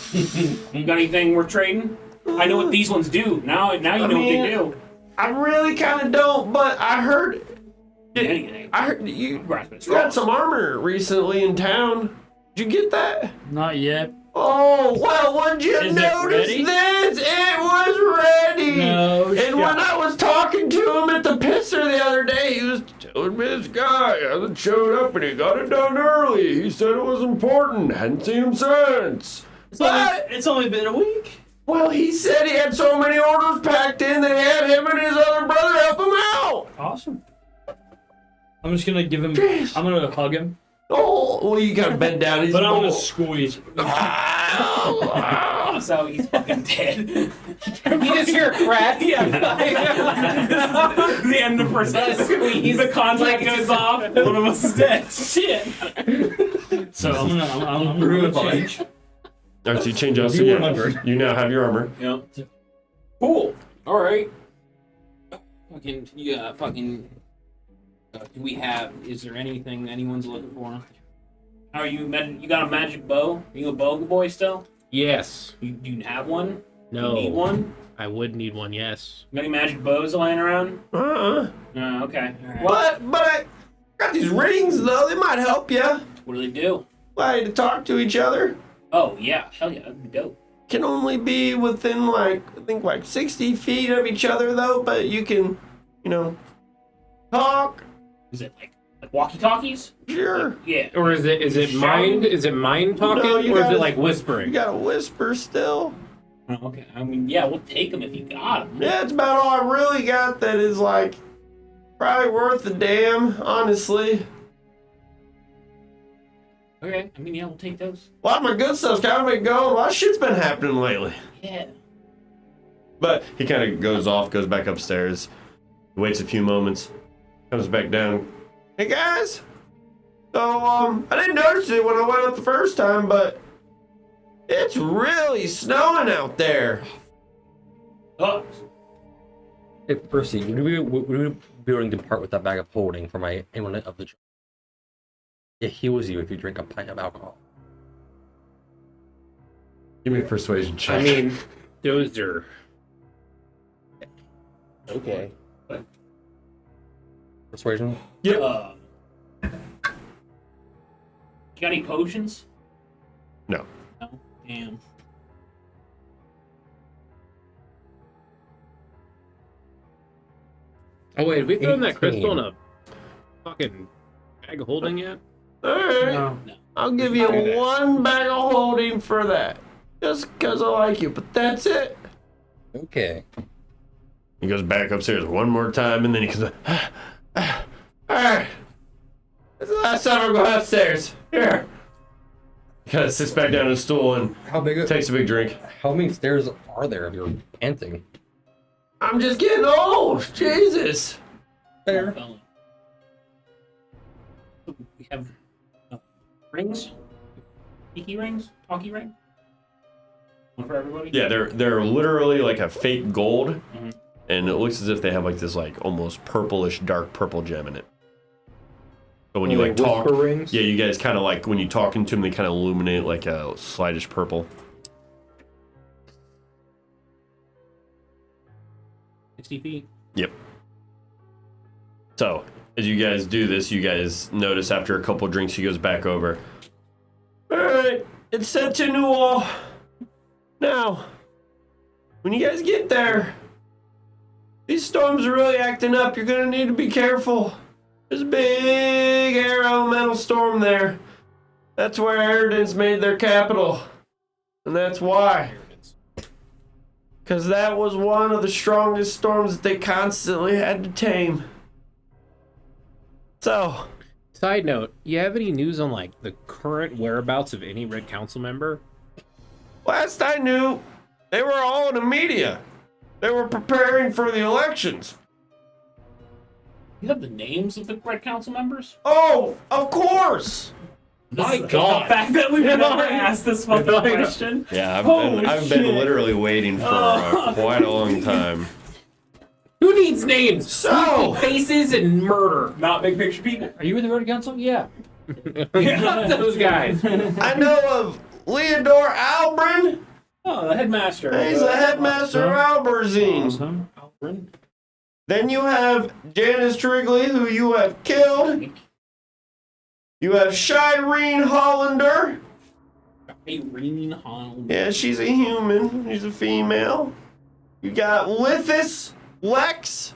You got anything worth trading? I know what these ones do. Now you know what they do. I really kind of don't, but I heard Anything. you Grasp at got straws. some armor recently in town. Did you get that? Not yet. Oh, well, would you Is it notice ready? this? It was ready. No And shot. when I was talking to him at the pisser the other day, he was telling me this guy hasn't showed up and he got it done early. He said it was important. Hadn't seen him since. It's only been a week. Well, he said he had so many orders packed in that he had him and his other brother help him out. Awesome. I'm just gonna give him. Jeez. I'm gonna hug him, Oh, well, you gotta bend down. He's but I'm gonna mobile. squeeze. So he's fucking dead. You just hear a crack. Yeah. The end of percent. The contact goes off. One of us is dead. Shit. So I'm gonna change. All right, so you change out. So yeah, you now have your armor. Yep. Cool. All right. Fucking, yeah, fucking. Do we have? Is there anything anyone's looking for? How are you? You got a magic bow? Are you a bow boy still? Yes. Do you have one? No. You need one? I would need one. Yes. Got any magic bows lying around? Uh-uh. No. Okay. All right. What? But I got these rings, though. They might help you. What do they do? Like to talk to each other. Oh yeah. Hell yeah. That'd be dope. Can only be within, like, I think, like 60 feet of each other, though. But you can, talk. Is it like walkie-talkies? Sure. Yeah. Or is it mind? Is it mind talking, No, or you is gotta- it like You whispering? gotta whisper still. Oh, okay. I mean, yeah, we'll take them if you got them. Yeah, it's about all I really got that is, like, probably worth a damn, honestly. Okay. I mean, yeah, we'll take those. A lot of my good stuff's kind of been going. A lot of shit's been happening lately. Yeah. But he kind of goes off, goes back upstairs, waits a few moments, comes back down. Hey guys, so I didn't notice it when I went up the first time, but it's really snowing out there. Oh. Hey, Percy, would we be willing to part with that bag of holding for anyone of the job? It heals you if you drink a pint of alcohol. Give me a persuasion check. I mean, those are Okay. Persuasion? yep. You got any potions? No. No. Damn. Oh wait, have we thrown that 18. crystal in a fucking bag of holding yet? All right. No. I'll give you one bag of holding for that. Just because I like you, but that's it. Okay. He goes back upstairs one more time, and then he goes, all right. That's the last time I'm going upstairs. Here. He kind of sits back down on a stool and How big? takes a big drink. How many stairs are there if you're panting? I'm just getting old. Jesus. Fair. We have rings? Tiki rings? Talkie ring? One for everybody? Yeah, they're literally like a fake gold, Mhm. and it looks as if they have like this like almost purplish, dark purple gem in it. So when you like talk, whisper rings? yeah, you guys kind of like when you talking to them, they kind of illuminate like a slightish purple. 60 feet. Yep. So as you guys do this, you guys notice after a couple drinks, he goes back over. All right, it's set to new wall. Now, when you guys get there, these storms are really acting up. You're gonna need to be careful. There's a big air elemental storm there. That's where Eridan's made their capital. And that's why. Because that was one of the strongest storms that they constantly had to tame. So, Side note, you have any news on like the current whereabouts of any Red Council member? last I knew, they were all in the media. They were preparing for the elections. You have the names of the Red Council members? Oh, of course. My God. The fact that we've never asked this fucking question. Yeah, Holy I've been shit. literally waiting for quite a long time. Who needs names? So, Faces and murder. Not big picture people. Are you with the Red Council? Yeah. Fuck those guys. I know of Leodor Albrin. Oh, the headmaster. He's the headmaster of Alberzine. Awesome. Alfred. Then you have Janice Trigley, who you have killed. You have Shireen Hollander. Irene Holland. Yeah, she's a human. She's a female. You got Lithus Lex.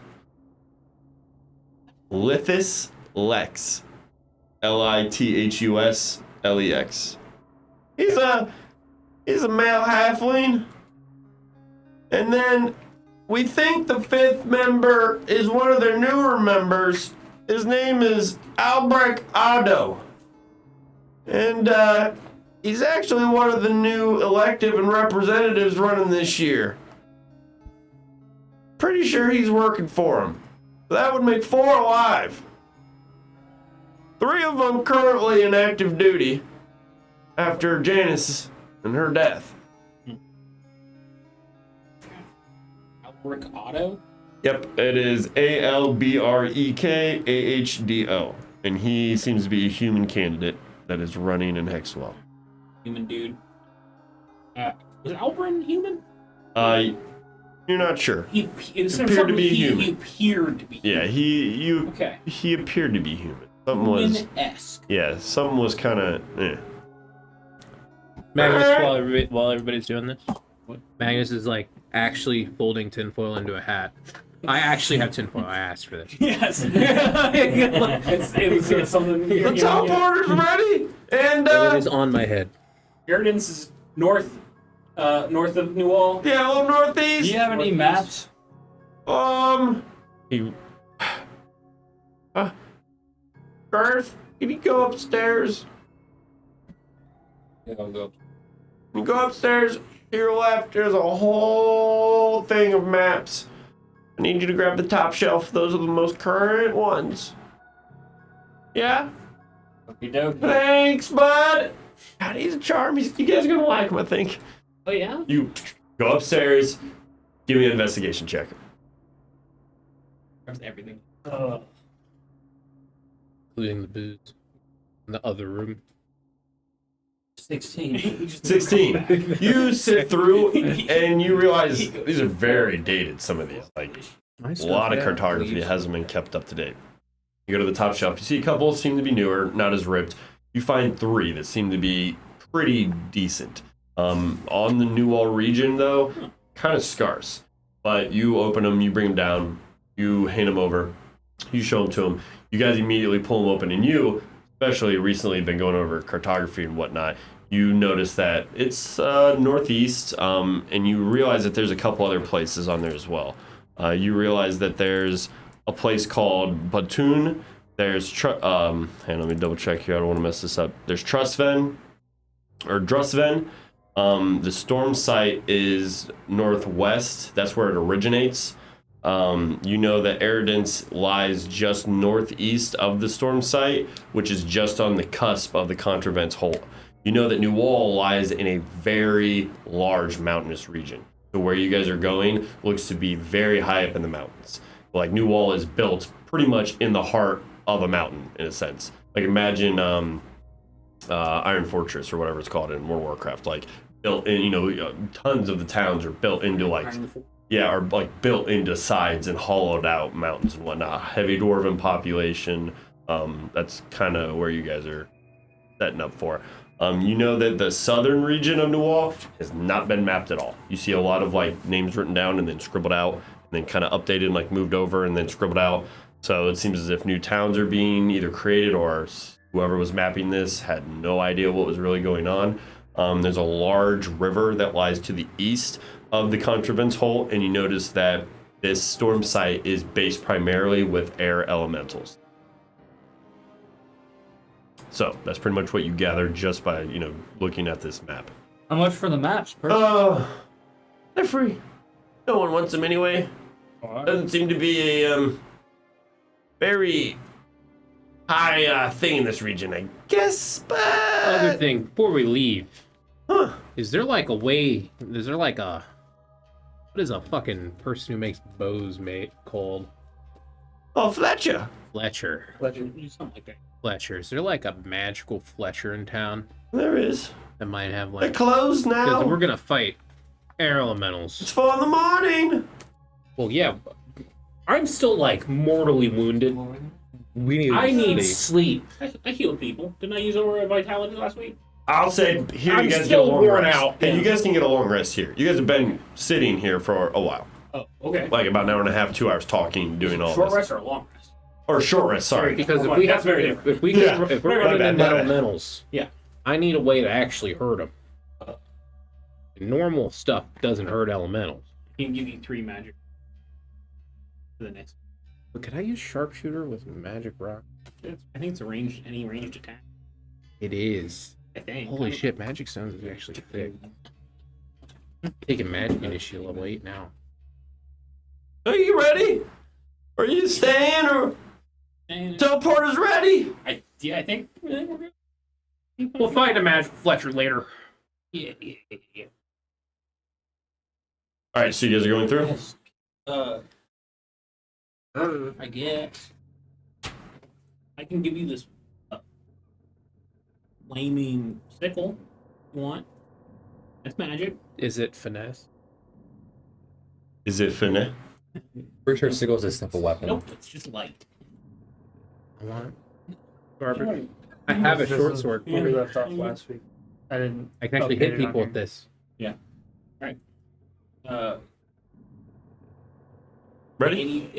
Lithus Lex. Lithus Lex. He's a male halfling. And then we think the fifth member is one of their newer members. His name is Albrecht Otto. And he's actually one of the new elective and representatives running this year. Pretty sure he's working for him. So that would make 4 alive. 3 of them currently in active duty after Janice and her death. Albrecht Otto? Yep, it is ALBREKAHDO. And he seems to be a human candidate that is running in Hexwell. Human dude. Was Albrecht human? You're not sure. He appeared to be human. He appeared to be human. Yeah, Okay. he appeared to be human. Something was, Human-esque. yeah, something was kind of, Magnus, while everybody's doing this, Magnus is like actually folding tinfoil into a hat. I actually have tinfoil. I asked for this. Yes. it's something. The teleporter's ready, and It is on my head. Ardens is north of Newall. yeah, a little Do northeast. you have any maps? He, Garth, can you go upstairs? Yeah, I'll go. You go upstairs. To your left, there's a whole thing of maps. I need you to grab the top shelf. Those are the most current ones. Yeah. Okie dokie. Thanks, bud. God, he's a charm. You guys are gonna like him, I think. Oh yeah. You go upstairs. Give me an investigation check. Grabs everything. Including the booze in the other room. 16. 16. You sit through and you realize these are very dated. Some of these, like Nice a lot of stuff, yeah. cartography hasn't been kept up to date. You go to the top shelf. You see a couple seem to be newer, not as ripped. You find 3 that seem to be pretty decent. On the Newall region, though, kind of scarce. But you open them, you bring them down, you hand them over, you show them to them. You guys immediately pull them open, and you, especially recently, been going over cartography and whatnot. You notice that it's northeast, and you realize that there's a couple other places on there as well. You realize that there's a place called Batoon. There's let me double check here. I don't want to mess this up. There's Drusven. The storm site is northwest. That's where it originates. You know that Eridence lies just northeast of the storm site, which is just on the cusp of the Contravent's Hole. You know that Newall lies in a very large mountainous region. So where you guys are going looks to be very high up in the mountains. Like Newall is built pretty much in the heart of a mountain, in a sense. Like imagine Iron Fortress or whatever it's called in World of Warcraft. Like built in, tons of the towns are built into are like built into sides and hollowed out mountains and whatnot. Heavy dwarven population. That's kind of where you guys are setting up for. You know that the southern region of Newall has not been mapped at all. You see a lot of like names written down and then scribbled out, and then kind of updated and like moved over and then scribbled out. So it seems as if new towns are being either created or whoever was mapping this had no idea what was really going on. There's a large river that lies to the east of the Contravent's Hole, and you notice that this storm site is based primarily with air elementals. So that's pretty much what you gather just by, looking at this map. How much for the maps? Per They're free. No one wants them anyway. Doesn't seem to be a very high thing in this region, I guess. But Other thing, before we leave, huh? is there like a way? Is there like a? What is a fucking person who makes bows called? Oh, Fletcher. Fletcher. Something like that. Fletcher. Is there like a magical Fletcher in town There is. that might have They're like? closed Because now. we're gonna fight air It's elementals. 4 in the morning. Well, yeah, I'm still like mortally wounded. We need. I need sleep. sleep. I healed people. Didn't I use over vitality last week? I'll say here I'm you guys get a still long worn rest. out. Hey, Yeah. you guys can get a long rest here. You guys have been sitting here for a while, Oh, okay. like about an hour and a half, 2 hours talking, doing all Short this. rest or a long rest? Or short rest. Sorry. Because if Well, we that's have, very if, different. if we Yeah. get, if we're My running bad, into my bad. elementals, Yeah. I need a way to actually hurt them. Normal stuff doesn't hurt elementals. He can give you 3 magic for the next. But could I use sharpshooter with magic rock? I think it's any ranged attack. It is. I think. Holy shit, magic stones is actually thick. I'm taking magic initiative level 8 now. Are you ready? Are you staying or And teleport is ready? I think we're good. We'll find a magic Fletcher later. Yeah. All right, so you guys are going through. I guess I can give you this flaming sickle if you want. That's magic. Is it finesse? Is it finna? Pretty sure sickle's a simple weapon. Nope, it's just light. I want garbage. I have a short sword. We left off last week. I didn't. I can actually update hit it on people here. with this. Ready?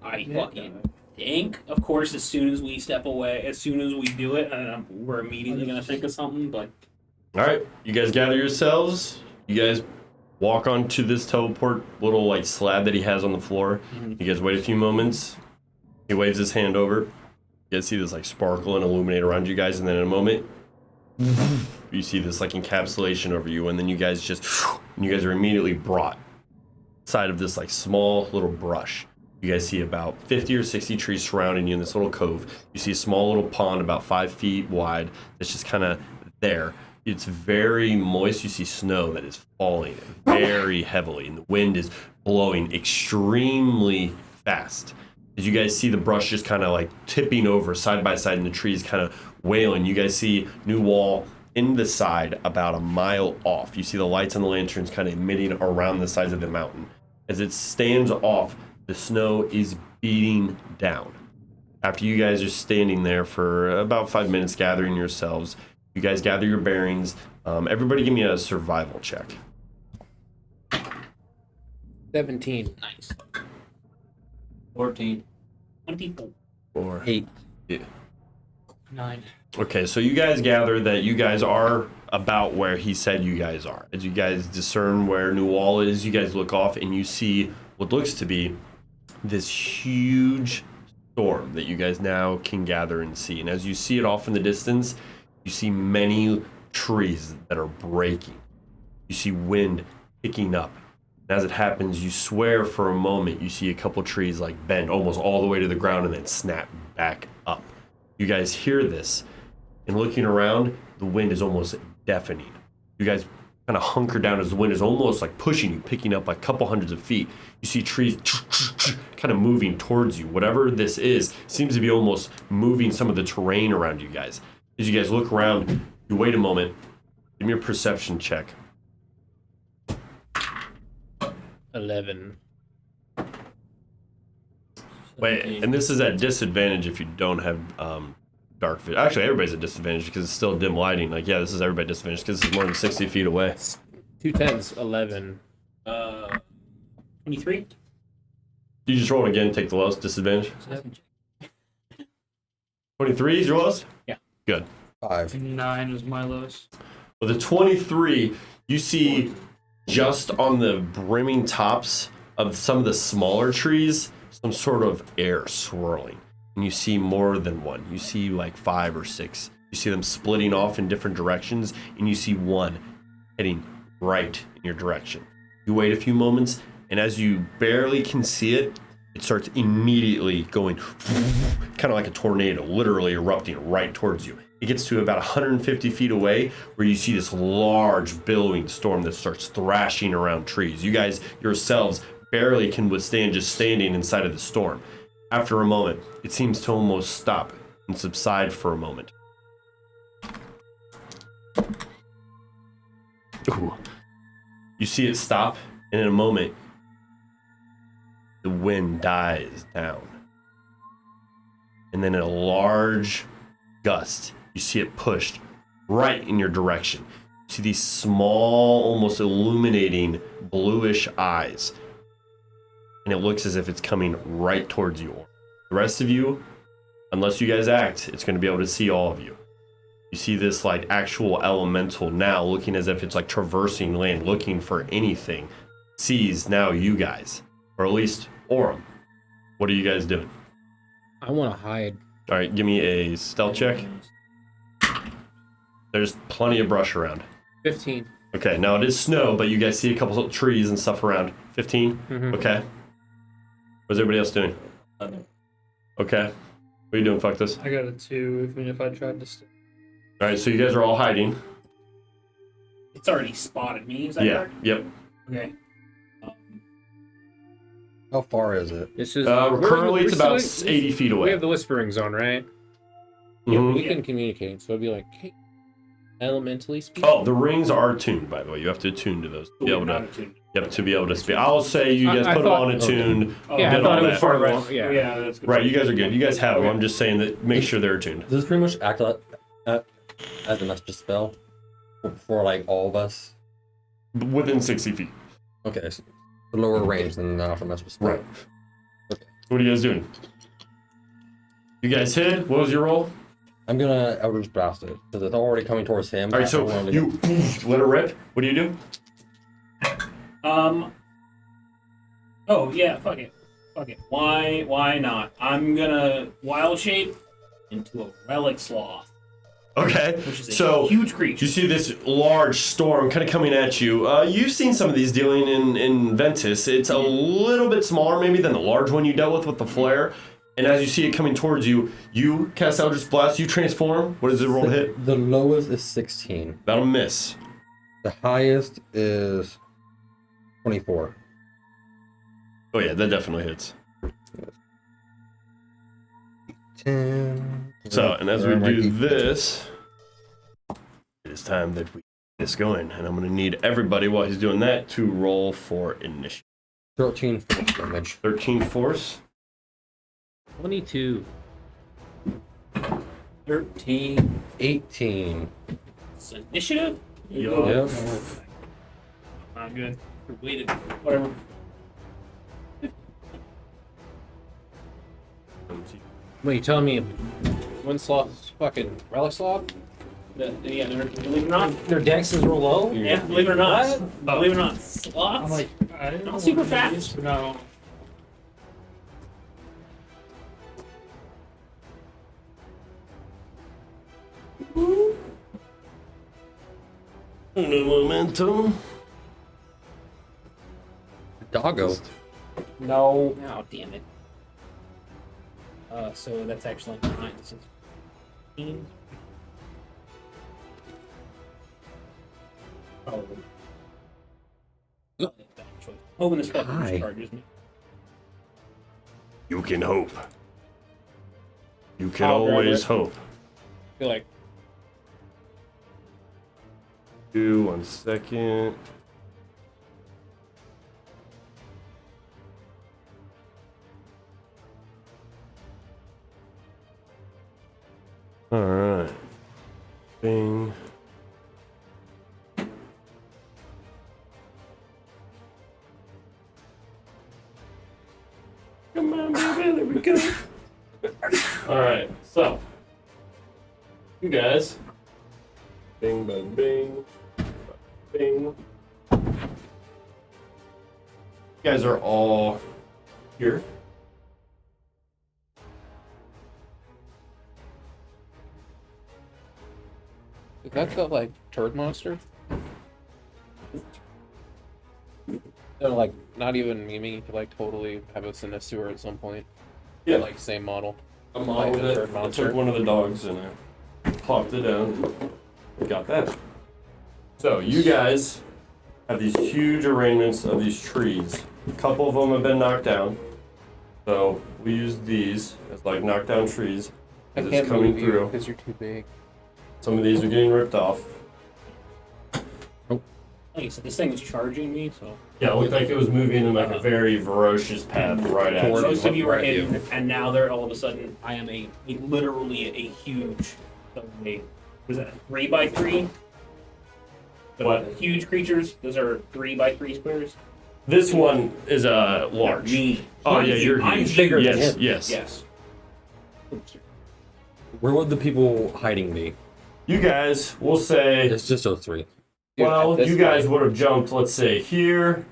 I fucking think, of course, as soon as we step away, as soon as we do it, we're immediately gonna think of something. But All right, you guys gather yourselves. You guys walk onto this teleport little like slab that he has on the floor. You guys wait a few moments. He waves his hand over. You guys see this like sparkle and illuminate around you guys, and then in a moment, you see this like encapsulation over you, and then you guys are immediately brought inside of this like small little brush. You guys see about 50 or 60 trees surrounding you in this little cove. You see a small little pond about 5 feet wide that's just kind of there. It's very moist. You see snow that is falling very heavily, and the wind is blowing extremely fast. As you guys see the brush just kind of like tipping over side by side, and the trees kind of wailing, you guys see new wall in the side about a mile off. You see the lights on the lanterns kind of emitting around the sides of the mountain. As it stands off, the snow is beating down. After you guys are standing there for about 5 minutes gathering yourselves, you guys gather your bearings. Everybody give me a survival check. 17. nice. 14. 24. Or 8. 9. Okay, so you guys gather that you guys are about where he said you guys are. As you guys discern where New Wall is, you guys look off and you see what looks to be this huge storm that you guys now can gather and see. And as you see it off in the distance, you see many trees that are breaking. You see wind picking up. And as it happens, you swear for a moment you see a couple trees like bend almost all the way to the ground and then snap back up. You guys hear this, and looking around, the wind is almost deafening. You guys kind of hunker down as the wind is almost like pushing you, picking up like a couple hundreds of feet. You see trees kind of moving towards you. Whatever this is seems to be almost moving some of the terrain around you guys. As you guys look around, you wait a moment. Give me a perception check. 11. Wait, and this is at disadvantage if you don't have dark vision. Actually, everybody's at disadvantage because it's still dim lighting. Like, yeah, this is everybody at disadvantage because this is more than 60 feet away. 2 10s, 11. 23. You just roll again, take the lowest disadvantage. 23 is your lowest? Yeah. Good. 5. 9 is my lowest. With a 23, you see just on the brimming tops of some of the smaller trees, some sort of air swirling. And you see more than one. You see like 5 or 6. You see them splitting off in different directions, and you see one heading right in your direction. You wait a few moments, and as you barely can see it, it starts immediately going kind of like a tornado, literally erupting right towards you. It gets to about 150 feet away where you see this large billowing storm that starts thrashing around trees. You guys yourselves barely can withstand just standing inside of the storm. After a moment, it seems to almost stop and subside for a moment. Ooh. You see it stop, and in a moment, the wind dies down. and then in a large gust, you see it pushed right in your direction. You see these small, almost illuminating bluish eyes, and it looks as if it's coming right towards you. The rest of you, unless you guys act, it's going to be able to see all of you. You see this like actual elemental now looking as if it's like traversing land, looking for anything. Sees now you guys, or at least Orem. What are you guys doing? I want to hide. All right, give me a stealth check. There's plenty of brush around. 15. Okay, now it is snow, but you guys see a couple of trees and stuff around. 15? Mhm. Okay. What's everybody else doing? Okay. What are you doing, fuck this? I got a 2, even if I tried to stay. All right, so you guys are all hiding. It's already spotted me. Is that Yeah, correct? yep. Okay. How far is it? This is Currently it's about 80 feet We away. have the whispering zone, right? Mhm. We can communicate, so it'd be like, hey, elementally speaking. Oh, the rings are tuned, by the way. You have to attune to those to be able to. Yep, to be able to speak. I'll say you guys I put thought- them on attuned. Yeah, I did thought all it was that. far Right. along. Yeah. Yeah, that's good. Right, you guys are good. You guys have them. I'm just saying that make sure they're attuned. Does this pretty much act as a message spell for like all of us? Within 60 feet. Okay, so the lower range than the for message spell. Right. What are you guys doing? You guys hid? What was your roll? I'm gonna Eldritch Blast it because it's already coming towards him. All right, I so wanted to you let it rip. What do you do? Oh yeah, fuck it. Why not? I'm gonna wild shape into a relic sloth, Okay, which is a so huge creature. you see this large storm kind of coming at you. You've seen some of these dealing in Ventus. It's a little bit smaller maybe than the large one you dealt with the flare. And as you see it coming towards you, you cast Eldritch Blast, you transform. What is it roll to hit? The lowest is 16. That'll miss. The highest is 24. Oh yeah, that definitely hits. 10. So, and as we Where are my do defense? this, it is time that we get this going. And I'm going to need everybody, while he's doing that, to roll for initiative. 13 force damage. 13 force. 22. 13. 18. It's initiative. Yep. I'm good. Waited. Whatever. Wait, you telling me one sloth's fucking relic sloth? Yeah, believe it or not. Their dex is real low? Yeah, believe it or not. Believe it or not. Sloths. I'm like, I didn't know Not super what it fast. is, but no. No momentum. Doggo. No. Oh, damn it. So that's actually 9. This is 15. Probably. Bad choice. Hoping this fucking Hi. charges me. You can hope. You can I'll grab always it. hope. I feel like 1 second. All right. Bing. Come on, baby, there we go. All right, so you guys, bing, bang, bing, bing. You guys are all here. is that the like turd monster? They're like not even memeing. You could like totally have us in a sewer at some point. Yeah. Like same model. I'm Like on with the it. third I monster. took one of the dogs and I plopped it down. Got that. So you guys have these huge arraignments of these trees. A couple of them have been knocked down. So we use these as like knockdown trees I as can't it's coming move you through. because you're too big. Some of these are getting ripped off. Oh. Like I said, this thing is charging me, so Yeah, it looked like it was moving in like a very ferocious path right at Toward you. most of you are Right, hidden, and now they're all of a sudden. I am literally a huge. So was that 3x3? What? Huge creatures. Those are 3x3 squares. This one is large. Me. Oh yeah, you're I'm huge. bigger than Yes, him. yes. Yes. Where would the people hiding be? You guys, we'll say. It's just those three. Well, at this you guys point- would have jumped. Let's say here.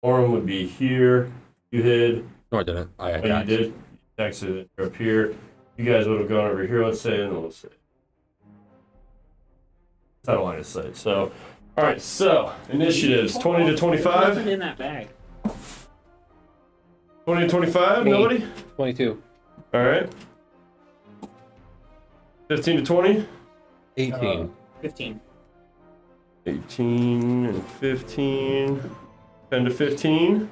Oren would be here. You hid. No, I didn't. I Oh, you attacked. did. Actually, you're up here. You guys would have gone over here. Let's say, and then let's say. It's out of line of sight. So, all right. So initiatives 20 to 25. Nothing in that bag. 20 to 25. Me. Nobody. 22. All right. 15 to 20. 18. 15. 18 and 15. 10 to 15.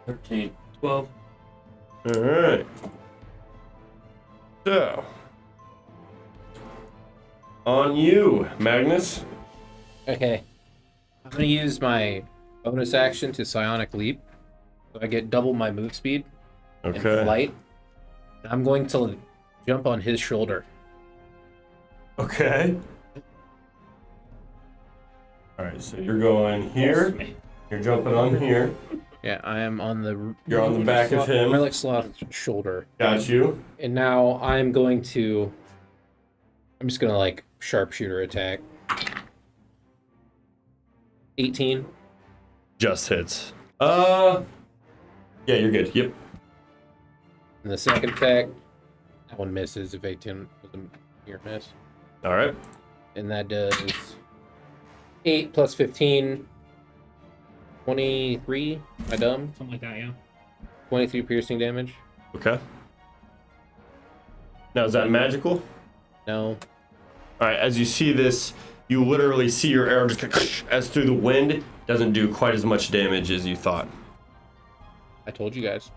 13. 12. All right. So, on you, Magnus. Okay. I'm gonna use my bonus action to Psionic Leap. So I get double my move speed and Okay. flight. I'm going to jump on his shoulder. Okay. All right. So you're going here. You're jumping on here. Yeah, I am on the. You're on the back of him. Relic Sloth's shoulder. Got you. And now I'm going to. I'm just gonna like sharpshooter attack. 18. Just hits. Yeah, you're good. Yep. And the second attack, that one misses. If 18 was a near miss. All right. And that does 8 plus 15. 23. Am I dumb? Something like that, yeah. 23 piercing damage. Okay. Now is that magical? No. All right. As you see this, you literally see your arrow just as through the wind. Doesn't do quite as much damage as you thought. I told you guys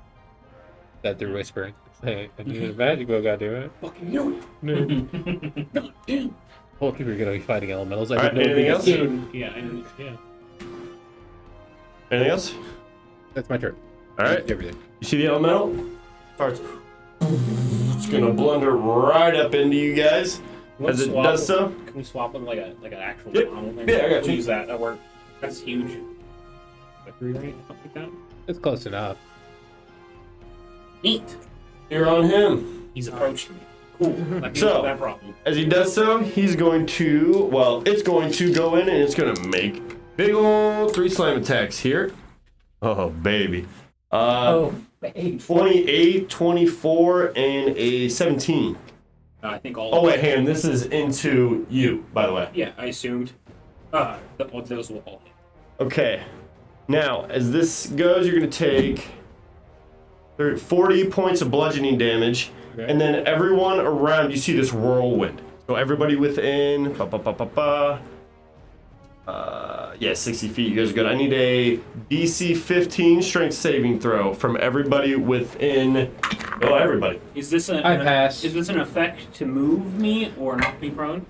that they're whispering. Hey, I need a magical guy do it. Fucking knew it. Oh, people are gonna be fighting elementals. I All right, didn't know anything we- else? Yeah, and yeah. Anything else? That's my turn. All right. Everything. You see the elemental? Starts. It's gonna blunder right up into you guys. As it does so. Can we swap them like an actual Yep. model thing? Yeah, I got We'll you. use that. That work. That's huge. Like 3 right? Something like that. It's close enough. Neat. You're on him. He's approaching me. Cool. That So- that problem. As he does so, he's going to, well, it's going to go in and it's going to make big old 3 slam attacks here. Oh, baby. 28, 24, and a 17. I think all. Oh, wait, hang on. This is into you, by the way. Yeah, I assumed. Those will all hit. Okay. Now, as this goes, you're going to take 40 points of bludgeoning damage. Okay. And then everyone around, you see this whirlwind. So everybody within, yeah, 60 feet. You guys are good. I need a DC 15 strength saving throw from everybody within. Oh, everybody. Is this an? I pass. Is this an effect to move me or knock me prone?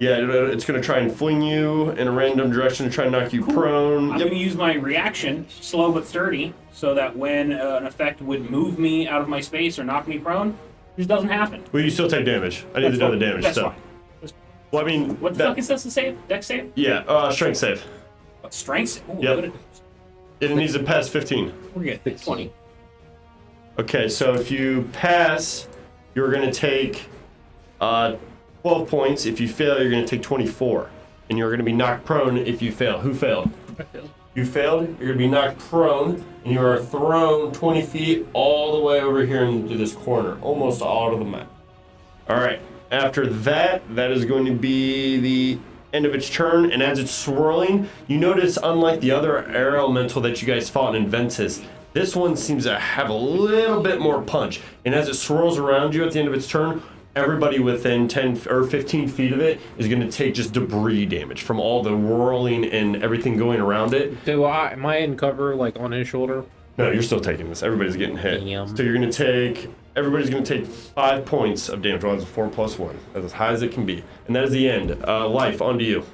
Yeah, it's gonna try and fling you in a random direction to try and knock you prone. I'm Yep. going to use my reaction, slow but sturdy, so that when an effect would move me out of my space or knock me prone, this doesn't happen. Well, you still take damage. I need to know the damage. That's so. fine. Well, I mean, What the fuck is this to save? Dex save? Yeah, strength save. What, strength? Ooh, Yep. good. It needs to pass 15. We're good. 20. Okay, so if you pass, you're gonna take 12 points. If you fail, you're gonna take 24, and you're gonna be knocked prone if you fail. Who failed? I failed. You failed. You're gonna be knocked prone, and you are thrown 20 feet all the way over here into this corner, almost out of the map. All right. After that, that is going to be the end of its turn, and as it's swirling, you notice, unlike the other air elemental that you guys fought in Ventus, this one seems to have a little bit more punch. And as it swirls around you at the end of its turn, everybody within 10 or 15 feet of it is going to take just debris damage from all the whirling and everything going around it. Am I in cover, like, on his shoulder? No, you're still taking this. Everybody's getting hit. Damn. So you're going to take, everybody's going to take 5 points of damage. Well, that's a 4 plus 1. That's as high as it can be. And that is the end. Life, onto you.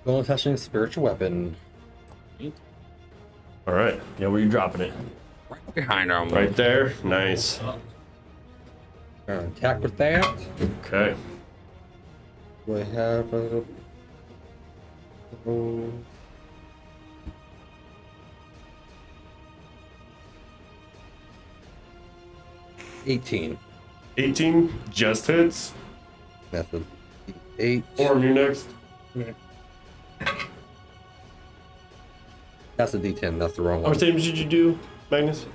Bonus action, spiritual weapon. All right. Yeah, where you dropping it? Right behind him. Right there. Nice. Attack with that. Okay. Do I have a... 18. 18 just hits. That's a 8. Orm, you're next. That's a D10. That's the wrong How one. much damage did you do, Magnus?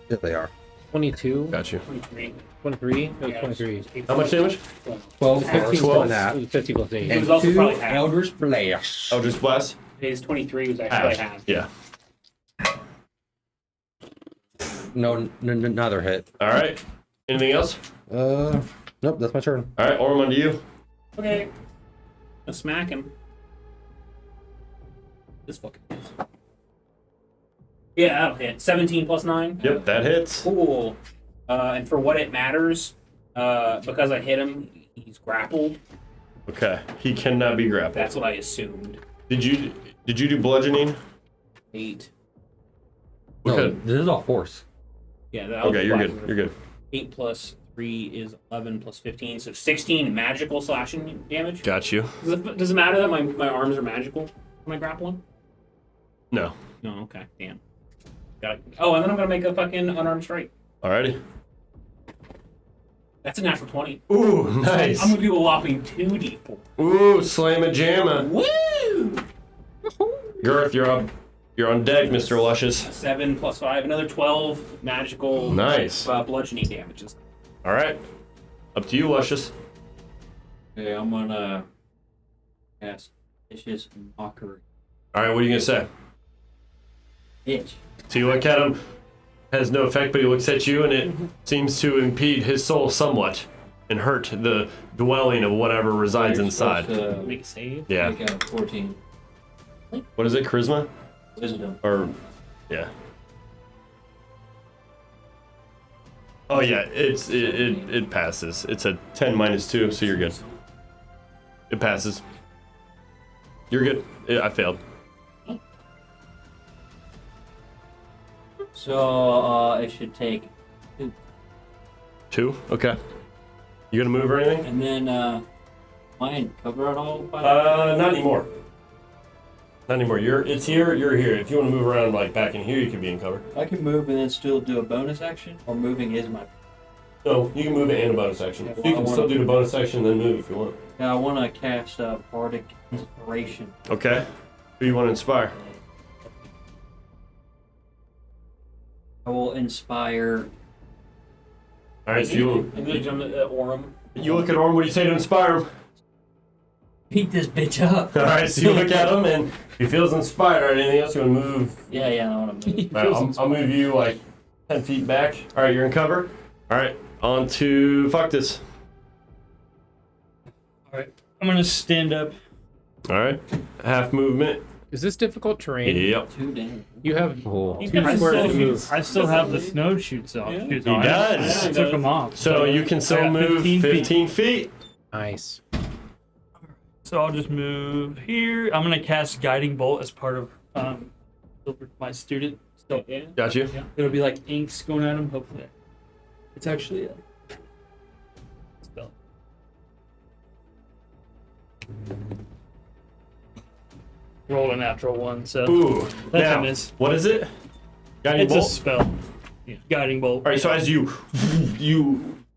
Yes, they are. 22. Got you. 23. It was 23. How much damage? 12, 15 12. on that. It was 50 plus 8. It was also 2 probably half. Eldritch Blast. Eldritch Blast? His 23 was actually Half. half. Yeah. No, another hit. All right. Anything else? Nope, that's my turn. All right, Orm, on to you. Okay. Let's smack him. This fucking hits. Yeah, that'll hit. 17 plus 9. Yep, that hits. Cool. And for what it matters, because I hit him, he's grappled. Okay. He cannot be grappled. That's what I assumed. Did you do bludgeoning? 8. No, Okay. this is all force. Yeah, that was Okay, you're bludgeoning. good. You're good. 8 plus 3 is 11 plus 15, so 16 magical slashing damage. Got you. Does it matter that my arms are magical when I grapple him? No. No, okay, damn. Got it. Oh, and then I'm gonna make a fucking unarmed strike. Alrighty. That's a natural 20. Ooh, nice. I'm gonna do a whopping 2d4. Ooh, slam a jamma. Woo! Girth, you're on deck, Mr. Luscious. 7 plus 5, another 12 magical Nice. bludgeoning damages. All right. Up to you, Luscious. Okay, I'm gonna cast Vicious Mockery. All right, what are you gonna say? Itch. So you look at him, has no effect, but he looks at you, and it seems to impede his soul somewhat and hurt the dwelling of whatever resides You're inside. supposed to Make a save. Yeah. Make out 14 What is it, charisma? wisdom. Or, yeah. Oh yeah, it passes. It's a 10 minus 2, so you're good. It passes. You're good. I failed. So it should take 2? Okay. You gonna move or anything? and then mine cover it all by Not anymore. Not anymore. It's here, you're here. If you want to move around like back in here, you can be in cover. I can move and then still do a bonus action, or moving is my. No, you can move it and a bonus action. Yeah, So you well, can I still wanna- do the bonus action and then move if you want. Yeah, I want to cast Bardic Inspiration. Okay. Who you want to inspire? I will inspire. Alright, so you Orem. look at Orm, what do you say to inspire him? Beat this bitch up. Alright, so you look at him and he feels inspired. Alright, anything else you want to move? Yeah, I want to move. Alright, I'll move you like 10 feet back. Alright, you're in cover. Alright, on to fuck this. Alright. I'm gonna stand up. Alright, half movement. Is this difficult terrain? Yep. 2 damage. You have Oh. I two squares to still, move. I still have the snowshoes on. Yeah. Shoes He on. does. I took them off. So you can I still got move 15 feet. Nice. So I'll just move here. I'm gonna cast Guiding Bolt as part of my student. So Yeah. Got you. it'll be like inks going at him. Hopefully, it's actually a spell. Roll a natural one, so Ooh. That's Now, a miss. what is it? Guiding it's bolt? a spell. Guiding Bolt. All right, so as you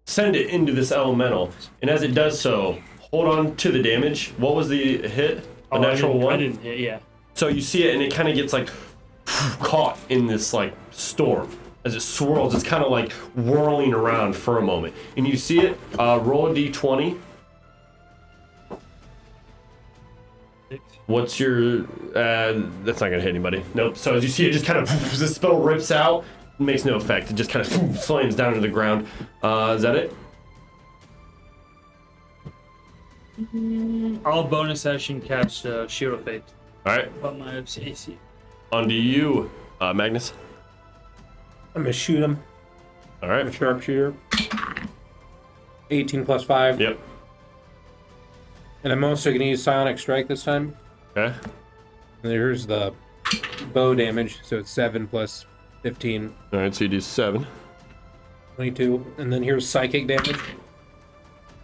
send it into this elemental, and as it does so, hold on to the damage. What was the hit? A natural one? I didn't hit, yeah. So you see it, and it kind of gets like caught in this like storm. As it swirls, it's kind of like whirling around for a moment. And you see it, roll a d20. What's your, that's not gonna hit anybody. Nope, so as you see it just kind of, the spell rips out, makes no effect. It just kind of slams down to the ground. Is that it? I'll bonus action cast Shield of Fate. All right, But my AC. on to you, Magnus. I'm gonna shoot him. All right, I'm a sharpshooter. 18 plus 5. yep. And I'm also gonna use Psionic Strike this time. Okay. And here's the bow damage. So it's 7 plus 15, All right, so you do 7. 22. And then here's psychic damage.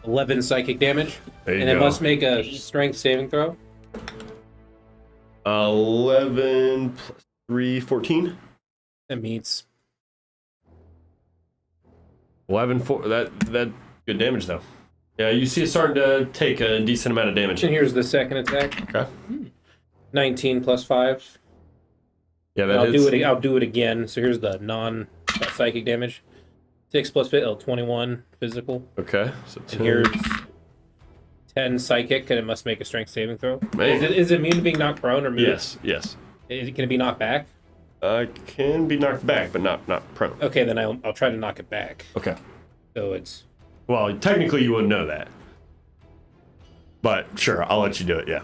11 psychic damage. There you And it go. must make a strength saving throw. 11 plus 3, 14. That meets. 11, 4. That good damage though. Yeah, you see it starting to take a decent amount of damage. And here's the second attack. Okay. 19 plus 5. Yeah, And that I'll hits. I'll do it again. So here's the non-psychic damage. 6 plus 21 physical. Okay, so And 10. here's 10 psychic, and it must make a strength saving throw. Man. Is it immune to being knocked prone or moved? Yes, yes. Can it be knocked back? Can be knocked back, but not prone. Okay, then I'll try to knock it back. Okay. So it's Well, technically you wouldn't know that. But sure, I'll let you do it, yeah.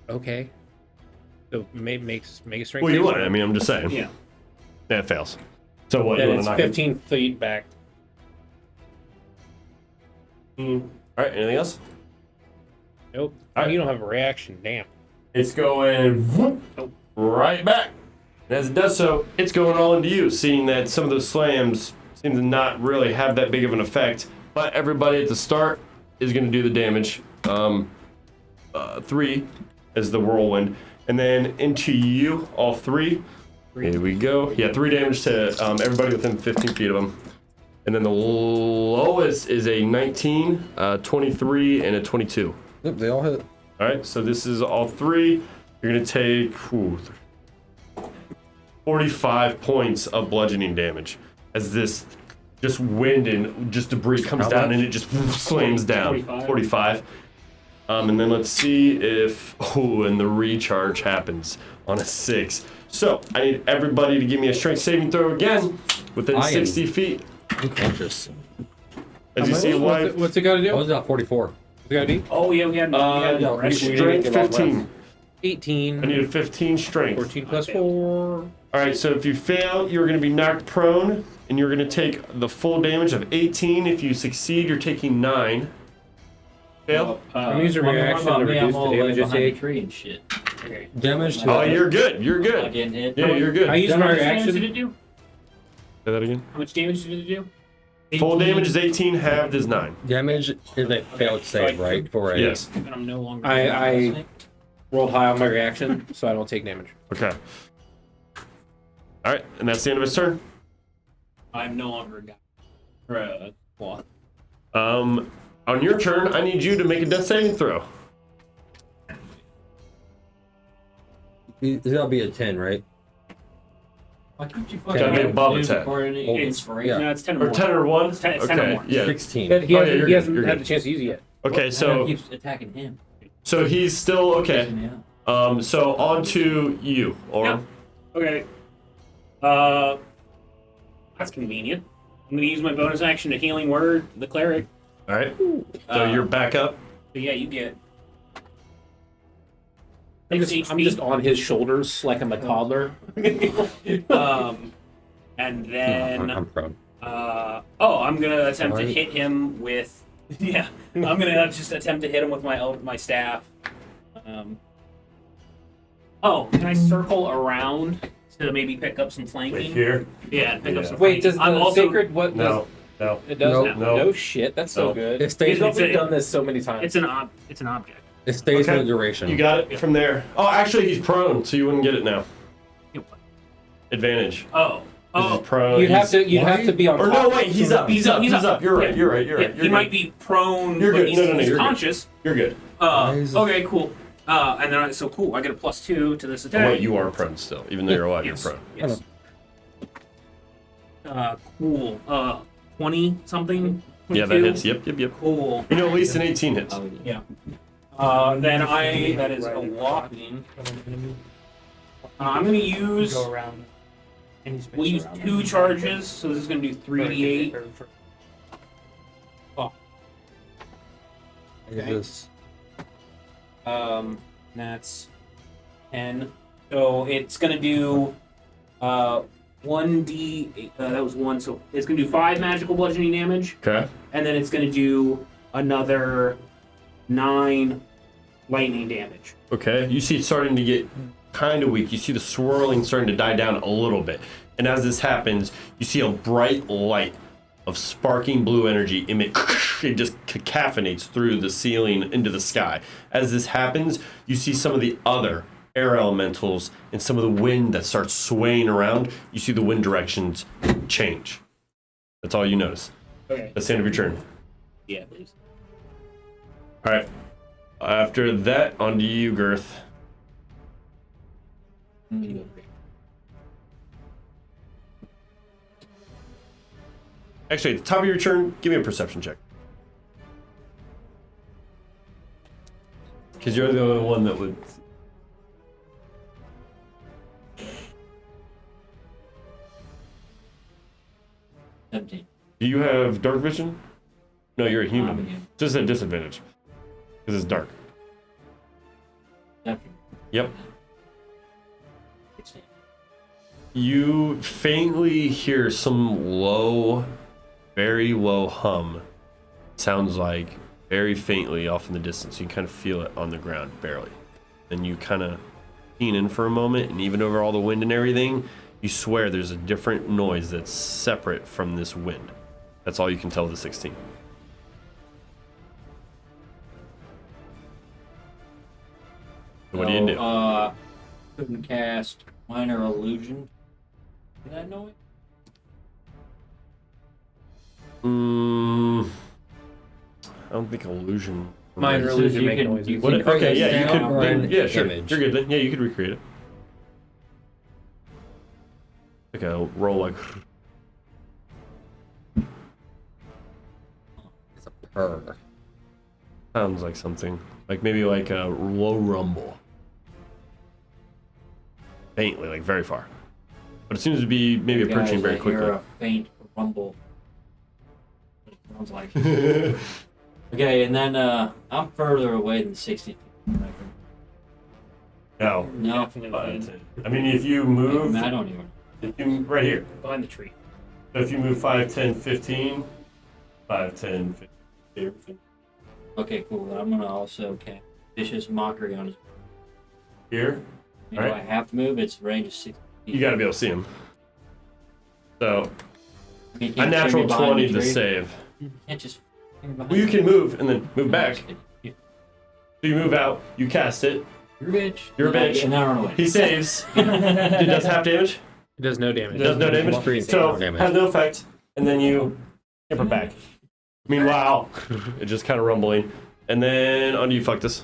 okay. So make a strength. Well, you saving want it. throw. I mean, I'm just saying. Yeah. Yeah, it fails. So what, Then you want it's to knock 15 feet back. it? All right, anything else? Nope. All right. You don't have a reaction. Damn. It's going whoop, right back. And as it does so, it's going all into you, seeing that some of those slams seem to not really have that big of an effect. But everybody at the start is going to do the damage. 3 is the whirlwind. And then into you, all 3. Here we go. Yeah, 3 damage to everybody within 15 feet of them. And then the lowest is a 19, 23, and a 22. Yep, they all hit. All right, so this is all 3. You're going to take 45 points of bludgeoning damage as this just wind and just debris comes How down much? and it just slams down. 45. 45. And then let's see if, and the recharge happens on a 6. So I need everybody to give me a strength saving throw again within I am 60 feet. Unconscious. As you see, wife, What's it got to do? I was at 44. What's it got to be? Oh yeah, we had yeah, right? strength 15. 18. I need a 15 strength. 14 plus 4. All right, so if you fail, you're going to be knocked prone, and you're going to take the full damage of 18. If you succeed, you're taking 9. Fail? I'm using I'm reaction about to me, reduce I'm the all the way damage I behind the take. tree and shit. Okay. Damage to Oh, you're good. You're Not good. getting hit. Yeah, you're good. I used How my much damage did reaction. it do? Say that again. How much damage did it do? Full 18. damage is 18, halved is 9. damage is a failed save, right? For a Yes. And I'm no longer. I rolled high on my reaction, so I don't take damage. Okay. All right, and that's the end of his turn. I'm no longer a guy. Or a cloth. On your turn, I need you to make a death saving throw. That'll be a 10, right? Why can't you Gotta fucking be above a do 10. before any Oh, inspiration? No, it's 10 or Or more. 10 or 1? It's 10 or Okay, more. yeah. 16. But he Oh, yeah, hasn't, you're he good, hasn't you're had good. the chance to use it yet. Okay, so keeps attacking him. he's still okay. Yeah. So on to you, Oren. Okay. That's convenient. I'm gonna use my bonus action to healing word the cleric. All right. So you're back up. So yeah, you get. I'm 6 just, I'm HP. just on his shoulders like I'm a toddler. And then I'm prone. I'm gonna attempt to Right. hit him with. Yeah, I'm gonna just attempt to hit him with my staff. Can I circle around to maybe pick up some flanking? Here. Yeah, pick up Yeah. some. Wait, does flanking. the I'm also, sacred what? No. No. It does. Nope. No. No shit. That's so No. good. It stays. It's We've a- done this so many times. It's an object. It stays Okay. for the duration. You got it from there. Oh, actually, he's prone, so you wouldn't get it now. Advantage. Oh. He's prone. You'd have to. You'd Why? have to be on. Or top. no, wait, he's up. He's up. He's up. You're right. Yeah. You're right. You're Yeah, right. he You're might good. be prone, You're but good. he's, No, no, he's you're good. conscious. You're good. Okay, cool. And then so cool. I get a +2 to this Oh, attack. wait, you are prone still, even though you're alive. Yes. You're prone. Yes. Cool. 20 something. Yeah, that 22? hits. Yep. Cool. You know, at least an 18 hits. Yeah. Then that is a whopping. I'm gonna use. Go around. Any space We'll use around 2 it. charges, so this is gonna do 3d8. This. That's 10. So it's gonna do 1d. That was 1, so it's gonna do 5 magical bludgeoning damage, Okay. and then it's gonna do another 9 lightning damage. Okay, you see it starting to get kind of weak. You see the swirling starting to die down a little bit. And as this happens, you see a bright light of sparking blue energy emit. It just cacophonies through the ceiling into the sky. As this happens, you see some of the other air elementals and some of the wind that starts swaying around. You see the wind directions change. That's all you notice. Okay. That's the end of your turn. Yeah, please. All right. After that, on to you, Girth. Actually, at the top of your turn, give me a perception check. Because you're the only one that would... 17. Do you have dark vision? No, you're a I'm a human. human. Just a disadvantage. Because it's dark. 17. Yep. 16. You faintly hear some low, very low hum. Sounds like very faintly off in the distance. You kind of feel it on the ground, barely. And you kind of keen in for a moment, and even over all the wind and everything, you swear there's a different noise that's separate from this wind. That's all you can tell with the 16. So what do you do? Couldn't cast minor illusion. Did I know it? I don't think illusion. Minor So illusion you make can- noises. you What? can create Okay, yeah, you sound could. or Then, yeah, sure. image. You're good then. Yeah, you could recreate it. Like a roll, like. It's a purr. Sounds like something. Like maybe like a low rumble. Faintly, like very far. But it seems to be maybe approaching Guys, very I hear quickly. a faint rumble. It sounds like. Okay, and then I'm further away than 60 feet. No. No, I mean, if you move, I don't even. if you right here. Behind the tree. So if you move 5, 10, 15, 5, 10, 15. Okay, cool. I'm gonna also cast vicious mockery on his. Here, Do Alright. I have to move? Its range is 60 feet. you got to be able to see him. So You a can't natural see me behind 20 the to tree. save. You can't just. Well, you can move and then move back. Yeah. So you move out, you cast it. You're a bitch. You're a bitch. And I run away. He saves. It does half damage. It does no damage. It does no damage. Three So damage. has no effect. And then you skip it back. Meanwhile, it's just kind of rumbling. And then on to you, fuck this.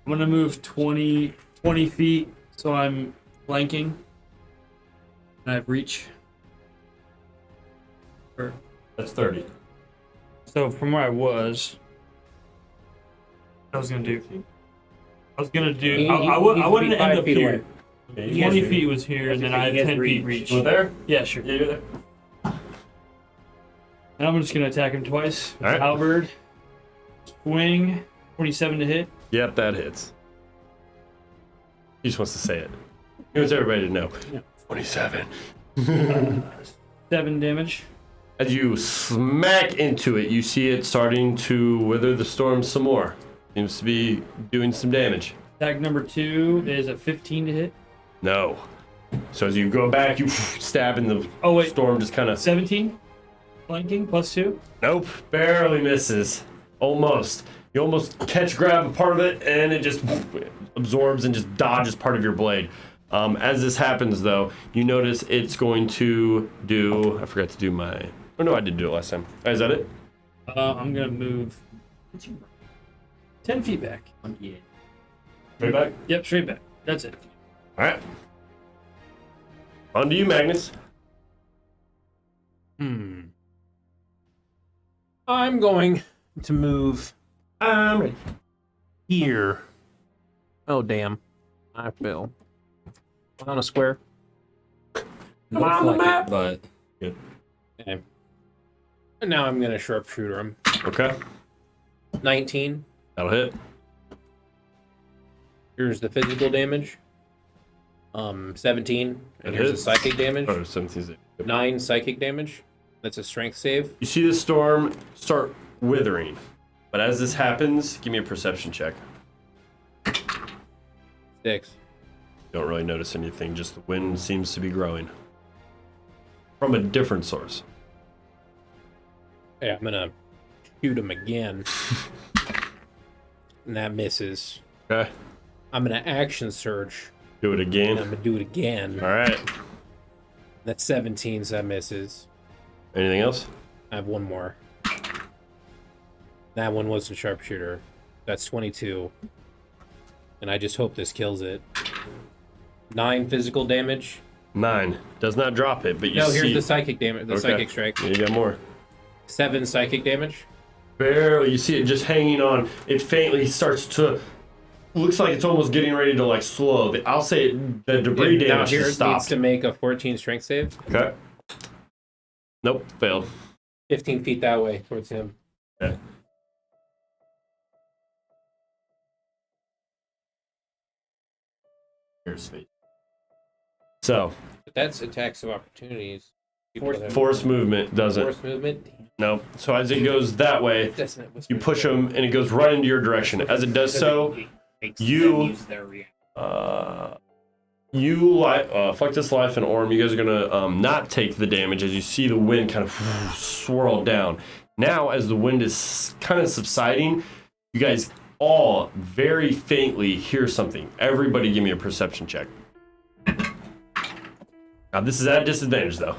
I'm gonna move 20 feet, so I'm flanking. And I have reach. That's 30. So from where I was gonna do. I wouldn't end 5 up feet here. away. Okay, you 20 guys- feet was here, and then I have You guys 10 feet reach. reach. You want there? Yeah, sure. Yeah, you're there. And I'm just gonna attack him twice. With Alright. Halberd. Swing. 27 to hit. Yep, that hits. He just wants to say it. He wants everybody to know. 27. 7 damage. As you smack into it, you see it starting to wither the storm some more. Seems to be doing some damage. Attack number 2 is a 15 to hit. No. So as you go back, you stab and the Oh, wait. storm just kind of... 17. Flanking plus 2. Nope, barely misses. Almost. You almost grab a part of it, and it just absorbs and just dodges part of your blade. As this happens, though, you notice it's going to do... I forgot to do my... Oh, no, I did do it last time. Is that it? I'm gonna move 10 feet back. Yeah. Right back? Yep, straight back. That's it. All right. On to you, Magnus. I'm going to move Ready. here. Oh, damn. I fell. On a square. Come on the map. But Okay. And now I'm going to sharpshooter him. Okay. 19. That'll hit. Here's the physical damage. 17. And It here's the hits. psychic damage. Oh, 17. 9 psychic damage. That's a strength save. You see the storm start withering. But as this happens, give me a perception check. 6. Don't really notice anything, just the wind seems to be growing. From a different source. Yeah, I'm gonna shoot him again. And that misses. Okay. I'm gonna action surge. Do it And again. I'm gonna do it again. Alright. That's 17, so that misses. Anything else? I have one more. That one was the sharpshooter. That's 22. And I just hope this kills it. 9 physical damage. 9. Does not drop it, but you No, see... here's the psychic damage. The Okay. psychic strike. You got more. 7 psychic damage. Barely. You see it just hanging on. It faintly starts to... Looks like it's almost getting ready to, like, slow. I'll say the debris Now damage here has needs stopped. to make a 14 strength save. Okay. Nope. Failed. 15 feet that way towards him. Okay. Here's space. So, But that's attacks of opportunities. force movement doesn't. Force movement. Damn. No. So as it goes that way, That's not what's you push him and it goes right into your direction. As it does so, Makes you- them use their reaction. fuck this life and Orm, you guys are gonna not take the damage as you see the wind kind of swirl down. Now, as the wind is kind of subsiding, you guys all very faintly hear something. Everybody give me a perception check. Now, this is at disadvantage, though.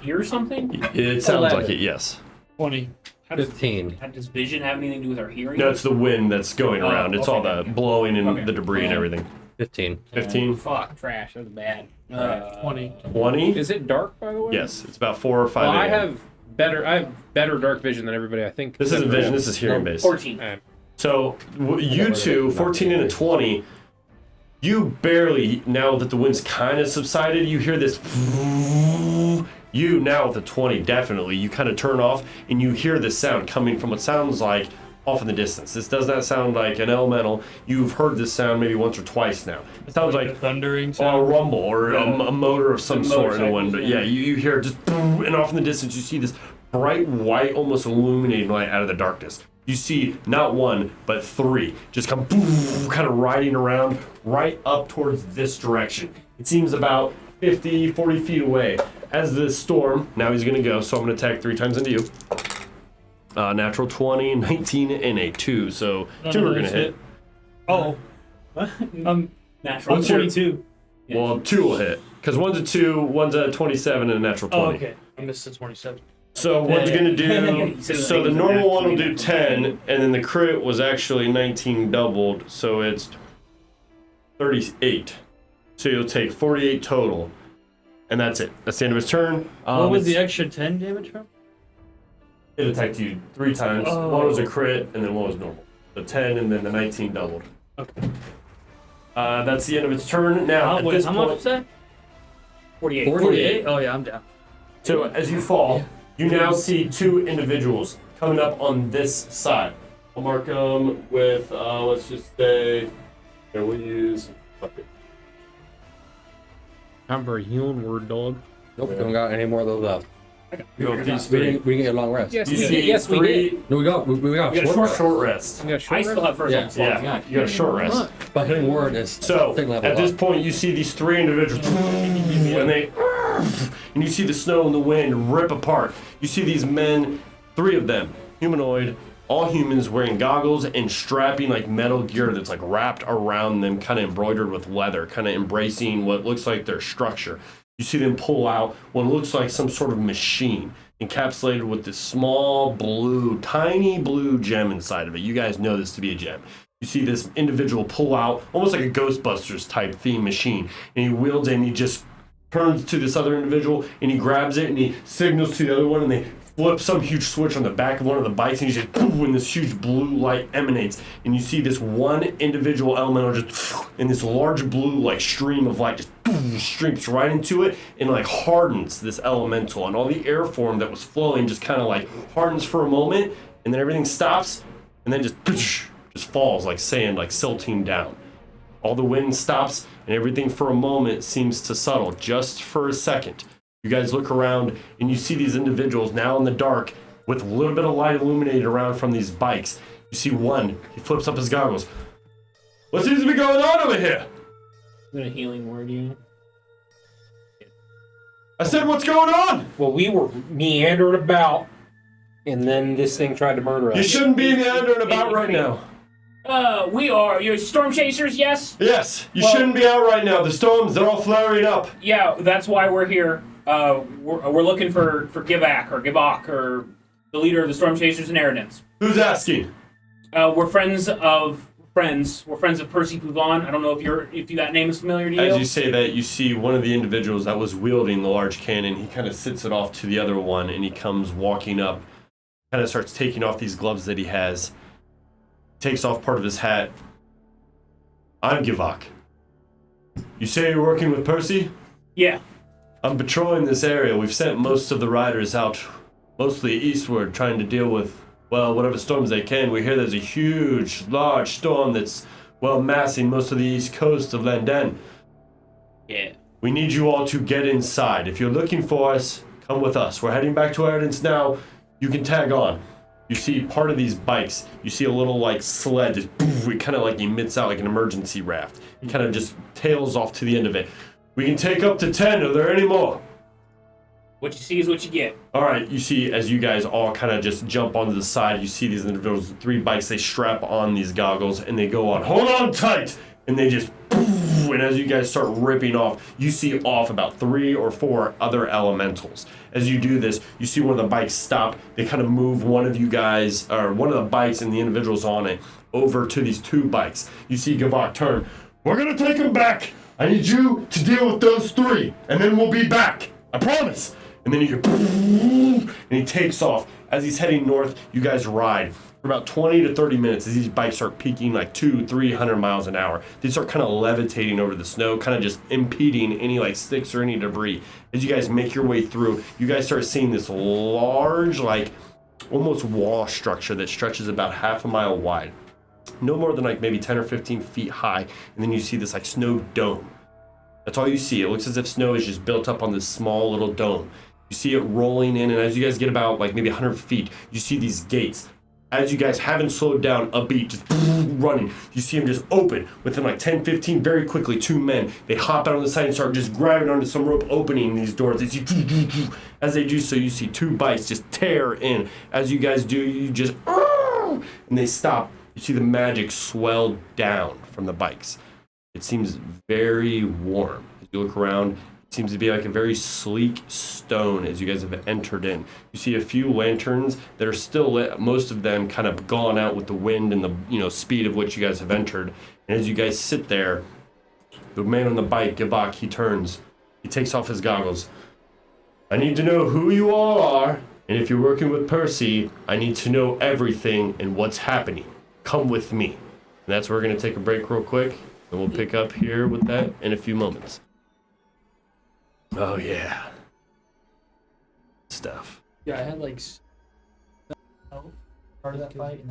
Hear something? It sounds 11. like it, yes. 20. How does, 15. how does vision have anything to do with our hearing? No, it's the wind that's going Oh, around. It's all okay. the blowing and Okay. the debris and everything. 15. 15? Fuck, trash. That was bad. 20. 20? Is it dark, by the way? Yes, it's about 4 or 5 Well, I a.m. have better dark vision than everybody. I think. This isn't vision, this is hearing based. 14. So, you two, 14 and a 20, you barely, now that the wind's kind of subsided, you hear this. You, now with the 20, definitely, you kind of turn off and you hear this sound coming from what sounds like off in the distance. This does not sound like an elemental. You've heard this sound maybe once or twice now. It sounds a like thundering a sound. rumble or a motor of some The sort in the motorcycles, wind. But yeah. yeah, you hear just boom, and off in the distance you see this bright white, almost illuminating light out of the darkness. You see not one, but 3 just come boom, kind of riding around right up towards this direction. It seems about 50, 40 feet away. As the storm, now he's going to go, so I'm going to attack 3 times into you. Natural 20, 19, and a 2. So None 2 of are going to those hit. hit. Oh. Natural What's your- 22. Well, 2 will hit. Because one's a 2, one's a 27, and a natural 20. Oh, okay. I missed the 27. So what you're gonna do? He said So it the was normal one will actually do 10, and then the crit was actually 19 doubled, so it's 38. So you'll take 48 total, and that's it. That's the end of his turn. What was the it's- extra 10 damage from? It attacked you 3 times. Oh. One was a crit, and then one was normal. The 10, and then the 19 doubled. Okay. That's the end of its turn. Now at Wait, this how much point, was that? 48. 48? Oh, yeah, I'm down. so as you fall, you now see 2 individuals coming up on this side. I'll mark them with, let's just say, here we'll use, fuck it. I'm very healing word, dog. Nope, don't got any more of those left. You go these We 3. didn't, we didn't get a long rest. Yes, You we see did. Yes, we 3, No, we got We got short short rest. short rest. You got short I still rest? have first Yeah. level slots. Yeah, you got a short rest. But hitting word is So thing level at this up. point, you see these 3 individuals, and and you see the snow and the wind rip apart. You see these men, 3 of them, humanoid, all humans, wearing goggles and strapping like metal gear that's like wrapped around them, kind of embroidered with leather, kind of embracing what looks like their structure. You see them pull out what looks like some sort of machine, encapsulated with this small blue, tiny blue gem inside of it. You guys know this to be a gem. You see this individual pull out almost like a Ghostbusters type theme machine, and he wields it and he just turns to this other individual and he grabs it and he signals to the other one and they flip some huge switch on the back of one of the bikes and he just poof, and this huge blue light emanates and you see this one individual elemental just and this large blue like stream of light just poof, streams right into it and like hardens this elemental, and all the air form that was flowing just kind of like hardens for a moment and then everything stops and then just falls like sand, like silting down. All the wind stops and everything for a moment seems to settle, just for a second. You guys look around and you see these individuals now in the dark with a little bit of light illuminated around from these bikes. You see one, he flips up his goggles. What seems to be going on over here? gonna healing word you. I said, what's going on? Well, we were meandering about, and then this thing tried to murder us. You shouldn't be meandering about right now. We are your storm chasers, yes? Yes, you Well- shouldn't be out right now. The storms, they're all flaring up. Yeah, that's why we're here. We're looking for Givak or the leader of the storm chasers and Eridans. Who's asking? We're friends of friends. We're friends of Percy Pouvon. I don't know if that name is familiar to you. As you say that, you see one of the individuals that was wielding the large cannon. He kind of sits it off to the other one, and he comes walking up, kind of starts taking off these gloves that he has, takes off part of his hat. I'm Givak. You say you're working with Percy? Yeah. I'm patrolling this area. We've sent most of the riders out, mostly eastward, trying to deal with, well, whatever storms they can. We hear there's a huge, large storm that's, well, massing most of the east coast of Landen. Yeah. We need you all to get inside. If you're looking for us, come with us. We're heading back to Eridance now. You can tag on. You see part of these bikes. You see a little like sled. Just poof, it kind of like emits out like an emergency raft. It kind of just tails off to the end of it. We can take up to 10. Are there any more? What you see is what you get. All right, you see as you guys all kind of just jump onto the side, you see these individuals, 3 bikes, they strap on these goggles and they go on, hold on tight, and they just, and as you guys start ripping off, you see off about 3 or 4 other elementals. As you do this, you see one of the bikes stop, they kind of move one of you guys, or one of the bikes and the individuals on it, over to these 2 bikes. You see Givak turn, we're gonna take them back. I need you to deal with those 3, and then we'll be back. I promise. And then you hear, and he takes off. As he's heading north, you guys ride for about 20 to 30 minutes as these bikes start peaking like 200-300 miles an hour. They start kind of levitating over the snow, kind of just impeding any like sticks or any debris. As you guys make your way through, you guys start seeing this large, like almost wall structure that stretches about half a mile wide. No more than like maybe 10 or 15 feet high. And then you see this like snow dome. That's all you see. It looks as if snow is just built up on this small little dome. You see it rolling in, and as you guys get about like maybe 100 feet, you see these gates. As you guys haven't slowed down a beat, just running, you see them just open within like 10, 15, very quickly. 2 men, they hop out on the side and start just grabbing onto some rope, opening these doors. They see, as they do so, you see 2 bikes just tear in. As you guys do, you just, and they stop. You see the magic swell down from the bikes. It seems very warm. As you look around, it seems to be like a very sleek stone as you guys have entered in. You see a few lanterns that are still lit, most of them kind of gone out with the wind and the speed of which you guys have entered. And as you guys sit there, the man on the bike, Givak, he turns. He takes off his goggles. I need to know who you all are, and if you're working with Percy, I need to know everything and what's happening. Come with me. And that's where we're going to take a break real quick. And we'll pick up here with that in a few moments. Oh, yeah. Stuff. Yeah, I had like part of that fight.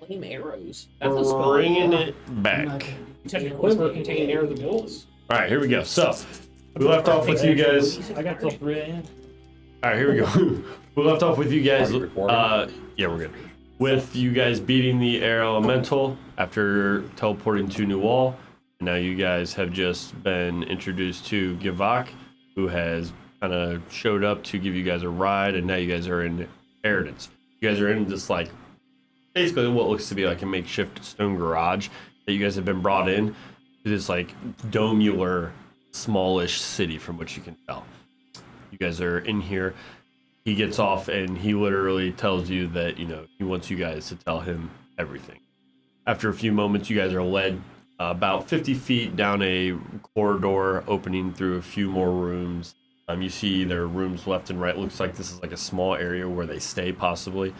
Flame arrows. That's a spell. Bringing it back. You touch a quiver containing arrows and bolts. All right, here we go. So we left off with you guys. I got till 3 a.m. All right, here we go. We left off with you guys. Are we recording? Yeah, we're good. With you guys beating the air elemental after teleporting to New Wall. And now you guys have just been introduced to Givak, who has kind of showed up to give you guys a ride, and now you guys are in Inheritance. You guys are in this, like, basically what looks to be like a makeshift stone garage that you guys have been brought in to this, like, domular, smallish city from what you can tell. You guys are in here. He gets off and he literally tells you that, you know, he wants you guys to tell him everything. After a few moments, you guys are led about 50 feet down a corridor opening through a few more rooms. You see there are rooms left and right. Looks like this is like a small area where they stay, possibly.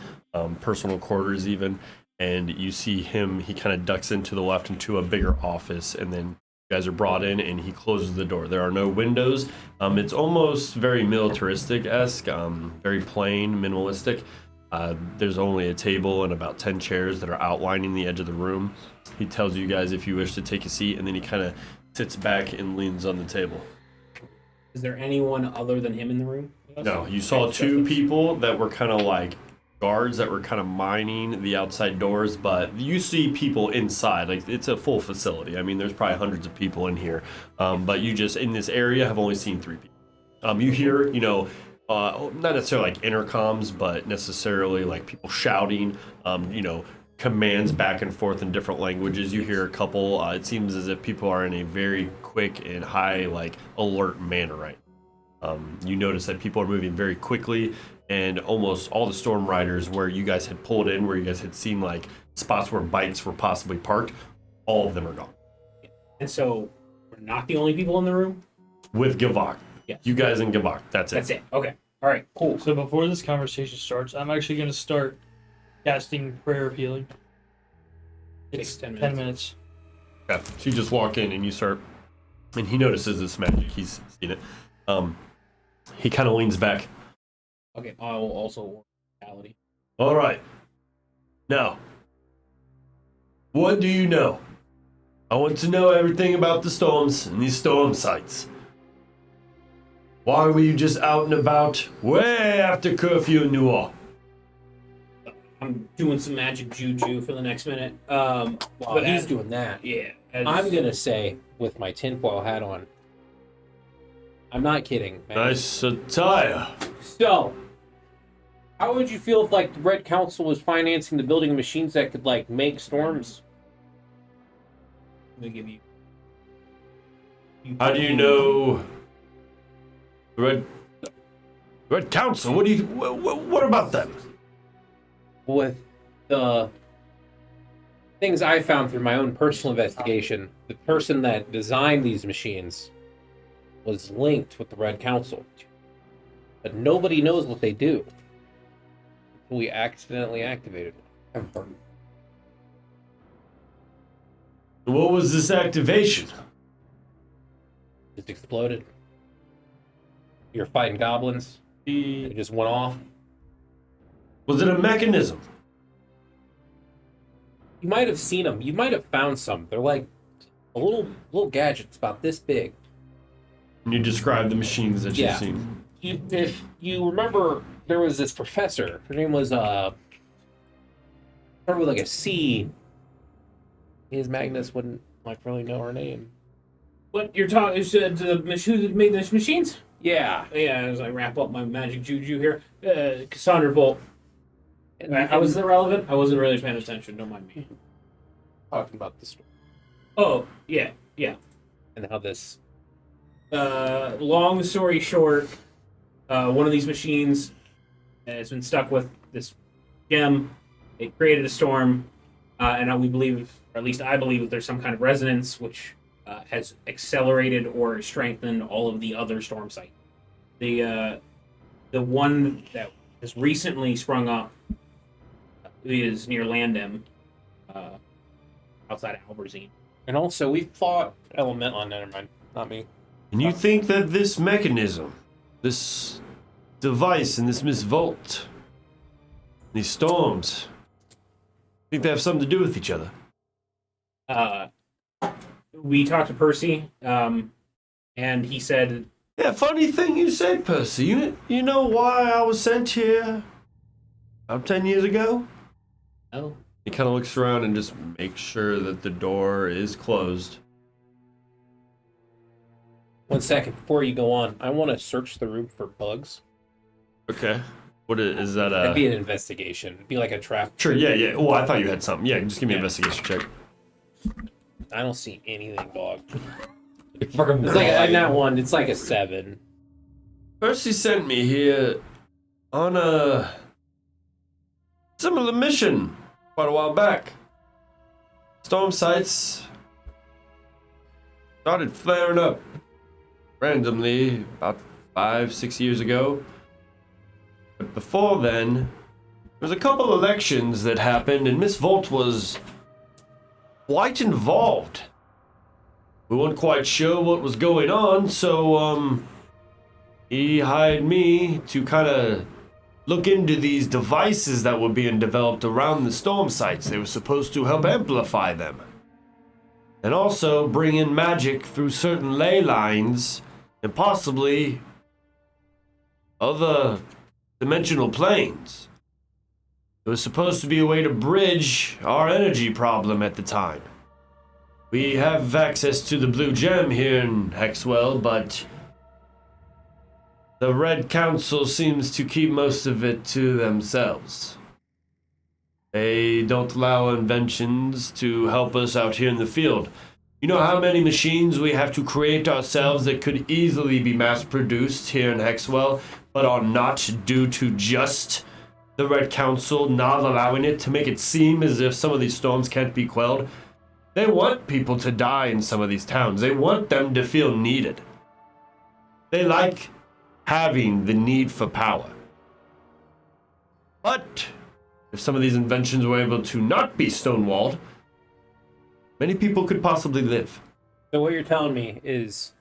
Personal quarters even. And you see him, he kind of ducks into the left into a bigger office, and then you guys are brought in and he closes the door. There are no windows. It's almost very militaristic-esque, very plain, minimalistic. There's only a table and about 10 chairs that are outlining the edge of the room. He tells you guys if you wish to take a seat, and then he kind of sits back and leans on the table. Is there anyone other than him in the room? No, you saw two people that were kind of like guards that were kind of mining the outside doors, but you see people inside. Like, it's a full facility. I mean, there's probably hundreds of people in here, but you just in this area have only seen 3 people. You hear, you know, not necessarily like intercoms, but necessarily like people shouting, you know, commands back and forth in different languages. You hear a couple. It seems as if people are in a very quick and high, like, alert manner right now. You notice that people are moving very quickly, and almost all the storm riders where you guys had pulled in, where you guys had seen like spots where bikes were possibly parked, all of them are gone. And so we're not the only people in the room? With Givak. Yes. You guys and Givak. That's it. That's it. Okay. All right. Cool. So before this conversation starts, I'm actually going to start casting Prayer of Healing. Takes 10 10 minutes. Yeah. So you just walk in and you start, and he notices this magic. He's seen it. He kind of leans back. Okay. I will also work reality. All right. Now, what do you know? I want to know everything about the storms and these storm sites. Why were you just out and about way after curfew in New Orleans? I'm doing some magic juju for the next minute. While But he's as- doing that, Yeah. I'm gonna say with my tinfoil hat on. I'm not kidding, man. Nice attire. So, how would you feel if, like, the Red Council was financing the building of machines that could, like, make storms? I'm gonna give you. How do you know the Red Council? What do you? What about them? With the things I found through my own personal investigation, the person that designed these machines was linked with the Red Council. But nobody knows what they do. We accidentally activated them. What was this activation? Just exploded. You're fighting goblins. It just went off. Was it a mechanism? You might have seen them. You might have found some. They're like a little gadgets about this big. Can you describe the machines that Yeah. you've seen? If you remember, there was this professor. Her name was started with like a C. His Magnus wouldn't like really know her name. What you're talking is the machine that made those machines? Yeah. Yeah. As I wrap up my magic juju here, Cassandra Volt. And I was irrelevant. I wasn't really paying attention. Don't mind me. talking about the story Oh yeah, yeah. and how this. Long story short, one of these machines has been stuck with this gem. It created a storm, and we believe, or at least I believe, that there's some kind of resonance which has accelerated or strengthened all of the other storm sites. The one that has recently sprung up is near Landen, outside of Alberzine. And also, we fought Element on. Never mind, not me. And you think that this mechanism, this device in this Miss Vault, these storms, Think they have something to do with each other? We talked to Percy, and he said, Yeah, funny thing you said, Percy. You know why I was sent here about 10 years ago? Oh, He kind of looks around and just makes sure that the door is closed. 1 second before you go on, I want to search the room for bugs. Okay. What is that? That'd be an investigation. It'd be like a trap. Sure, yeah. Oh, I thought you had something. Yeah, just give me an investigation check. I don't see anything, dog. Fucking It's like not one. It's like a 7. Percy sent me here on a similar mission quite a while back. Storm sites started flaring up randomly about 5-6 years ago. But before then, there was a couple elections that happened, and Miss Volt was quite involved. We weren't quite sure what was going on, so he hired me to kind of look into these devices that were being developed around the storm sites. They were supposed to help amplify them, and also bring in magic through certain ley lines and possibly other dimensional planes. It was supposed to be a way to bridge our energy problem at the time. We have access to the blue gem here in Hexwell, but the Red Council seems to keep most of it to themselves. They don't allow inventions to help us out here in the field. You know how many machines we have to create ourselves that could easily be mass-produced here in Hexwell, but are not due to just the Red Council not allowing it, to make it seem as if some of these storms can't be quelled? They want people to die in some of these towns. They want them to feel needed. They like having the need for power. But if some of these inventions were able to not be stonewalled, many people could possibly live. So what you're telling me is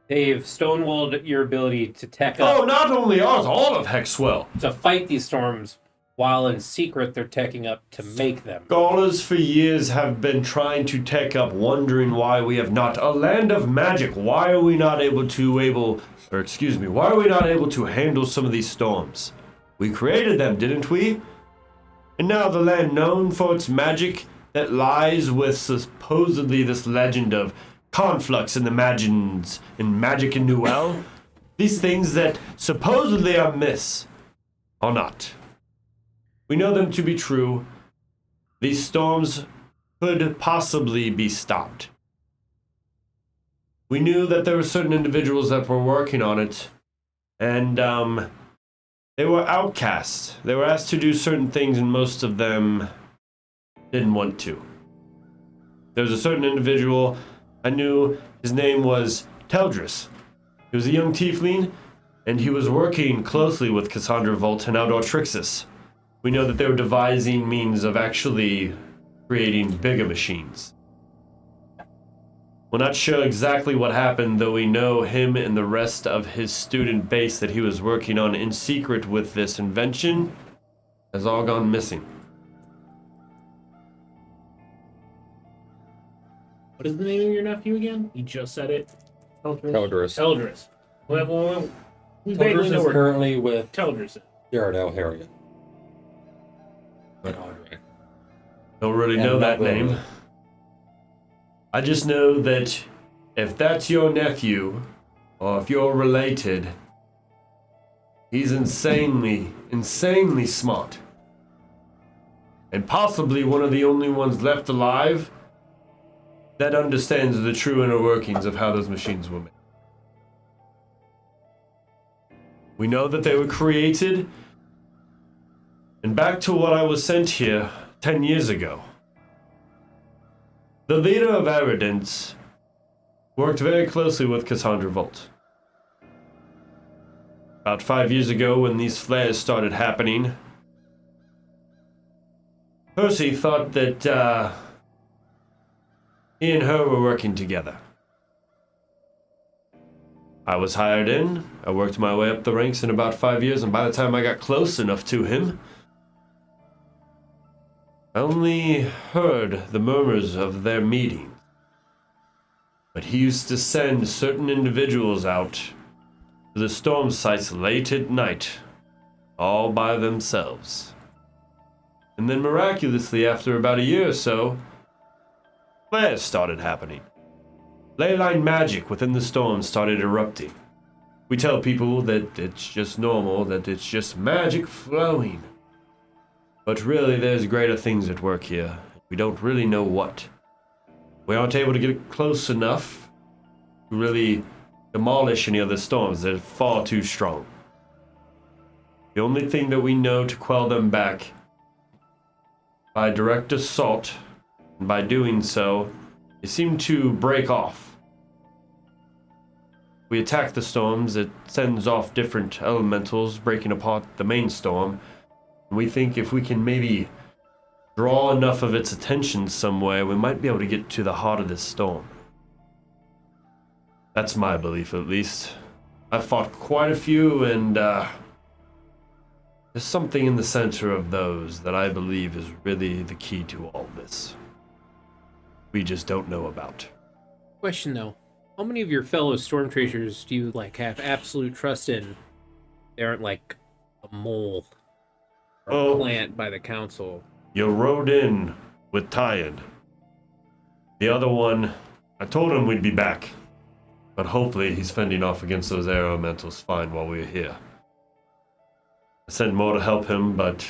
they've stonewalled your ability to tech up Oh, not only ours, all of Hexwell. to fight these storms, while in secret they're teching up to make them. Scholars for years have been trying to tech up, wondering why we have not a land of magic. Why are we not able to handle some of these storms? We created them, didn't we? And now the land known for its magic that lies with supposedly this legend of conflux in the Magins and magic in Newell, these things that supposedly are myths are not. We know them to be true. These storms could possibly be stopped. We knew that there were certain individuals that were working on it, and they were outcasts. They were asked to do certain things, and most of them didn't want to. There was a certain individual I knew. His name was Teldris. He was a young tiefling, and he was working closely with Cassandra Volt and Outdoor Trixis. We know that they were devising means of actually creating bigger machines. We're not sure exactly what happened, though we know him and the rest of his student base that he was working on in secret with this invention has all gone missing. what is the name of your nephew again? You just said it. Teldris. Eldris. Well, we Teldris vaguely know is where currently with Teldris is. Jared L. Harriet. And Audrey. Don't really And know that Matt name. Lowe. I just know that if that's your nephew, or if you're related, he's insanely smart. And possibly one of the only ones left alive that understands the true inner workings of how those machines were made. We know that they were created, and back to what I was sent here 10 years ago. The leader of Eridence worked very closely with Cassandra Volt. About 5 years ago, when these flares started happening, Percy thought that he and her were working together. I was hired in, I worked my way up the ranks in about 5 years, and by the time I got close enough to him, I only heard the murmurs of their meetings. But he used to send certain individuals out to the storm sites late at night, all by themselves. And then miraculously, after about a year or so, flares started happening. Leyline magic within the storm started erupting. We tell people that it's just normal, that it's just magic flowing. But really, there's greater things at work here. We don't really know what. We aren't able to get close enough to really demolish any of the storms. They're far too strong. The only thing that we know to quell them back by direct assault, and by doing so, they seem to break off. We attack the storms, it sends off different elementals, breaking apart the main storm. And we think if we can maybe draw enough of its attention somewhere, we might be able to get to the heart of this storm. That's my belief, at least. I've fought quite a few, and there's something in the center of those that I believe is really the key to all this. We just don't know about. Question though, how many of your fellow storm tracers do you like have absolute trust in? They aren't like a mole or a plant by the council. You rode in with Tyan. The other one, I told him we'd be back. But hopefully he's fending off against those air elementals fine while we're here. I sent more to help him, but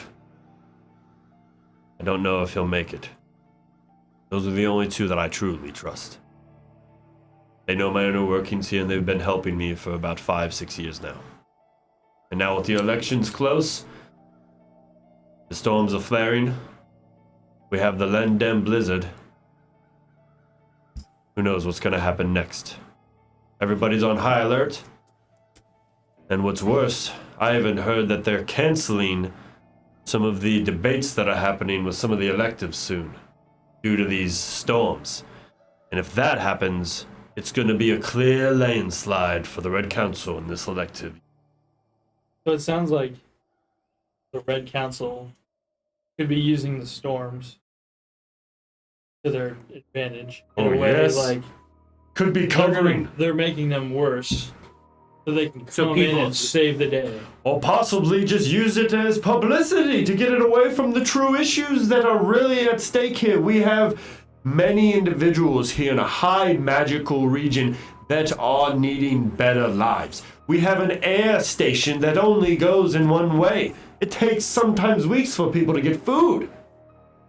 I don't know if he'll make it. Those are the only two that I truly trust. They know my inner workings here, and they've been helping me for about 5-6 years now. And now with the elections close, the storms are flaring, we have the Landen blizzard. Who knows what's going to happen next? Everybody's on high alert. And what's worse, I even heard that they're canceling some of the debates that are happening with some of the electives soon due to these storms. And if that happens, it's going to be a clear landslide for the Red Council in this elective. So it sounds like the Red Council could be using the storms to their advantage in a way, yes. like Could be covering. they're making them worse, so they can So come in people- and save the day. Or possibly just use it as publicity to get it away from the true issues that are really at stake here. We have many individuals here in a high magical region that are needing better lives. We have an air station that only goes in one way. It takes sometimes weeks for people to get food.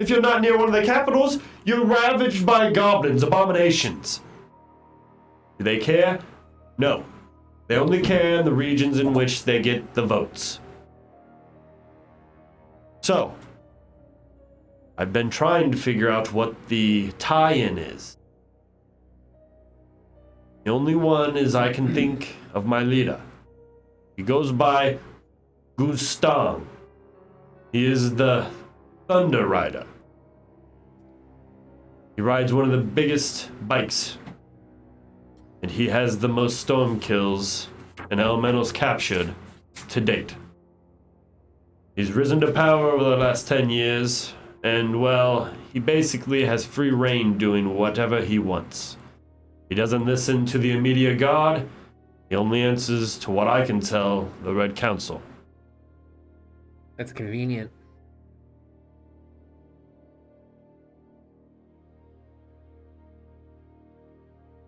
If you're not near one of the capitals, you're ravaged by goblins, abominations. Do they care? No. They only care in the regions in which they get the votes. So, I've been trying to figure out what the tie-in is. The only one is I can think of my leader. He goes by Gustang. He is the Thunder Rider. He rides one of the biggest bikes. And he has the most storm kills and elementals captured to date. He's risen to power over the last 10 years, and well, he basically has free reign doing whatever he wants. He doesn't listen to the immediate guard, he only answers to what I can tell the Red Council. That's convenient.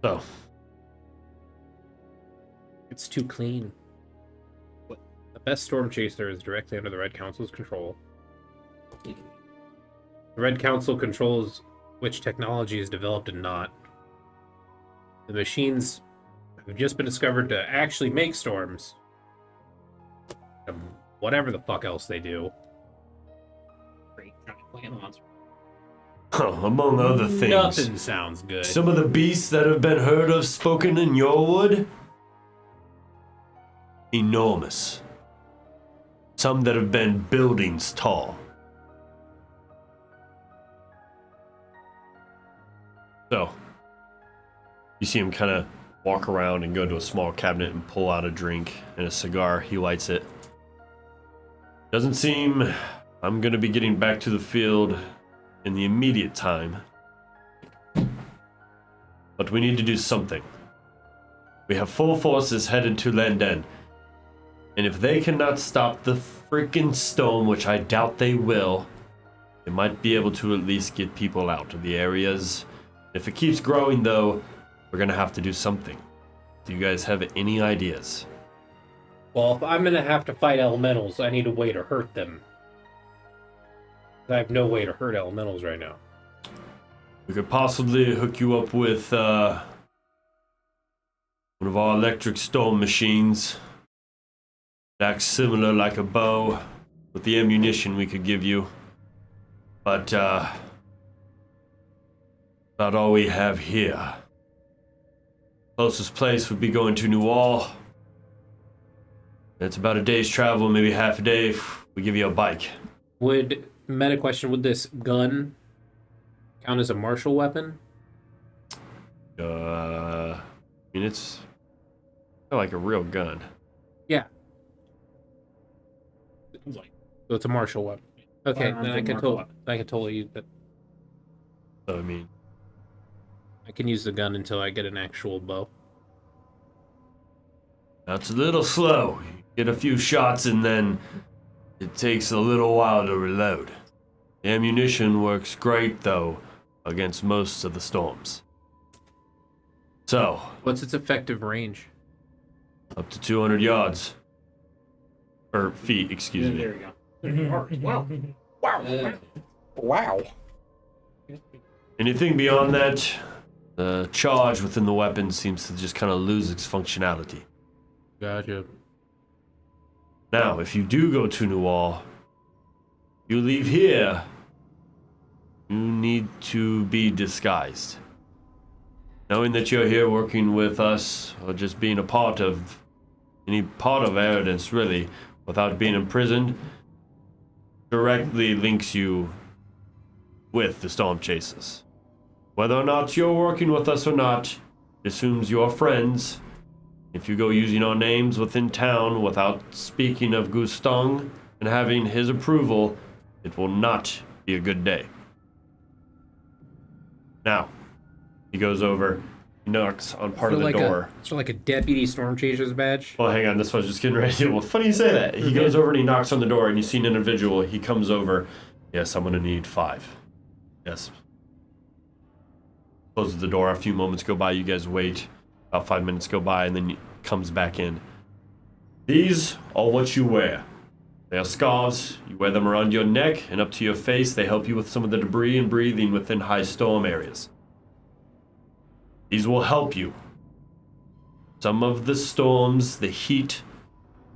So, It's too clean. The best storm chaser is directly under the Red Council's control. The Red Council controls which technology is developed and not. The machines have just been discovered to actually make storms. And whatever the fuck else they do. Great giant plant monster. among other things, Nothing sounds good. some of the beasts that have been heard of spoken in your wood, enormous. Some that have been buildings tall. So, you see him kind of walk around and go into a small cabinet and pull out a drink and a cigar. He lights it. Doesn't seem I'm going to be getting back to the field in the immediate time. But we need to do something. We have full forces headed to Landen. And if they cannot stop the freaking storm, which I doubt they will, they might be able to at least get people out of the areas. If it keeps growing, though, we're going to have to do something. Do you guys have any ideas? Well, if I'm gonna have to fight elementals, I need a way to hurt them. I have no way to hurt elementals right now. We could possibly hook you up with one of our electric storm machines. It acts similar like a bow with the ammunition we could give you. But about all we have here. Closest place would be going to Newall. It's about a day's travel, maybe half a day if we give you a bike. Would this gun count as a martial weapon? I mean, it's kinda like a real gun. Yeah. So it's a martial weapon. Okay, then I can totally use it. So, I mean, I can use the gun until I get an actual bow. that's a little slow. You get a few shots and then it takes a little while to reload. The ammunition works great, though, against most of the storms. So, What's its effective range? up to 200 yards. Or feet, excuse me. There you go. Wow. Wow. Anything beyond that, the charge within the weapon seems to just kind of lose its functionality. Gotcha. Now, if you do go to Newall, you leave here, you need to be disguised. Knowing that you're here working with us, or just being a part of any part of evidence, really, without being imprisoned, directly links you with the Storm Chasers. Whether or not you're working with us or not, it assumes you're friends. If you go using our names within town without speaking of Gustong and having his approval, it will not be a good day. Now, he goes over, he knocks on part of the door. So like a deputy storm chaser's badge? Well, hang on, this was just getting ready to. Well, funny you say that. He goes over and he knocks on the door, and you see an individual. He comes over. Yes, I'm going to need 5. Yes. Closes the door. A few moments go by. You guys wait. About 5 minutes go by, and then he comes back in. These are what you wear. They are scarves. You wear them around your neck and up to your face. They help you with some of the debris and breathing within high storm areas. These will help you. Some of the storms, the heat,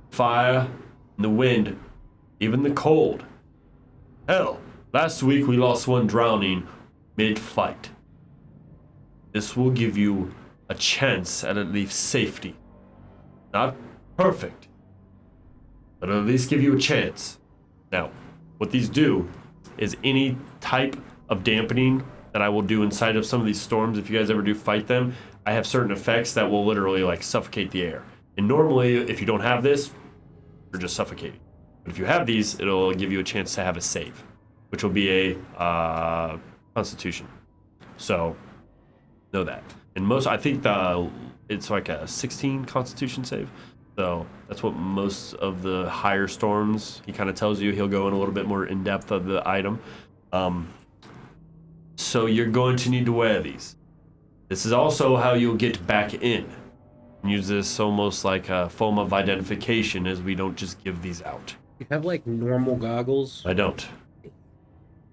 fire, and the wind, even the cold. Hell, last week we lost one drowning mid-fight. This will give you a chance at least safety. Not perfect, but at least give you a chance. Now, what these do is any type of dampening that I will do inside of some of these storms, if you guys ever do fight them, I have certain effects that will literally like suffocate the air. And normally, if you don't have this, you're just suffocating. But if you have these, it'll give you a chance to have a save, which will be a Constitution. So, know that. And most, I think it's like a 16 Constitution save. So that's what most of the higher storms, he kind of tells you. He'll go in a little bit more in depth of the item. So you're going to need to wear these. This is also how you'll get back in. Use this almost like a form of identification, as we don't just give these out. You have like normal goggles? I don't.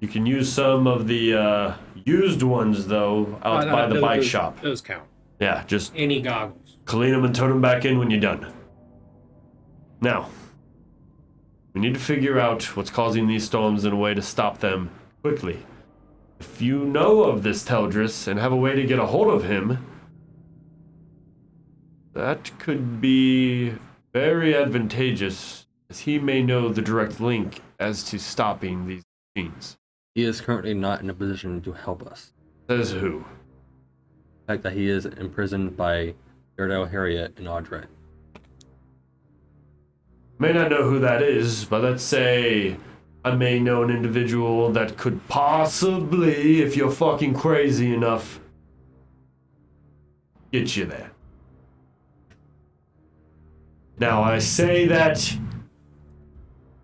You can use some of the used ones, though, out by the bike shop. Those count. Yeah, just Any goggles. clean them and turn them back in when you're done. Now, we need to figure out what's causing these storms and a way to stop them quickly. If you know of this Teldris and have a way to get a hold of him, that could be very advantageous, as he may know the direct link as to stopping these machines. He is currently not in a position to help us. Says who? The fact that he is imprisoned by Daredevil Harriet and Audrey. May not know who that is, but let's say I may know an individual that could possibly, if you're fucking crazy enough, get you there. Now, I say that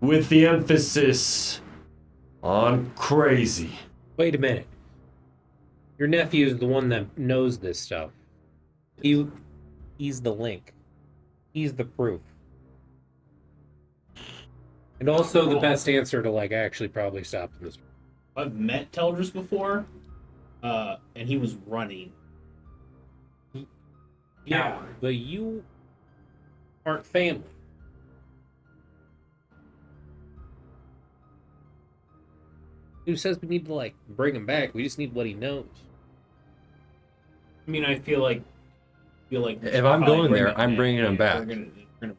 with the emphasis on crazy. Wait a minute. Your nephew is the one that knows this stuff. He's the link. He's the proof. And also the best answer to like actually probably stop this. I've met Teldris before, and he was running. Yeah, but you aren't family. Who says we need to like bring him back? We just need what he knows. I mean, I feel like we If should I'm probably going bring there, him I'm in. bringing him Yeah, back. We're gonna bring.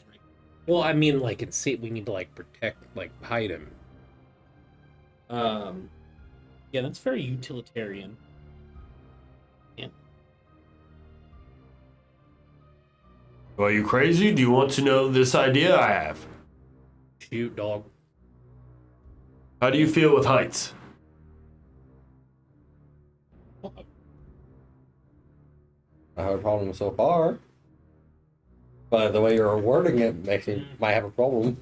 Well, I mean, like, and see, we need to like protect, like, hide him. Yeah, that's very utilitarian. Yeah. Are you crazy? Do you want to know this idea I have? Shoot, dog. How do you feel with heights? I have a problem so far. But the way you're wording it makes me might have a problem.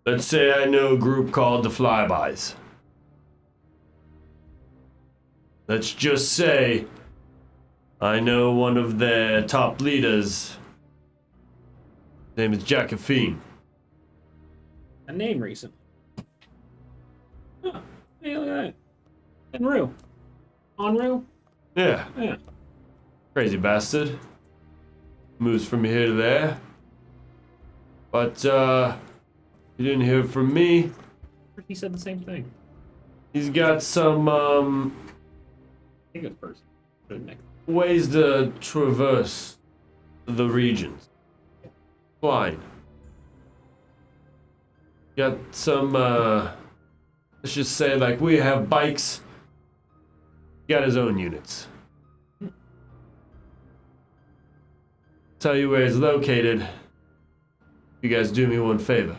Let's say I know a group called the Flybys. Let's just say I know one of their top leaders. His name is Jacofine. A name recently. Huh. Hey, look at that. Enru. Enru? Yeah, Yeah. crazy bastard. Moves from here to there. But, you didn't hear from me. He said the same thing. He's got some, I think it was first. Next. ways to traverse the regions. Flying. Got some, let's just say, like, we have bikes. Got his own units. Tell you where he's located. You guys do me one favor.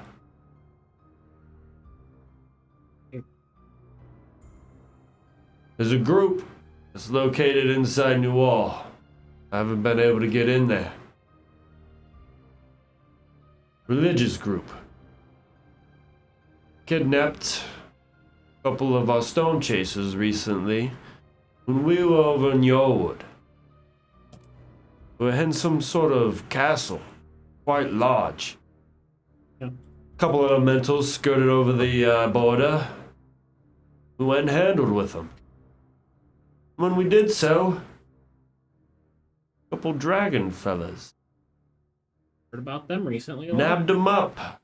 There's a group that's located inside New Wall. I haven't been able to get in there. Religious group. Kidnapped a couple of our stone chasers recently when we were over in Yorewood. We were in some sort of castle, quite large. Yeah. Couple of elementals skirted over the border. We went and handled with them. When we did so, a couple dragon fellas Heard about them recently. a lot. nabbed them up.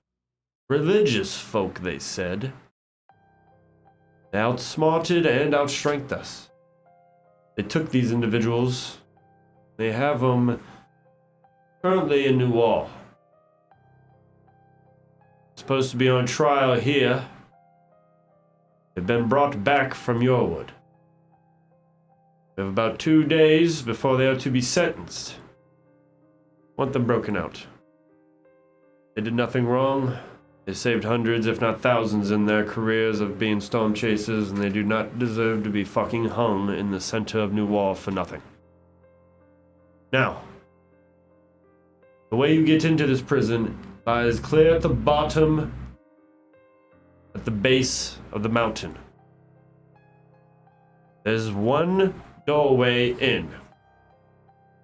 Religious folk, they said. They outsmarted and outstrengthed us. They took these individuals. They have them currently in New Wall. Supposed to be on trial here. They've been brought back from Yorewood. We have about 2 days before they are to be sentenced. Want them broken out. They did nothing wrong. They saved hundreds, if not thousands, in their careers of being storm chasers, and they do not deserve to be fucking hung in the center of New Wall for nothing. Now, the way you get into this prison lies clear at the bottom, at the base of the mountain. There's one doorway in.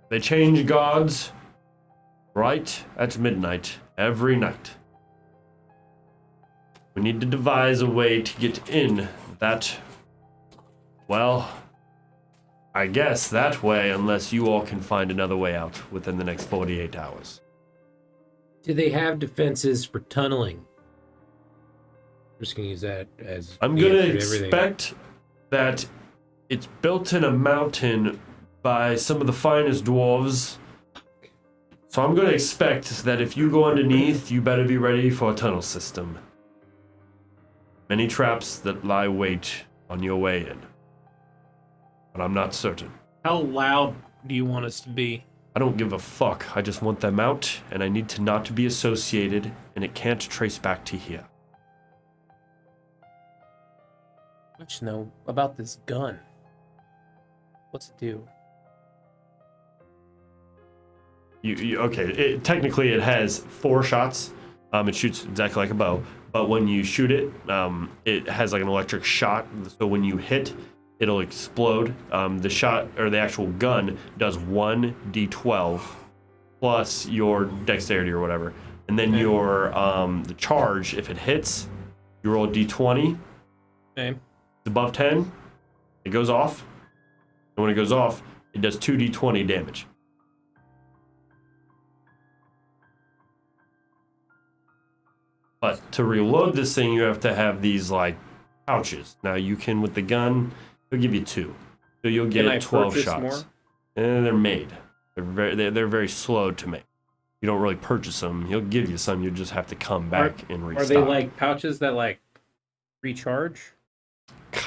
They change guards right at midnight every night. We need to devise a way to get in that, well, I guess that way, unless you all can find another way out within the next 48 hours. Do they have defenses for tunneling? I'm just gonna use that as I'm the gonna answer to everything. expect that it's built in a mountain by some of the finest dwarves. So I'm gonna expect that if you go underneath, you better be ready for a tunnel system. Many traps that lie wait on your way in. But I'm not certain. How loud do you want us to be? I don't give a fuck. I just want them out, and I need to not be associated, and it can't trace back to here. I just know about this gun. What's it do? Okay? Technically, it has 4 shots. It shoots exactly like a bow, but when you shoot it, it has like an electric shot. So when you hit, it'll explode. The shot or the actual gun does 1d12 plus your dexterity or whatever, and then your the charge. If it hits, you roll a d20. Okay. It's above 10, it goes off, and when it goes off, it does 2d20 damage. But to reload this thing, you have to have these like pouches. Now you can with the gun, it'll give you 2, so you'll Can I get 12 purchase shots. more? And they're made. They're very slow to make. You don't really purchase them. He'll give you some. You just have to come back and restock. Are they like pouches that like recharge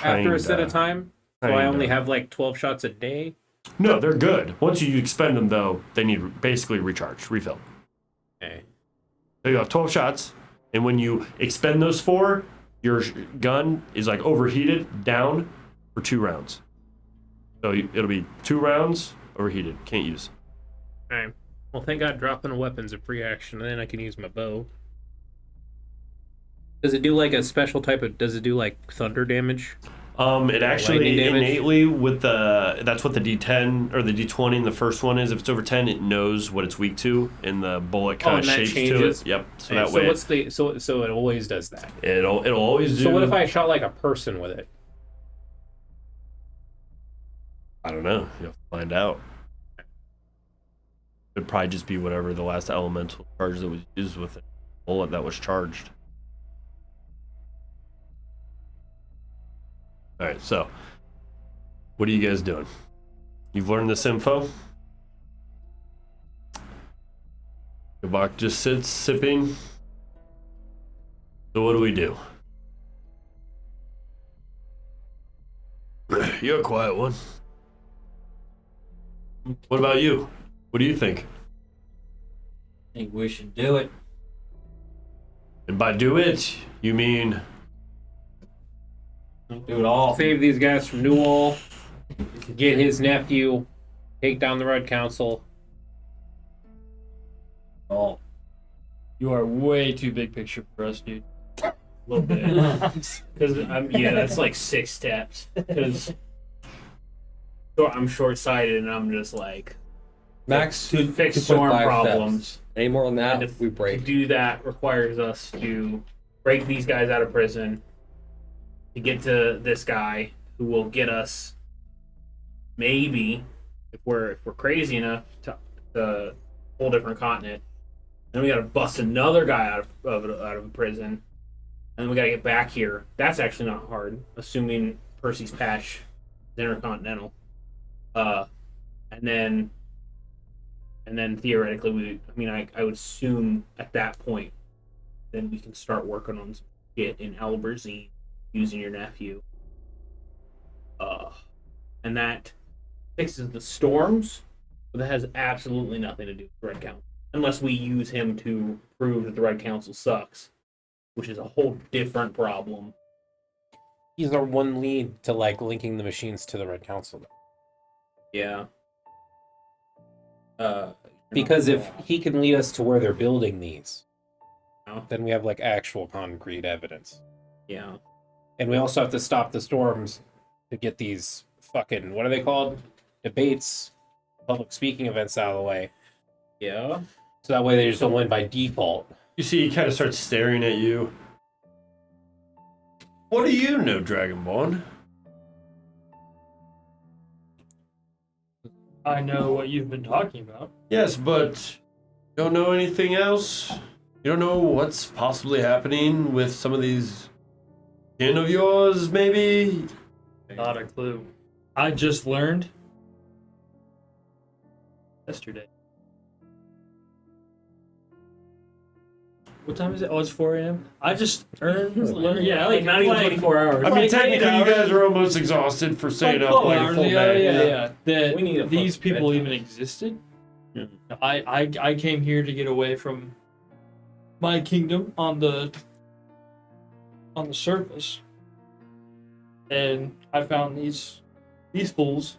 after a set of time? So I only have like 12 shots a day? No, they're good. Once you expend them, though, they need basically recharged, refilled. Okay. So you have 12 shots, and when you expend those 4, your gun is like overheated down for 2 rounds. So it'll be 2 rounds overheated. Can't use. Alright. Well, thank God dropping a weapon's a free action, and then I can use my bow. Does it do like a special type of? Does it do like thunder damage? It actually Lightning damage? innately with that's what the D10 or the D20 in the first one is. If it's over 10, it knows what it's weak to, and the bullet kind of and that shapes changes? to it. Yep. So Okay, that so way what's the so it always does that. it'll always do. So what if I shot like a person with it? I don't know. You'll find out. It'd probably just be whatever the last elemental charge that was used with it. Bullet that was charged. Alright, so what are you guys doing? You've learned this info? Givak just sits sipping. So what do we do? You're a quiet one. What about you? What do you think? I think we should do it. And by do it, you mean Do it all. Save these guys from Newell. Get his nephew. Take down the Red Council. All. You are way too big picture for us, dude. A little bit. Because that's like 6 steps. Because I'm short-sighted and I'm just like Max to fix 2.5 storm steps. problems. Any more than that, And we to break. do that requires us to break these guys out of prison to get to this guy who will get us maybe if we're crazy enough to a whole different continent. Then we got to bust another guy out of prison, and then we got to get back here. That's actually not hard, assuming Percy's patch is intercontinental. And then theoretically, I would assume at that point, then we can start working on some shit in Alberzine using your nephew. And that fixes the storms, but that has absolutely nothing to do with the Red Council. Unless we use him to prove that the Red Council sucks, which is a whole different problem. He's our one lead to like linking the machines to the Red Council. Yeah. Because if he can lead us to where they're building these, No. then we have like actual concrete evidence. Yeah. And we also have to stop the storms to get these fucking, what are they called? Debates, public speaking events out of the way. Yeah. So that way they just don't win by default. You see, he kind of starts staring at you. What do you know, Dragonborn? I know what you've been talking about. Yes, but you don't know anything else? You don't know what's possibly happening with some of these kin of yours, maybe? Not a clue. I just learned yesterday. What time is it? Oh, it's 4 a.m. I just learned. Yeah, Like not even 24 hours. I mean, Like technically, 8 you guys hours. are almost exhausted for staying up 12 like a hours, full day. Yeah. That We need a these fucking people bedtime. even existed. I came here to get away from my kingdom on the surface, and I found these fools.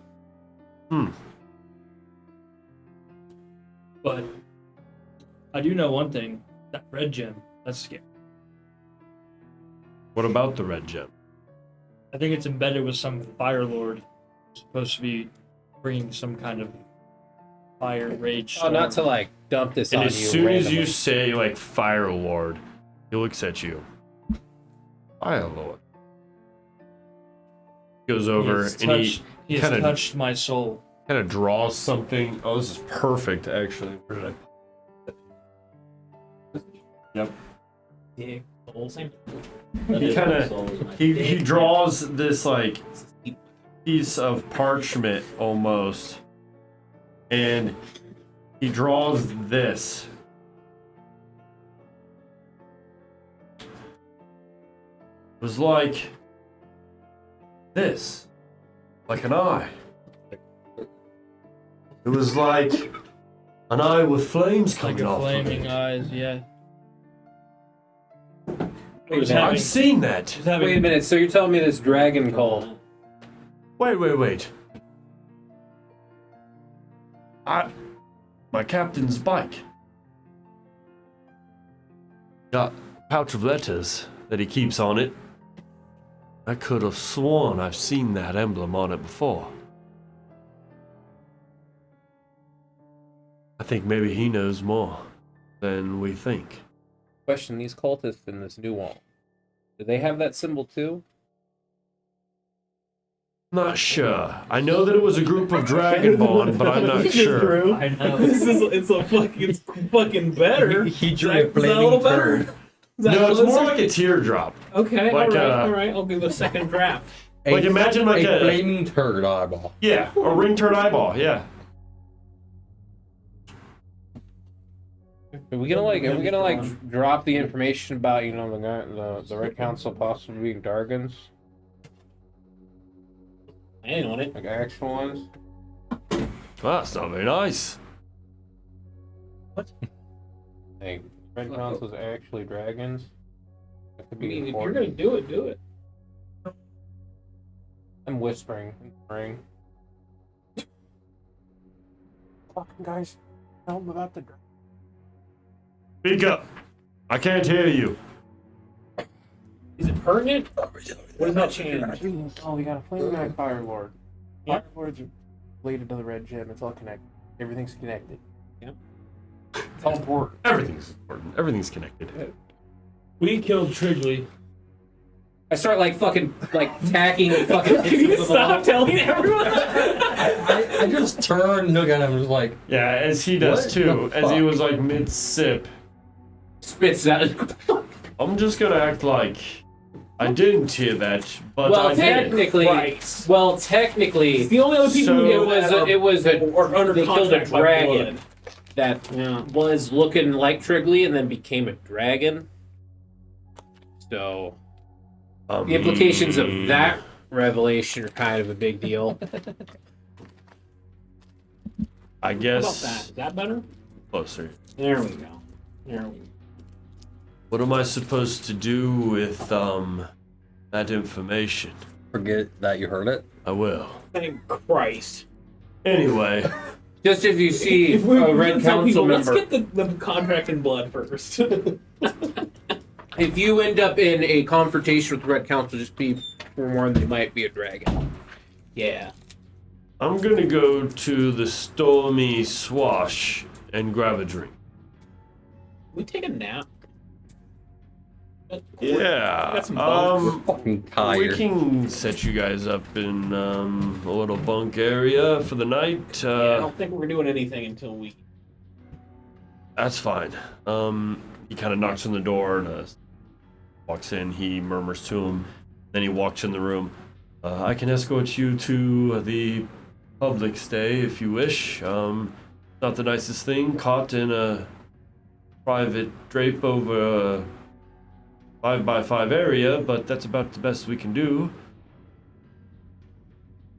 But I do know one thing: that red gem. That's scary. What about the red gem? I think it's embedded with some fire lord, supposed to be bringing some kind of fire rage. Oh, not to storm. like dump this And on as you soon as randomly. you say like Fire Lord, he looks at you. Fire Lord. Goes over and He has kinda- touched my soul. kind of draws something. Oh, this is perfect, actually. Where did I? Yep. Dick, soul, same. He kind of he draws this like piece of parchment almost, and he draws this. It was like this, like an eye. It was like an eye with flames Like coming a off of flaming it. eyes, yeah. Wait a He's minute. having- I've seen that. he's having- Wait a minute. So you're telling me this dragon called? Wait. My captain's bike. Got a pouch of letters that he keeps on it. I could have sworn I've seen that emblem on it before. I think maybe he knows more than we think. Question: these cultists in this new wall, do they have that symbol too? Not sure. I know that it was a group of Dragonborn, but I'm not sure. I know. It's fucking better. He drew Right? a Is that a flaming little better? turd. Is that No, it's closer? more like a teardrop. Okay, like, all right. I'll give it a second draft. Like, imagine like a- flaming turd eyeball. Yeah, a ring turd eyeball. Yeah. Are we gonna drop the information about the Red Council possibly being Dargans, I ain't on it. like actual ones? Well, that's not very nice. Like Red Council's actually dragons? That could I be mean, if you're important. gonna do it, do it. I'm whispering. Fucking guys, tell them about the dragon. Speak up. I can't hear you. Is it pertinent? What does that change? Oh, we got a flame guy, Fire Lord. Yeah. Fire Lord's related to the Red Gem. It's all connected. Everything's connected. Yeah. It's all important. Everything's important. Everything's connected. We killed Trigley. I start tacking fucking. Can you stop telling everyone? I just turned, look at him, and was like, Yeah, as he does What too. the As he fuck? was like mid sip. Spits out. I'm just gonna act like I didn't hear that, but Well, I did. technically, Right. technically, The only other people who So- get it was a or under they killed a contract by dragon blood. that Yeah. was looking like Trigley and then became a dragon. So the implications of that revelation are kind of a big deal. I How about that? guess Is that better? closer. There we go. There we go. What am I supposed to do with that information? forget that you heard it. I will. Thank Christ. Anyway, Just if you see If we a Red can tell Council people, member, let's get the contract in blood first. if you end up in a confrontation with the Red Council, just be forewarned they might be a dragon. yeah. I'm gonna go to the Stormy Swash and grab a drink. We take a nap. Yeah. Got some bugs. Fucking We tired. can set you guys up in a little bunk area for the night. Yeah, I don't think we're doing anything until we. That's fine. He kind of knocks on the door and walks in. He murmurs to him. Then he walks in the room. I can escort you to the public stay if you wish. Not the nicest thing. Caught in a private drape over a 5x5 area, but that's about the best we can do.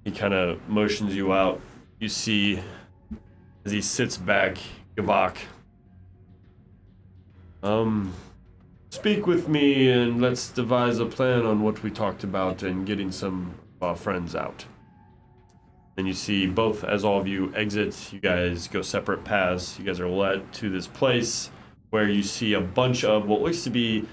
He kind of motions you out. You see, as he sits back, Givak. speak with me and let's devise a plan on what we talked about and getting some of our friends out. And you see both, as all of you exit, you guys go separate paths. You guys are led to this place where you see a bunch of what looks to be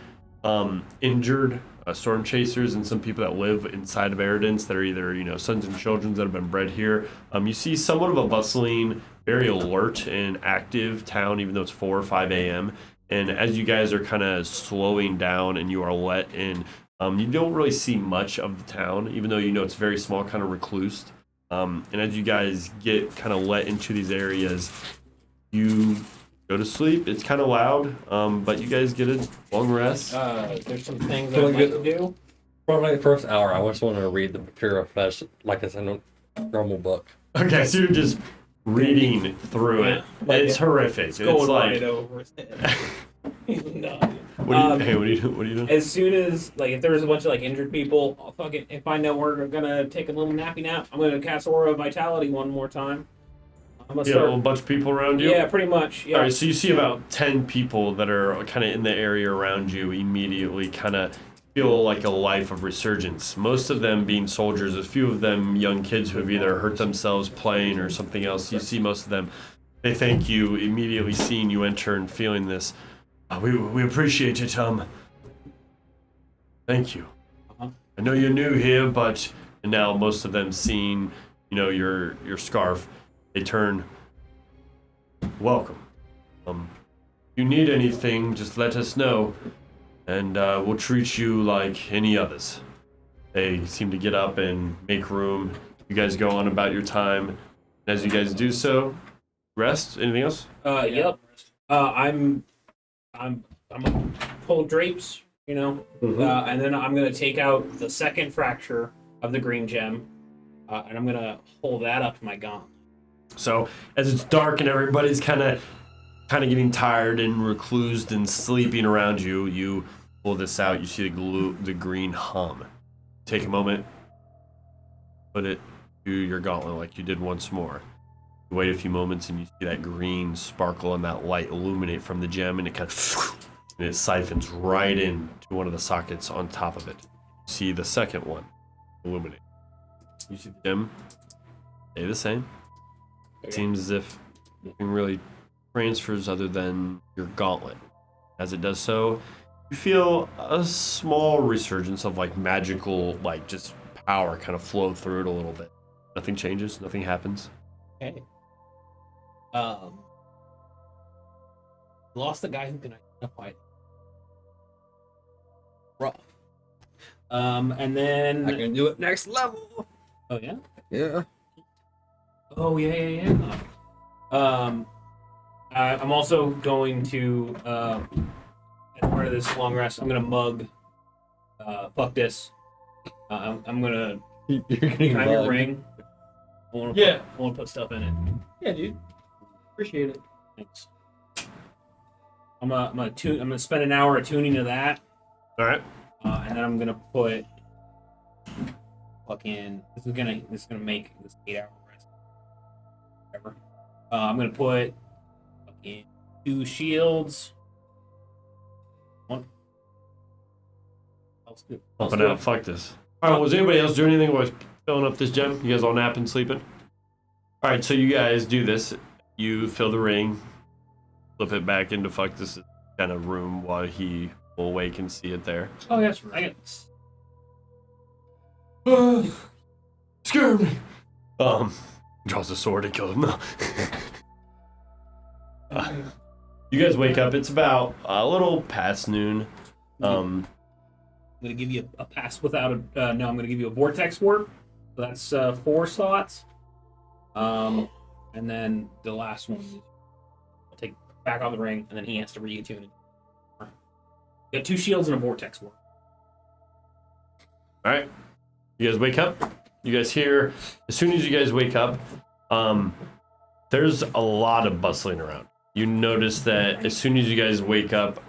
injured storm chasers and some people that live inside of Eridance that are either, sons and children that have been bred here. You see somewhat of a bustling, very alert and active town, even though it's 4 or 5 a.m. And as you guys are kind of slowing down and you are let in, you don't really see much of the town, even though it's very small, kind of reclused. And as you guys get kind of let into these areas, you go to sleep. It's kind of loud, but you guys get a long rest. There's some things I'd like to do. For like the first hour, I just want to read the material fest like it's in a normal book. Okay, so you're just reading through it. It's horrific. It's Going like, right over his head. He's not. what are you doing? As soon as if there's a bunch of injured people, I'll fucking, if I know we're gonna take a little nappy nap, I'm gonna cast Aura of Vitality one more time. I'm gonna start. A bunch of people around you? Yeah, pretty much. Yeah. All right, so you see about 10 people that are kind of in the area around you immediately kind of feel like a life of resurgence. Most of them being soldiers, a few of them young kids who have either hurt themselves playing or something else. You see most of them. They thank you, immediately seeing you enter and feeling this. We appreciate it, Thank you. I know you're new here, but and now most of them seeing, your scarf, they turn. Welcome. If you need anything, just let us know, and we'll treat you like any others. They seem to get up and make room. You guys go on about your time. As you guys do so, rest. Anything else? Yep. I'm gonna pull drapes, and then I'm gonna take out the second fracture of the green gem, and I'm gonna hold that up to my gauntlet. So as it's dark and everybody's kind of getting tired and reclused and sleeping around you, you pull this out. You see the green hum. Take a moment, put it to your gauntlet like you did once more. You wait a few moments and you see that green sparkle and that light illuminate from the gem, and it siphons right in to one of the sockets on top of it. You see the second one illuminate. You see the gem stay the same. It seems as if nothing really transfers other than your gauntlet. As it does so, you feel a small resurgence of magical, just power kind of flow through it a little bit. Nothing changes, nothing happens. Okay. Lost the guy who can identify it. Rough. And then I can do it next level. Oh yeah? Yeah. Oh yeah. I'm also going to as part of this long rest, I'm gonna mug fuck this. I'm gonna You're can getting I have your mugged. ring? I wanna put stuff in it. Yeah, dude. Appreciate it. Thanks. I'm gonna spend an hour attuning to that. All right. And then I'm gonna put fucking. This is gonna make this 8-hour rest. Whatever. I'm gonna put fucking 2 shields. One. Up and out. Fuck this. All right. Was anybody else doing anything while filling up this gem? You guys all napping, sleeping? All right. So you guys do this. You fill the ring, flip it back into fuck this kind of room while he will awake and see it there. Oh yes, I got. Scare me. Draws a sword and kills him. No. You guys wake up. It's about a little past noon. I'm gonna give you a pass without a. No, I'm gonna give you a vortex warp. So that's 4 slots. And then the last one, I'll take back off the ring, and then he has to re-attune it. You got 2 shields and a vortex warp. All right. You guys wake up. You guys hear, as soon as you guys wake up, there's a lot of bustling around. You notice that as soon as you guys wake up,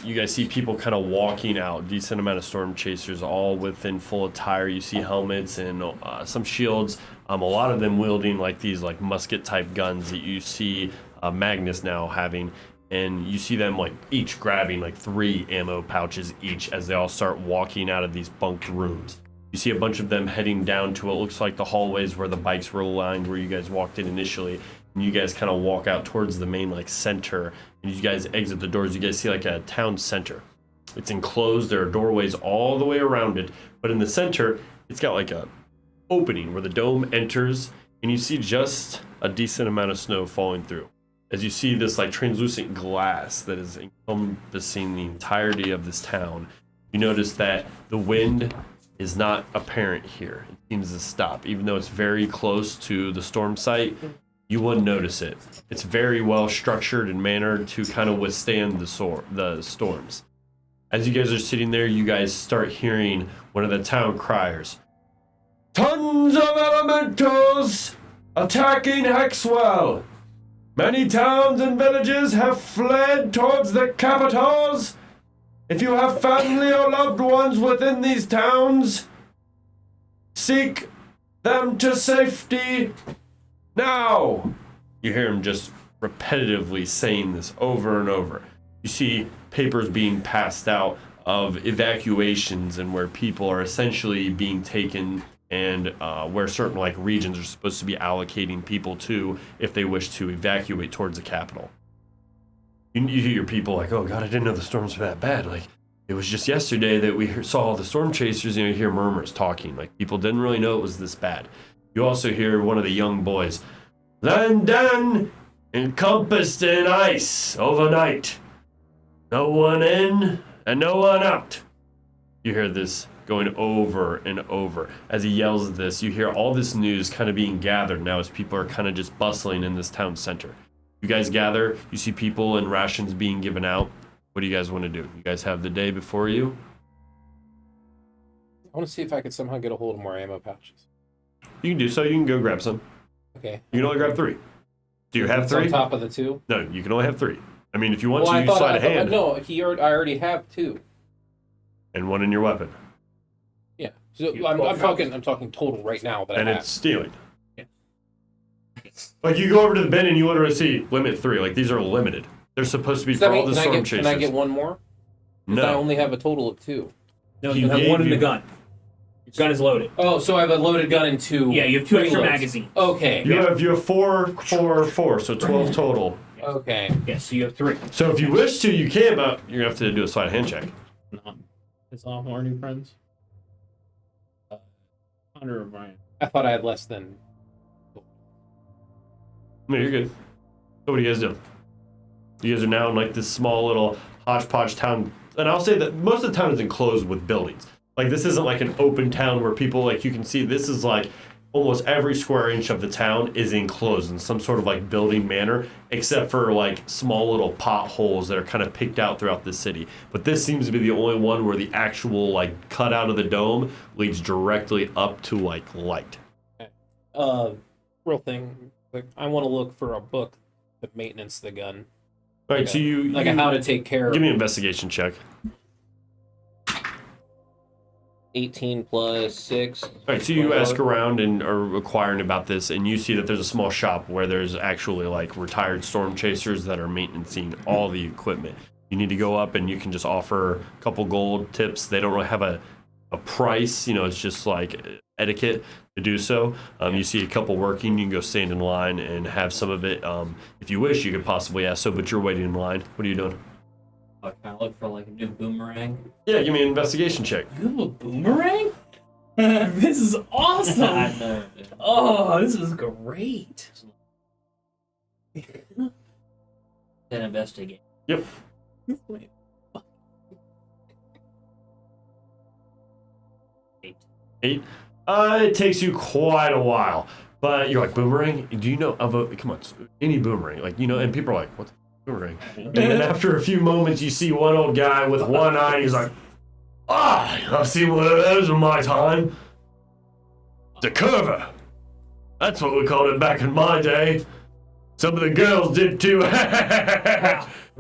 you guys see people kind of walking out, decent amount of storm chasers, all within full attire. You see helmets and some shields, a lot of them wielding these musket type guns that you see Magnus now having. and you see them like each grabbing like 3 ammo pouches each as they all start walking out of these bunked rooms. You see a bunch of them heading down to what looks like the hallways where the bikes were lined, where you guys walked in initially. And you guys kind of walk out towards the main like center, and you guys exit the doors. You guys see like a town center. It's enclosed. There are doorways all the way around it, but in the center, it's got like a opening where the dome enters, and you see just a decent amount of snow falling through. As you see this like translucent glass that is encompassing the entirety of this town, you notice that the wind is not apparent here. It seems to stop, even though it's very close to the storm site. You wouldn't notice it. It's very well structured and mannered to kind of withstand the storms. As you guys are sitting there, you guys start hearing one of the town criers. Tons of elementals attacking Hexwell. Many towns and villages have fled towards the capitals. If you have family or loved ones within these towns, seek them to safety now. You hear him just repetitively saying this over and over. You see papers being passed out of evacuations and where people are essentially being taken, and where certain like regions are supposed to be allocating people to if they wish to evacuate towards the capital. You hear your people like, oh God, I didn't know the storms were that bad. Like, it was just yesterday that we saw all the storm chasers, and you hear murmurs talking. Like, people didn't really know it was this bad. You also hear one of the young boys, Landen encompassed in ice overnight. No one in and no one out. You hear this going over and over. As he yells this, you hear all this news kind of being gathered now as people are kind of just bustling in this town center. You guys gather, you see people and rations being given out. What do you guys want to do? You guys have the day before you? I want to see if I could somehow get a hold of more ammo pouches. You can do so. You can go grab some. Okay. You can only grab 3. Do you have It's 3? on top of the 2? No, you can only have 3. I mean, if you want Well, to, you slide a hand. No, I already have 2. And 1 in your weapon. Yeah. So I'm talking total right now that And I have. it's stealing. Like, you go over to the bin and you literally see limit 3. Like, these are limited. They're supposed to be for all the storm chasers. Can I get one more? No. I only have a total of 2. No, He you have gave 1 in you- the gun. Your gun is loaded. Oh, so I have a loaded gun and 2. Yeah, you have 2 extra reloads. magazines. Okay. You have 4, so 12 total. Okay. Yes, so you have 3. So if you wish to, you can, but you're going to have to do a sleight of hand check. It's all our new friends. Hunter or Brian. I thought I had less than. No, you're good. So what do you guys do? You guys are now in like this small little hodgepodge town. And I'll say that most of the town is enclosed with buildings. Like, this isn't like an open town where people, like, you can see, this is like almost every square inch of the town is enclosed in some sort of like building manner, except for like small little potholes that are kind of picked out throughout the city. But this seems to be the only one where the actual like cut out of the dome leads directly up to like light. Real thing. Like, I want to look for a book that maintenance the gun. All right, Like so you how to take care of. give me an investigation check. 18 plus 6. All right, so you ask around and are inquiring about this, and you see that there's a small shop where there's actually like retired storm chasers that are maintaining all the equipment. You need to go up and you can just offer a couple gold tips. They don't really have a price, you know, it's just like etiquette to do so. You see a couple working, you can go stand in line and have some of it. If you wish, you could possibly ask so, but you're waiting in line. What are you doing? Can I look for like a new boomerang? Yeah, give me an investigation check. You have a boomerang? This is I awesome. know. Dude. Oh, this is great. Then investigate. Yep. Eight. It takes you quite a while, but you're like, boomerang? Do you know of a, come on, any boomerang? Like, you know, and people are like, what the boomerang? And then after a few moments, you see one old guy with one eye, and he's like, I've seen one of those in my time. The curver. That's what we called it back in my day. Some of the girls did too.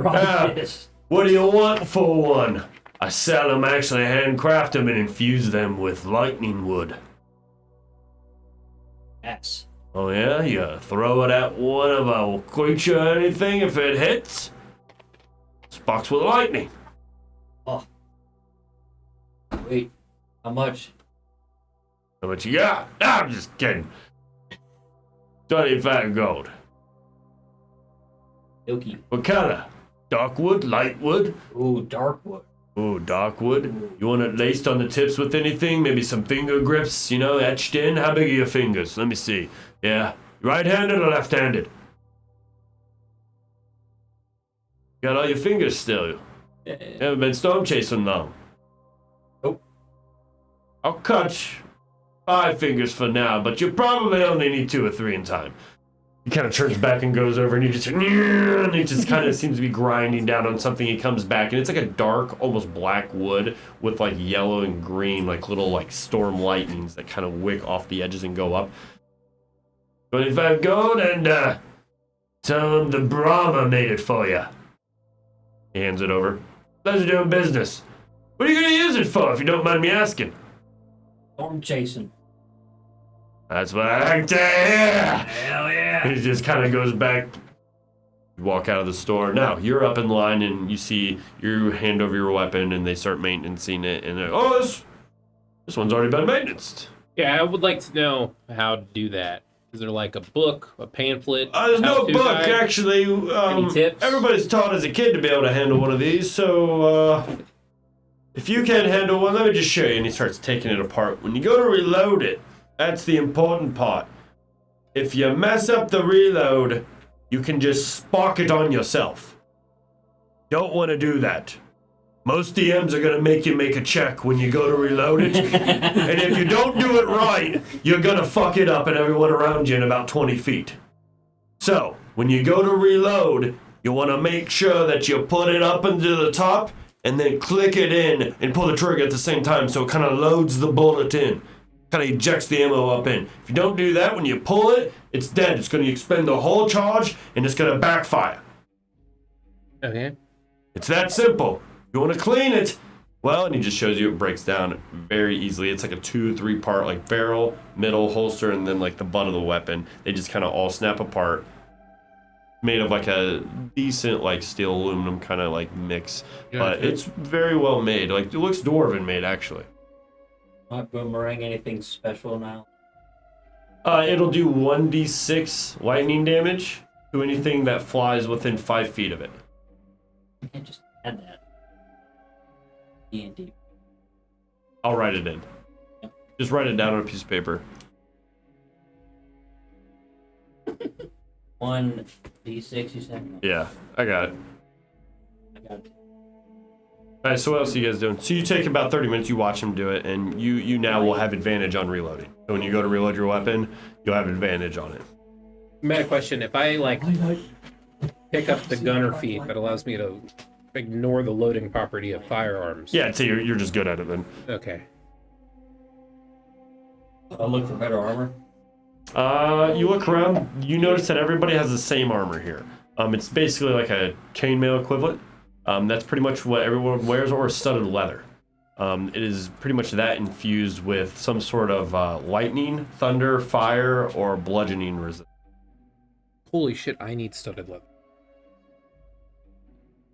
Yes. What do you want for one? I sell them, actually handcraft them and infuse them with lightning wood. Yes. Oh yeah? You throw it at one of a creature or anything if it hits? sparks with lightning. Wait, how much? How much you got? I'm just kidding. 25 gold. Okie. What kind of? Dark wood? Light wood? Ooh, dark wood. Oh, dark wood. You want it laced on the tips with anything? Maybe some finger grips, etched in? How big are your fingers? Let me see. Yeah. Right-handed or left-handed? Got all your fingers still. Haven't been storm chasing long. Nope. I'll cut 5 fingers for now, but you probably only need 2 or 3 in time. He kind of turns back and goes over, and he just kind of seems to be grinding down on something. He comes back, and it's like a dark, almost black wood with like yellow and green, like little like storm lightnings that kind of wick off the edges and go up. 25 gold, and tell him the Brahma made it for you. He hands it over. Pleasure doing business. What are you gonna use it for, if you don't mind me asking? Storm chasing. That's what I like to hear. Hell yeah. He just kind of goes back. You walk out of the store. Now you're up in line, and you hand over your weapon, and they start maintaining it. And they're, oh, this one's already been maintained. Yeah, I would like to know how to do that. Is there like a book, a pamphlet? There's no how-to book, guide? actually. Any tips? Everybody's taught as a kid to be able to handle one of these, so if you can't handle one, let me just show you. And he starts taking it apart. When you go to reload it, that's the important part. If you mess up the reload, you can just spark it on yourself. Don't want to do that. Most DMs are going to make you make a check when you go to reload it. And if you don't do it right, you're going to fuck it up and everyone around you in about 20 feet. So, when you go to reload, you want to make sure that you put it up into the top and then click it in and pull the trigger at the same time so it kind of loads the bullet in. Kind of ejects the ammo up in. If you don't do that, when you pull it, it's dead. It's going to expend the whole charge and it's going to backfire. Okay. It's that simple. You want to clean it? Well, and he just shows you it breaks down very easily. It's like a 2-3 part, like barrel, middle, holster, and then like the butt of the weapon. They just kind of all snap apart. Made of like a decent like steel aluminum kind of like mix. But it's very well made. Like it looks dwarven made actually. Not boomerang anything special now. It'll do 1d6 lightning damage to anything that flies within 5 feet of it. You can't just add that. D&D. I'll write it in. Just write it down on a piece of paper. 1d6, you said? Yeah, I got it. I got it. All right, so what else are you guys doing? So you take about 30 minutes, you watch him do it, and you now will have advantage on reloading. So when you go to reload your weapon, you'll have advantage on it. Meta question: if I like pick up the gunner feat that allows me to ignore the loading property of firearms. Yeah, so you're just good at it then. Okay. I'll look for better armor. You look around, you notice that everybody has the same armor here. It's basically like a chainmail equivalent. That's pretty much what everyone wears, or studded leather. It is pretty much that infused with some sort of lightning, thunder, fire, or bludgeoning resistance. Holy shit! I need studded leather.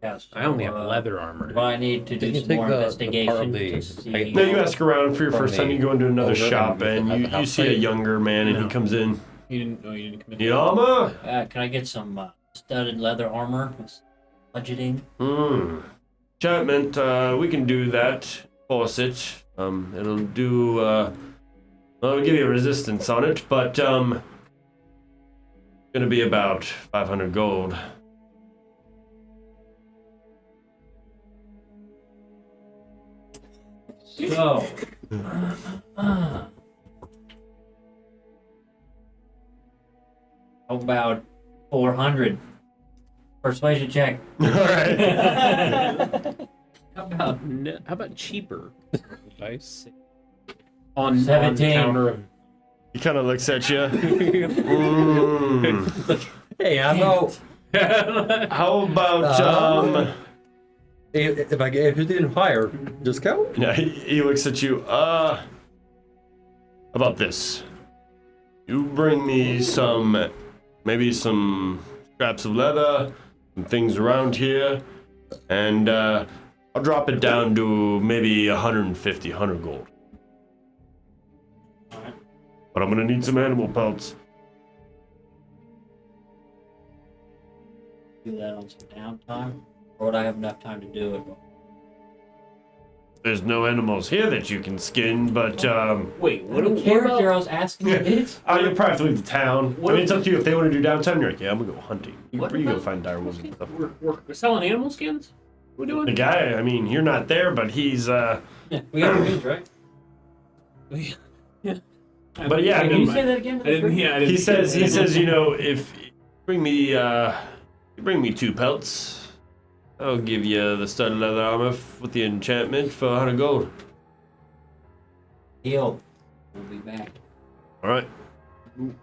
Yes. I only have leather armor. Do I need to do you some take more the part investigation of the to see? height- No, you ask around for your From first time. the You go into another older shop, and and you see a younger man, and he comes in. You didn't come in. Need armor? Can I get some studded leather armor with budgeting? Enchantment, we can do that. Force it. It'll do, well, it'll give you a resistance on it, but, gonna be about 500 gold. So, how about 400? Persuasion check. All right. How How about cheaper dice? On 17. the counter of He kind of looks at you. Hey, I know. How about, If I get anything higher, discount? yeah, he looks at you. How about this? You bring me maybe some scraps of leather, some things around here, And I'll drop it down to maybe 150, 100 gold. Alright. But I'm gonna need some animal pelts. Do that on some downtime? Or would I have enough time to do it? There's no animals here that you can skin, but Wait, What a what character I was asking you is. you'll probably have to leave the town. I What mean, it's up to you. If they want to do downtime, you're like, yeah, I'm gonna go hunting. You What can go about- find dire wolves and stuff. We're selling animal skins? What are we The doing? guy, I mean, you're not there, but he's Yeah, we got goods, right? But yeah, I Can mean, you say that again? I didn't he says, you know, if you bring me 2 pelts, I'll give you the studded leather armor with the enchantment for 100 gold. Deal. We'll be back. All right.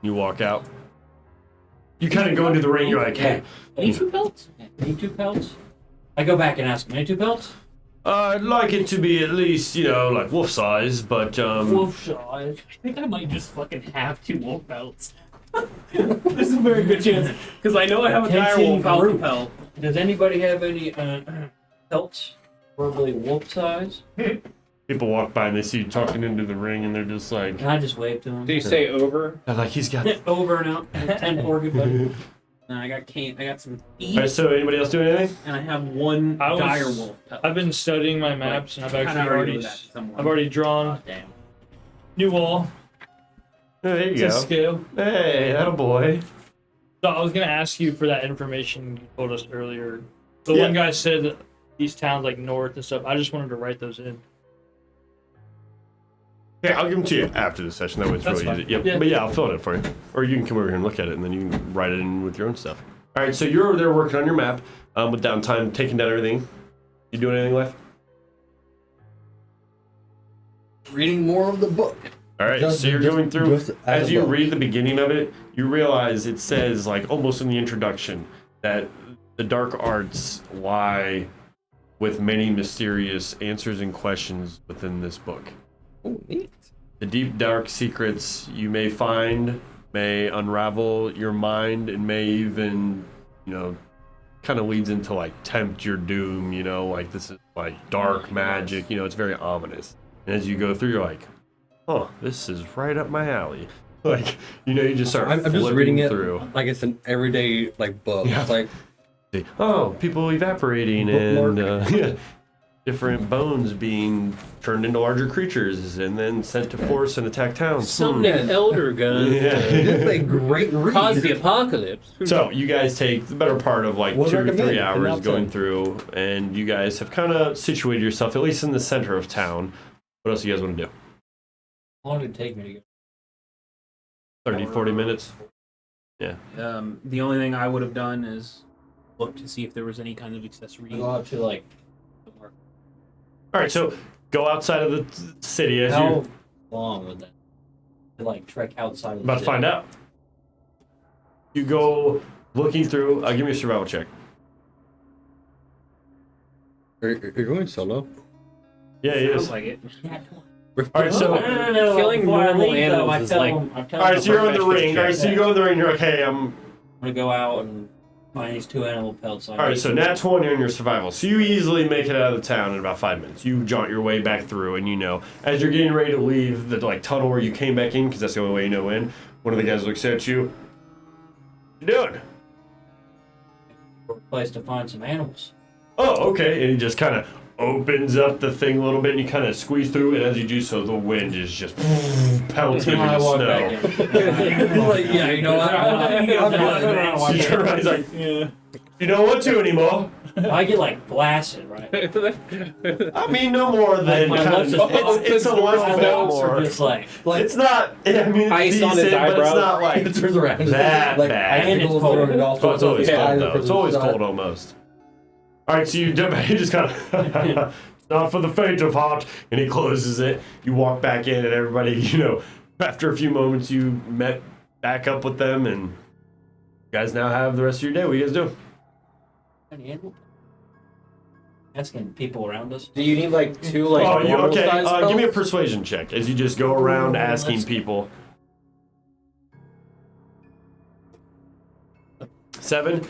You walk out. You kind of go into the ring. You're like, hey, Any 2 pelts? Need 2 pelts? I go back and ask him, any 2 pelts? I'd like it to be at least, you know, like wolf size, but Wolf size. I think I might just fucking have 2 wolf pelts. This is a very good chance. Because I know I have a dire Attention wolf alpha group. pelt. Does anybody have any pelts? Probably wolf size? people walk by and they see you talking into the ring, and they're just like, Can I just wave to him? Do you say over? they're like, he's got. Over and out. 10-4, goodbye. And I got some All feet, right, so anybody else doing anything? and I have 1 I was- dire wolf pelt. I've been studying my maps, and I've Kinda actually already already, know that somewhere. I've already drawn Oh, damn. new wall. There you It's a go. scale. Hey, that a boy. So I was gonna ask you for that information you told us earlier. The Yeah. one guy said that these towns like north and stuff. I just wanted to write those in. Yeah, I'll give them to you after the session. That way it's That's really fine. easy. Yep. Yeah. But yeah, I'll fill it in for you. Or you can come over here and look at it, and then you can write it in with your own stuff. All right, so you're over there working on your map with downtime, taking down everything. You doing anything left? Reading more of the book. All right, so you're going through. As you read the beginning of it, you realize it says, like almost in the introduction, that the dark arts lie with many mysterious answers and questions within this book. Oh, neat. The deep, dark secrets you may find may unravel your mind and may even, kind of leads into like tempt your doom, like this is like dark magic, it's very ominous. And as you go through, you're like, oh, this is right up my alley. Like, you just start I'm just flipping reading it through. like it's an everyday book. Yeah. It's like Oh, people evaporating Bookmark. and different bones being turned into larger creatures and then sent to force and attack towns. Some elder gun Yeah. it's a great read. caused the apocalypse. So you guys take the better part of like What 2 to 3 recommend? hours Announce going it. through, and you guys have kind of situated yourself at least in the center of town. What else do you guys want to do? How long did it take me to go? 30, 40 minutes? The only thing I would have done is look to see if there was any kind of accessory. Go out to somewhere. All right, so go outside of the city as How you're long would that? To trek outside of the about to city? find out. You go looking through. Give me a survival check. You're going solo. Yeah, he Sounds is. like it. All right, so No. Killing Before I normal leave, though, animals I is tell like- him, I tell all him right, so you're in the professional ring. All right, so you go in the ring. You're like, hey, I'm. I'm gonna go out and find these 2 animal pelts. All right, so nat 20 on your survival. So you easily make it out of the town in about 5 minutes. You jaunt your way back through, and as you're getting ready to leave the tunnel where you came back in, because that's the only way you know in. One of the guys looks at you. What you doing? place to find some animals. Oh, okay. And he just kind of opens up the thing a little bit, and you kind of squeeze through it. As you do so, the wind is just pelting I the walk snow. back in. Yeah, you know what? I'm You turn around, he's like, you don't want to anymore. I get blasted, right? I mean, no more than My kind lips of. is- It's a little My bit lips are more. just It's not. I mean, it's Ice on his decent, but it's eyebrow. not like It turns around. that bad. And it's cold. Oh, it's always Yeah. cold though. It's always cold almost. All right, so you just kind of. It's not for the faint of heart. And he closes it. You walk back in, and everybody, after a few moments, you met back up with them, and you guys now have the rest of your day. What do you guys do? Any animal? Asking people around us. Do you need 2 Oh, you, normal okay. size Give me a spells? persuasion check as you just go around Ooh, asking let's- people. 7.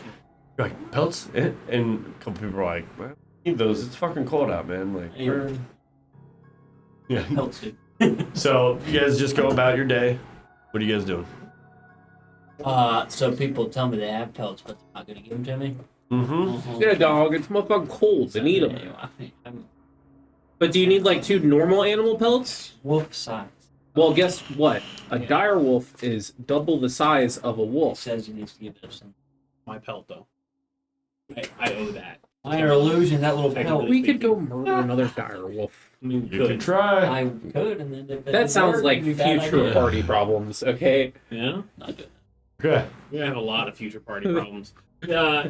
You're like, pelts? And a couple people are like, well, I need those. It's fucking cold out, man. Like, Hey, yeah. pelts, dude. So you guys just go about your day. What are you guys doing? So people tell me they have pelts, but they're not gonna give them to me. Mm-hmm. Yeah, dog. It's motherfucking cold. They need them. I'm But do you need like 2 normal animal pelts? wolf size. Well, guess what? A dire wolf is double the size of a It wolf. says he needs to give us some. My pelt though. I owe that. Minor illusion, that little Technically. pelt. We could go murder another dire wolf. I mean, You could try. I could, and then if it That didn't sounds work, like it'd be a bad future idea. party problems, okay? Yeah. Not good. Okay. We're gonna have a lot of future party problems. Yeah.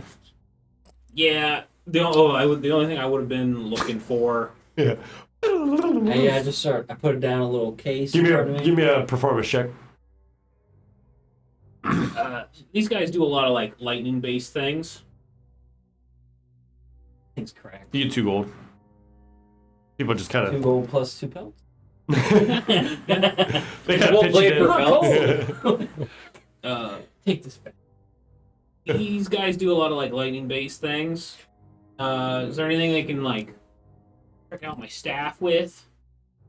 The only thing I would have been looking for. Yeah. I put it down a little case. Give in front of me a performance check. These guys do a lot of like lightning based things. Things cracked. You get 2 gold. People just kind 2 of gold plus 2 pelts. they kind of We'll pitch play it it for in. Take this back. These guys do a lot of like lightning based things. Is there anything they can like check out my staff with?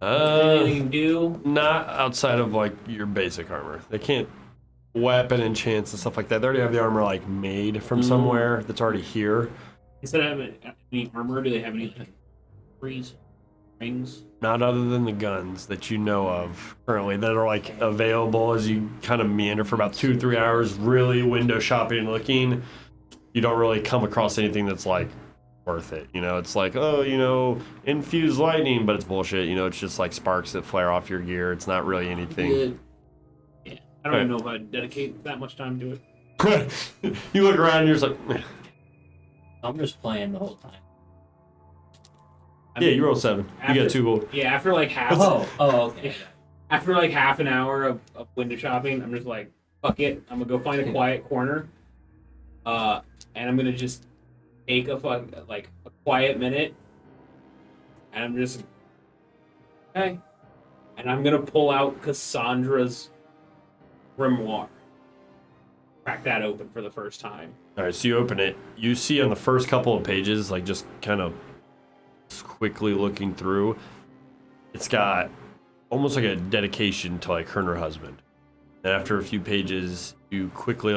Anything they can do? Not outside of like your basic armor. They can't weapon enchants and stuff like that. They already have the armor like made from somewhere that's already here. Instead of having any armor, do they have any like freeze rings? Not other than the guns that you know of currently that are like available as you kind of meander for about 2-3 hours, really window shopping and looking. You don't really come across anything that's like worth it. You know, it's like, oh, you know, infused lightning, but it's bullshit. You know, it's just like sparks that flare off your gear. It's not really anything. Yeah, I don't even know if I'd dedicate that much time to it. You look around and you're just like, I'm just playing the whole time. yeah, you roll 7. You got 2 gold. Yeah, after like half. Okay. After like half an hour of window shopping, I'm just like, fuck it. I'm gonna go find a quiet corner. And I'm gonna just take a quiet minute. And I'm just okay. And I'm gonna pull out Cassandra's grimoire. Crack that open for the first time. All right, so you open it. You see on the first couple of pages, like just kind of quickly looking through, it's got almost like a dedication to like her and her husband. And after a few pages, you quickly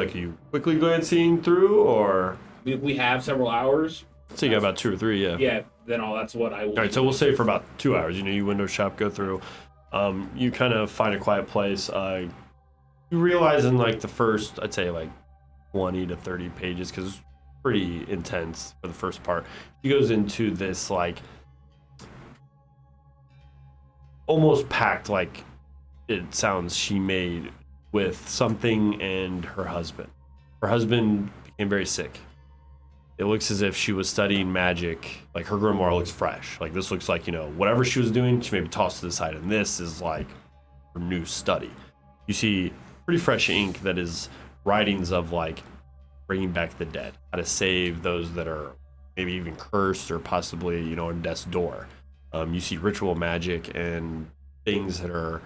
glancing through, or If we have several hours, so you got about 2 or 3, yeah. yeah, then that's what I will. All right, so we'll say for about 2 hours. You know, you window shop, go through. You kind of find a quiet place. You realize in like the first, I'd say like 20 to 30 pages, because it's pretty intense for the first part. He goes into this like almost packed, like it sounds she made with something and her husband. Her husband became very sick. It looks as if she was studying magic. Like her grimoire looks fresh. Like this looks like, you know, whatever she was doing, she maybe tossed to the side. And this is like her new study. You see pretty fresh ink that is writings of like bringing back the dead, how to save those that are maybe even cursed or possibly, you know, on death's door. You see ritual magic and things that are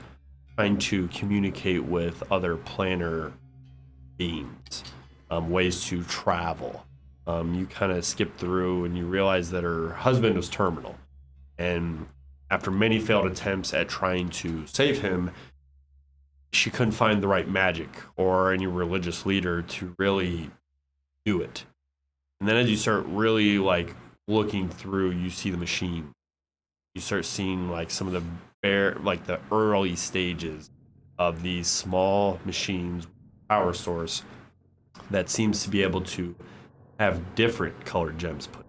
trying to communicate with other planar beings, ways to travel. You kind of skip through and you realize that her husband was terminal. And after many failed attempts at trying to save him, she couldn't find the right magic or any religious leader to really do it. And then as you start really like looking through, you see the machine. You start seeing like some of the the early stages of these small machines, power source that seems to be able to have different colored gems put.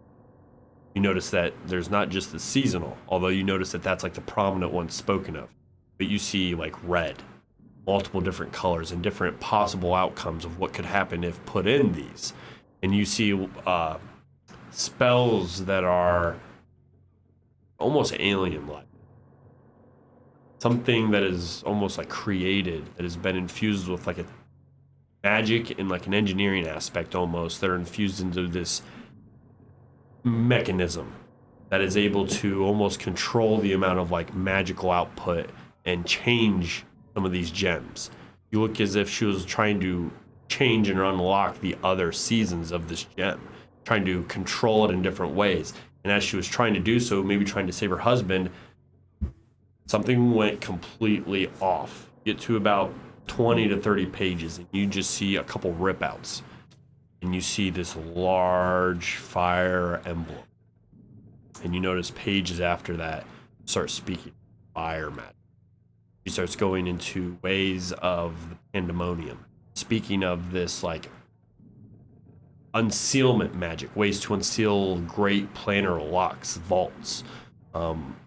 You notice that there's not just the seasonal, although you notice that that's like the prominent one spoken of, but you see like red, multiple different colors and different possible outcomes of what could happen if put in these. And you see spells that are almost alien-like. Something that is almost like created, that has been infused with like a magic and like an engineering aspect almost, that are infused into this mechanism that is able to almost control the amount of like magical output and change some of these gems. You look as if she was trying to change and unlock the other seasons of this gem, trying to control it in different ways. And as she was trying to do so, maybe trying to save her husband, something went completely off. Get to about 20 to 30 pages, and you just see a couple rip outs. And you see this large fire emblem. And you notice pages after that start speaking fire magic. She starts going into ways of the pandemonium, speaking of this like unsealment magic, ways to unseal great planar locks, vaults,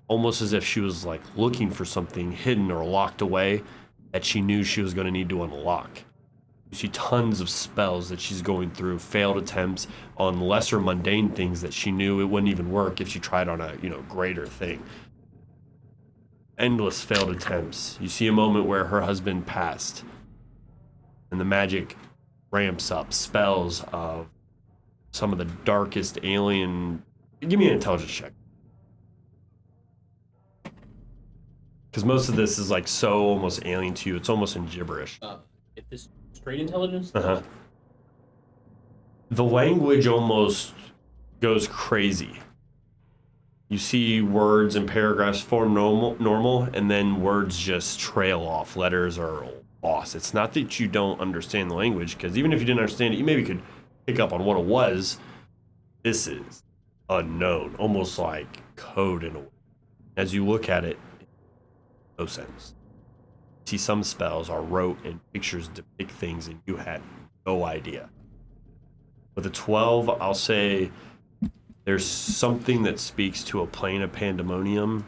almost as if she was like looking for something hidden or locked away that she knew she was going to need to unlock. You see tons of spells that she's going through, failed attempts on lesser mundane things that she knew it wouldn't even work if she tried on a, greater thing. Endless failed attempts. You see a moment where her husband passed, and the magic ramps up. Spells of some of the darkest alien. Give me an intelligence check. Because most of this is like so almost alien to you. It's almost in gibberish. If this straight intelligence? Uh-huh. The language almost goes crazy. You see words and paragraphs form normal, and then words just trail off. Letters are lost. It's not that you don't understand the language, because even if you didn't understand it, you maybe could pick up on what it was. This is unknown, almost like code in a way. As you look at it, no sense. See, some spells are wrote and pictures depict things, and you had no idea. With a 12, I'll say there's something that speaks to a plane of pandemonium.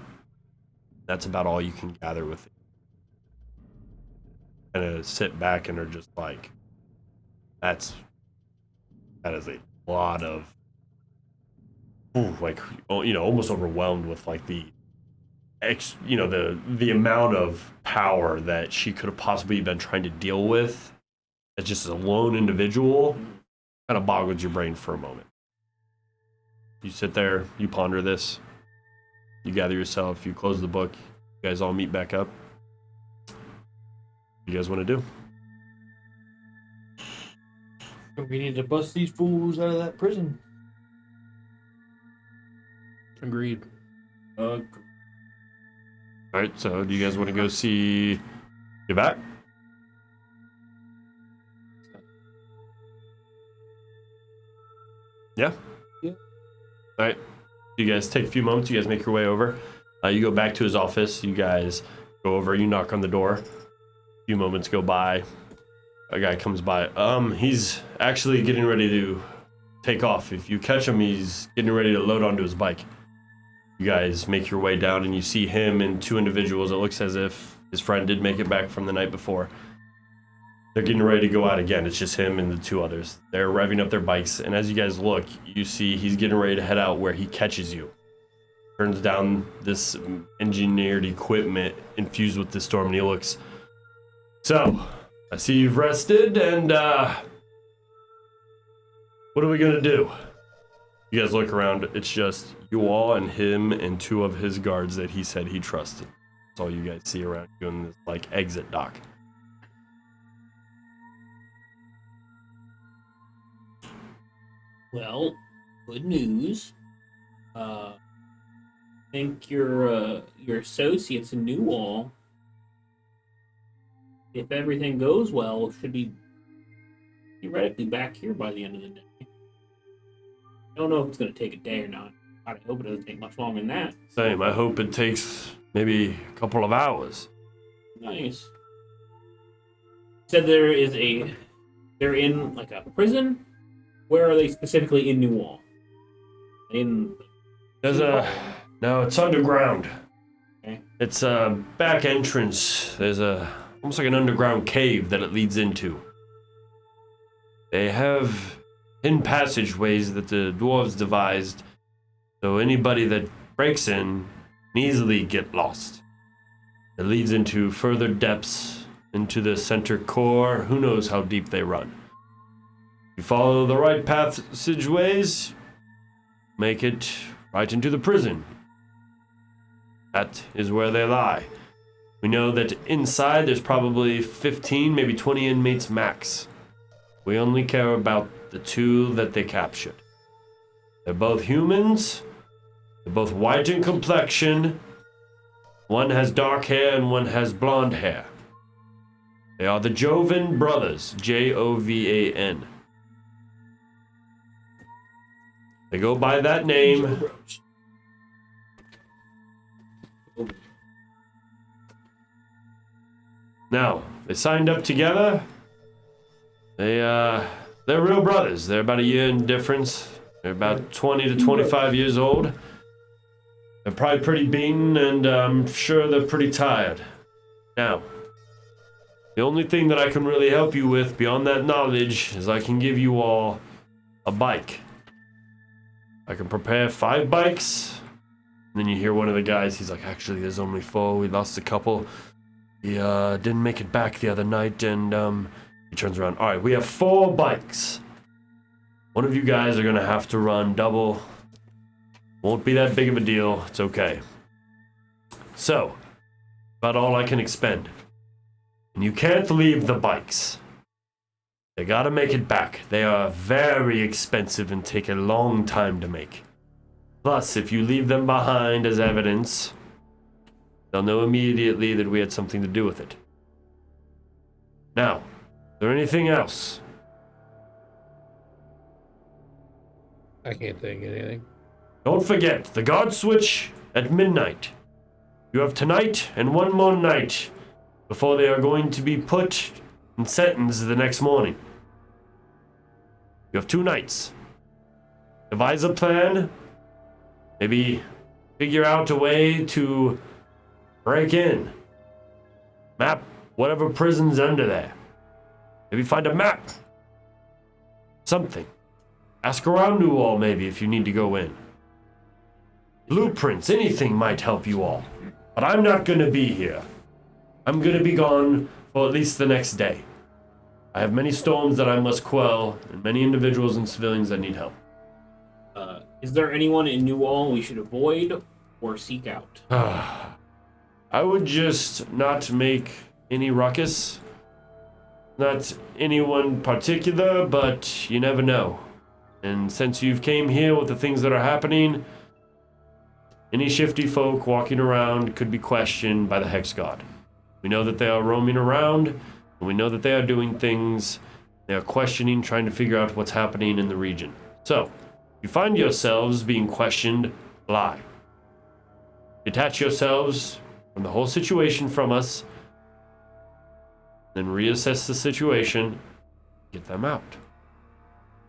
That's about all you can gather with it. Kind of sit back and are just like, that is a lot of, almost overwhelmed with like the amount of power that she could have possibly been trying to deal with as just a lone individual. Kind of boggles your brain for a moment. You sit there, you ponder this, you gather yourself, you close the book, you guys all meet back up. What do you guys want to do? We need to bust these fools out of that prison. Agreed. All right, so do you guys want to go see Givak? Yeah? Yeah. All right. You guys take a few moments. You guys make your way over. You go back to his office. You guys go over. You knock on the door. A few moments go by. A guy comes by. He's actually getting ready to take off. If you catch him, he's getting ready to load onto his bike. You guys make your way down, and you see him and two individuals. It looks as if his friend did make it back from the night before. They're getting ready to go out again. It's just him and the two others. They're revving up their bikes, and as you guys look, you see he's getting ready to head out where he catches you. Turns down this engineered equipment infused with the storm, and he looks. So, I see you've rested, and what are we gonna do? You guys look around. It's just you all and him and two of his guards that he said he trusted. That's all you guys see around you in this like exit dock. Well, good news. I think your associates in Newall, if everything goes well, should be theoretically back here by the end of the day. I don't know if it's going to take a day or not. I hope it doesn't take much longer than that. Same. I hope it takes maybe a couple of hours. Nice. Said they're in like a prison. Where are they specifically in Newall? No, it's underground. Okay. It's a back entrance. There's almost like an underground cave that it leads into. They have hidden passageways that the dwarves devised, so anybody that breaks in can easily get lost. It leads into further depths, into the center core. Who knows how deep they run. You follow the right passageways, make it right into the prison. That is where they lie. We know that inside there's probably 15, maybe 20 inmates max. We only care about the two that they captured. They're both humans. They're both white in complexion. One has dark hair and one has blonde hair. They are the Jovan brothers, Jovan. They go by that name. Now, they signed up together. They're real brothers. They're about a year in difference. They're about 20 to 25 years old. They're probably pretty beaten, and I'm sure they're pretty tired. Now, the only thing that I can really help you with beyond that knowledge is I can give you all a bike. I can prepare 5 bikes. And then you hear one of the guys, he's like, actually, there's only 4. We lost a couple. He didn't make it back the other night, and he turns around. All right, we have 4 bikes. One of you guys are gonna have to run double. Won't be that big of a deal. It's okay. So, about all I can expend. And you can't leave the bikes. They gotta make it back. They are very expensive and take a long time to make. Plus, if you leave them behind as evidence, they'll know immediately that we had something to do with it. Now, is there anything else? I can't think of anything. Don't forget, the guard switch at midnight. You have tonight and one more night before they are going to be put in sentence the next morning. You have 2 nights. Devise a plan. Maybe figure out a way to break in. Map whatever prison's under there. Maybe find a map. Something. Ask around you all maybe if you need to go in. Blueprints, anything might help you all. But I'm not gonna be here. I'm gonna be gone for at least the next day. I have many storms that I must quell, and many individuals and civilians that need help. Is there anyone in New All we should avoid or seek out? I would just not make any ruckus. Not anyone particular, but you never know. And since you've came here with the things that are happening, any shifty folk walking around could be questioned by the Hex God. We know that they are roaming around, and we know that they are doing things. They are questioning, trying to figure out what's happening in the region. So, if you find yourselves being questioned, lie. Detach yourselves from the whole situation from us, then reassess the situation, get them out.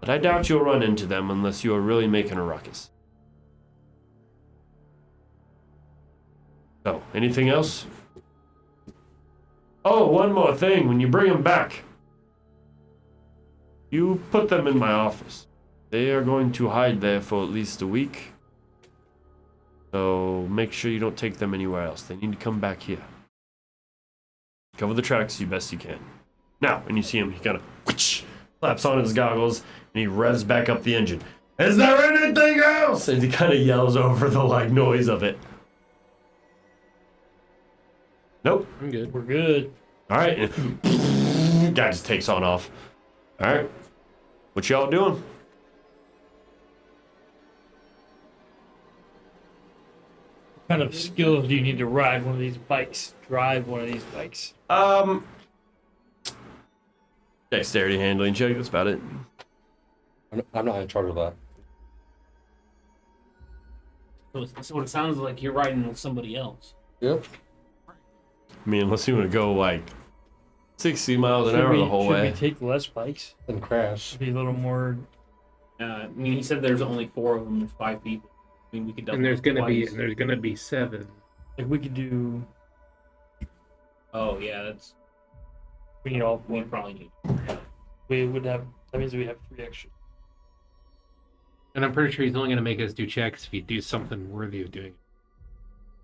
But I doubt you'll run into them unless you are really making a ruckus. So, anything else? Oh, one more thing. When you bring them back, you put them in my office. They are going to hide there for at least a week. So make sure you don't take them anywhere else. They need to come back here. Cover the tracks as best you can. Now, and you see him, he kind of slaps on his goggles and he revs back up the engine. Is there anything else? And he kind of yells over the noise of it. Nope. I'm good. We're good. All right. Guy just takes on off. All right. What y'all doing? What kind of skills do you need to ride one of these bikes? Drive one of these bikes? Dexterity handling check. That's about it. I'm not in charge of that. So it sounds like you're riding with somebody else. Yep. I mean, unless you want to go 60 miles an hour the whole should way. we take less bikes? And crash. Be a little more. I mean, he said there's only 4 of them. There's 5 people. I mean, we could. And there's gonna be 7. Like we could do. Oh yeah, that's. We need all We 4. probably need. We would have. That means we have 3 extra. And I'm pretty sure he's only gonna make us do checks if you do something worthy of doing it.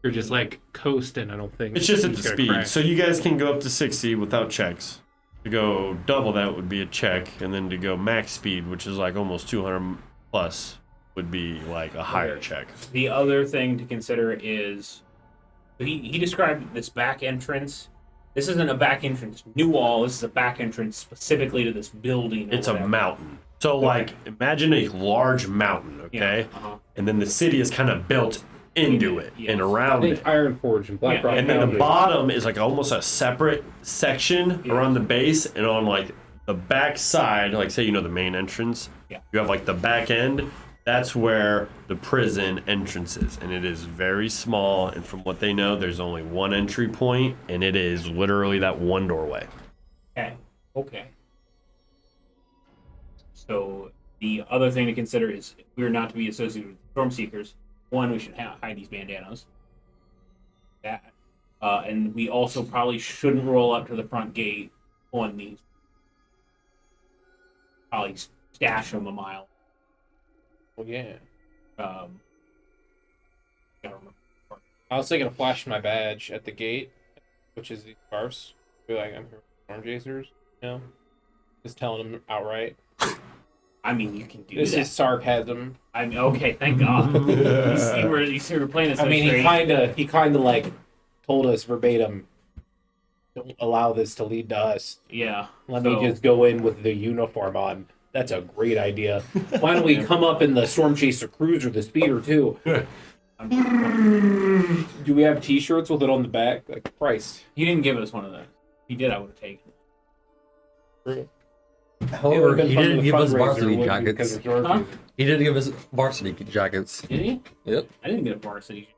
You're just coasting, I don't think. It's just at he's the gonna speed. crash. So you guys can go up to 60 without checks. To go double that would be a check, and then to go max speed, which is almost 200 plus, would be a higher check. The other thing to consider is he described this back entrance This isn't a back entrance new wall. This is a back entrance specifically to this building. It's a mountain. So, like, imagine a large mountain, okay? Yeah. And then the city is kind of built into it Yes. and around Big it. Iron Forge and Black Yeah, Rock And then the Foundry. bottom is like almost a separate section Yeah. around the base, and on like the back side, like say the main entrance, Yeah. you have like the back end. That's where the prison entrance is, and it is very small. And from what they know, there's only one entry point, and it is literally that one doorway. Okay. So the other thing to consider is if we're not to be associated with storm seekers, one, we should hide these bandanas. That, and we also probably shouldn't roll up to the front gate on these. Probably stash them a mile. Well, yeah. Gotta remember. I was thinking of flashing my badge at the gate, which is these scarves. Be like, I'm here with storm chasers, Just telling them outright. I mean, you can do This that. is sarcasm. I mean, okay, thank God. you see, we're playing this. I mean, he kind of like told us verbatim, don't allow this to lead to us. Yeah. Let me just go in with the uniform on. That's a great idea. Why don't we come up in the Storm Chaser Cruiser, the Speeder, too? Do we have T-shirts with it on the back? Like, Christ. He didn't give us one of those. He did, I would have taken it. However, he didn't give us varsity because jackets. it's your Huh? He didn't give us varsity jackets. Did he? Yep. I didn't get a varsity.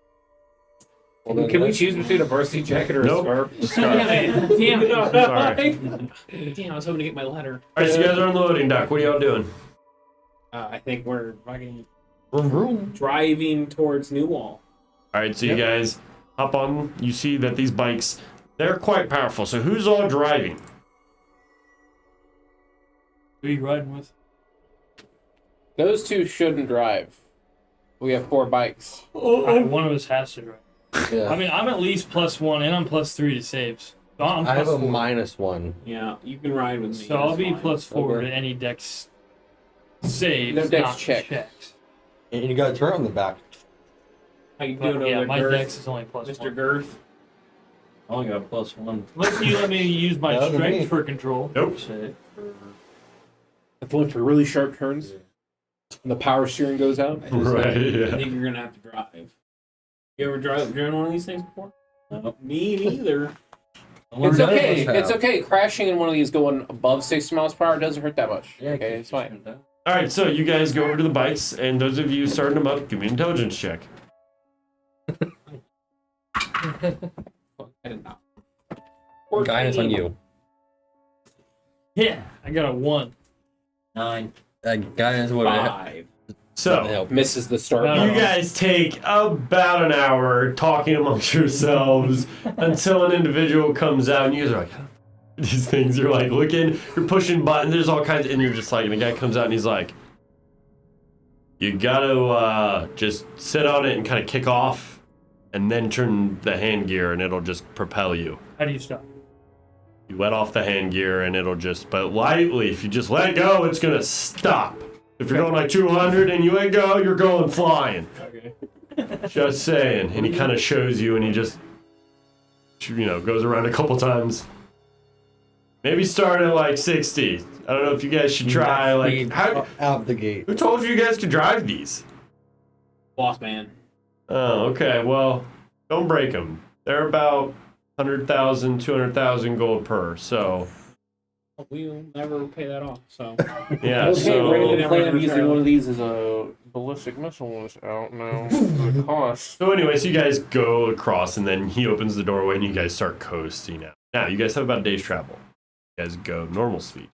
Can we choose between a varsity jacket or a Nope. scarf? Damn it. Sorry. Damn, I was hoping to get my letter. All right, so you guys are on the loading dock. What are y'all doing? I think we're fucking Vroom, vroom. driving towards New Wall. All right, so you guys hop on. You see that these bikes, they're quite powerful. So who's all driving? Who are you riding with? Those two shouldn't drive. We have 4 bikes. One of us has to drive. Yeah. I mean, I'm at least +1 and I'm +3 to saves. So I'm I have a +4. -1. Yeah, you can ride with me. So I'll be that's fine. +4 Okay. to any dex saves, No dex not check. checks. And you got a turret on the back. How you But, doing yeah, over my there, dex is only +1. Mr. Girth? I only got +1. Unless you let me use my That was strength me. for control. Nope. Shit. That's only for really sharp turns. And the power steering goes out. Right, I yeah. think you're gonna have to drive. You ever driven one of these things before? No. Me neither. It's None of okay. us have. It's okay. Crashing in one of these going above 60 miles per hour doesn't hurt that much. Yeah, Okay, it's fine. All right, so you guys go over to the bikes, and those of you starting them up, give me an intelligence check. I did not. Guidance on you. Yeah, I got a 1. 9. Guidance would have 5. So helped. Misses the start. No, you guys take about an hour talking amongst yourselves until an individual comes out, and you guys are like, these things. You're like looking, you're pushing buttons. There's all kinds of, and you're just like, and the guy comes out and he's like, you gotta just sit on it and kind of kick off, and then turn the hand gear, and it'll just propel you. How do you stop? You let off the hand gear, and it'll just, but lightly. If you just let go, it's gonna stop. If you're going like 200 and you let go, you're going flying. Okay. Just saying. And he kind of shows you, and he just, goes around a couple times. Maybe start at like 60. I don't know if you guys should try. Like, how, out the gate. who told you guys could drive these? Boss man. Oh, okay. Well, don't break them. They're about 100,000, 200,000 gold per. So, We'll never pay that off. So yeah. Okay, So, Brandon Never plan of return. using one of these as a ballistic missile is out now. The cost. so anyways, you guys go across, and then he opens the doorway, and you guys start coasting out. Now, you guys have about a day's travel. You guys go normal speed.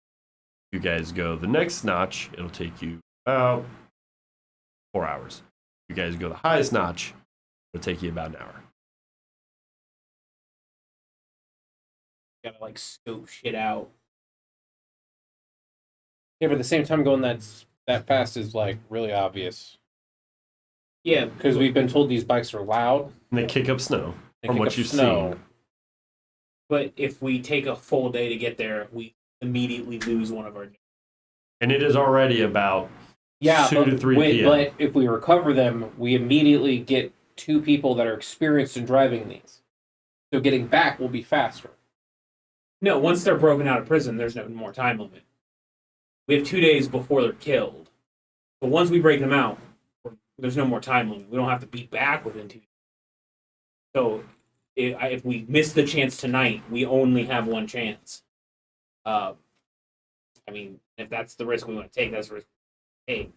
You guys go the next notch, it'll take you about 4 hours. You guys go the highest notch, it'll take you about an hour. gotta like scope shit out. Yeah, but at the same time, going that fast is like really obvious Yeah, because we've been told these bikes are loud. And they kick up snow, They from kick what up you've snow. seen. but if we take a full day to get there, we immediately lose one of our. And it is already about Yeah, 2 to 3 p.m. But if we recover them, we immediately get 2 people that are experienced in driving these. So getting back will be faster. No, once they're broken out of prison, there's no more time limit. We have 2 days before they're killed. But once we break them out, there's no more time limit. We don't have to be back within 2 days. So if we miss the chance tonight, we only have one chance. I mean, if that's the risk we want to take, that's the risk we take.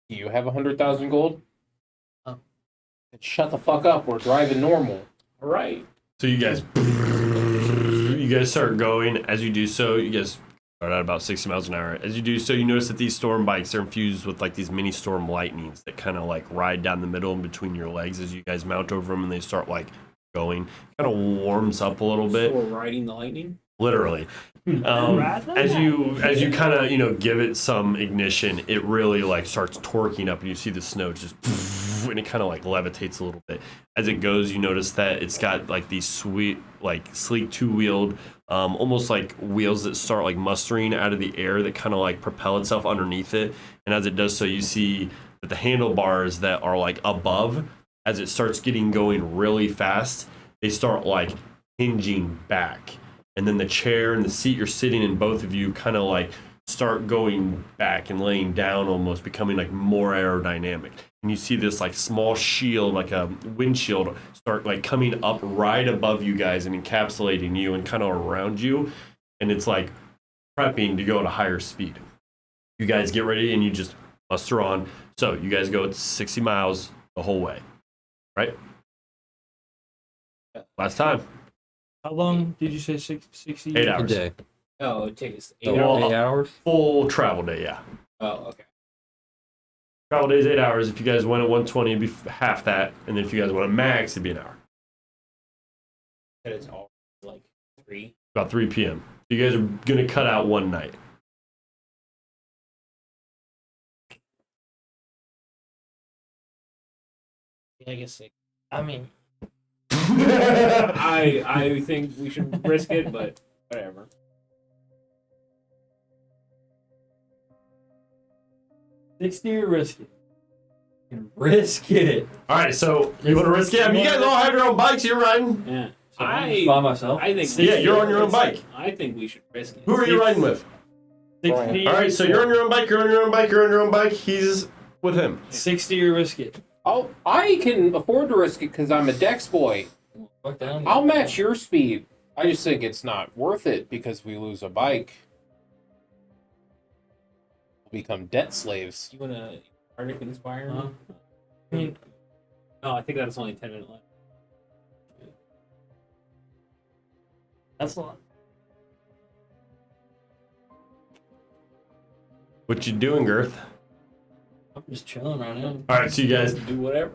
Do you have 100,000 gold? Oh. Shut the fuck up. We're driving normal. All right. So you guys start going. As you do so, you guys start at about 60 miles an hour. As you do so, you notice that these storm bikes are infused with like these mini storm lightnings that kind of like ride down the middle and between your legs as you guys mount over them, and they start like going. Kind of warms up a little bit. So we're riding the lightning? Literally. As you kind of give it some ignition, it really like starts torquing up, and you see the snow just and it kind of like levitates a little bit. As it goes, you notice that it's got like these sweet like sleek two-wheeled almost like wheels that start like mustering out of the air that kind of like propel itself underneath it. And as it does so, you see that the handlebars that are like above, as it starts getting going really fast, they start like hinging back. And then the chair and the seat you're sitting in, both of you kind of like start going back and laying down, almost becoming like more aerodynamic. And you see this like small shield, like a windshield, start like coming up right above you guys and encapsulating you and kind of around you. And it's like prepping to go at a higher speed. You guys get ready and you just muster on. So you guys go at 60 miles the whole way, right? Last time. How long did you say? 60? 8 A hours. day. Oh, it takes 8 So hours. 8 hours? Full travel day, yeah. Oh, okay. Travel day is 8 hours. If you guys went at 120, it'd be half that. And then if you guys want to max, it'd be an hour. And it's all like 3. About 3 p.m. You guys are going to cut out one night. Yeah, I guess 6. I mean, I think we should risk it, but whatever. $60 or risk it? Risk it. All right, so you want to risk it? I mean, you guys all have your own bikes. You're riding. Yeah. So I'm just by myself. I think. Yeah, you're on your own bike. I think we should risk it. Who are you riding with? 60. All right, so you're on your own bike. You're on your own bike. You're on your own bike. He's with him. 60 or risk it? I can afford to risk it because I'm a Dex boy. Fuck down. I'll match your speed. I just think it's not worth it because we lose a bike. We'll become debt slaves. You wanna Arctic Inspire? Huh? I mean, No, I think that's only 10 minutes left. that's a lot. What you doing, Girth? I'm just chilling right now. All right, so you guys Do whatever.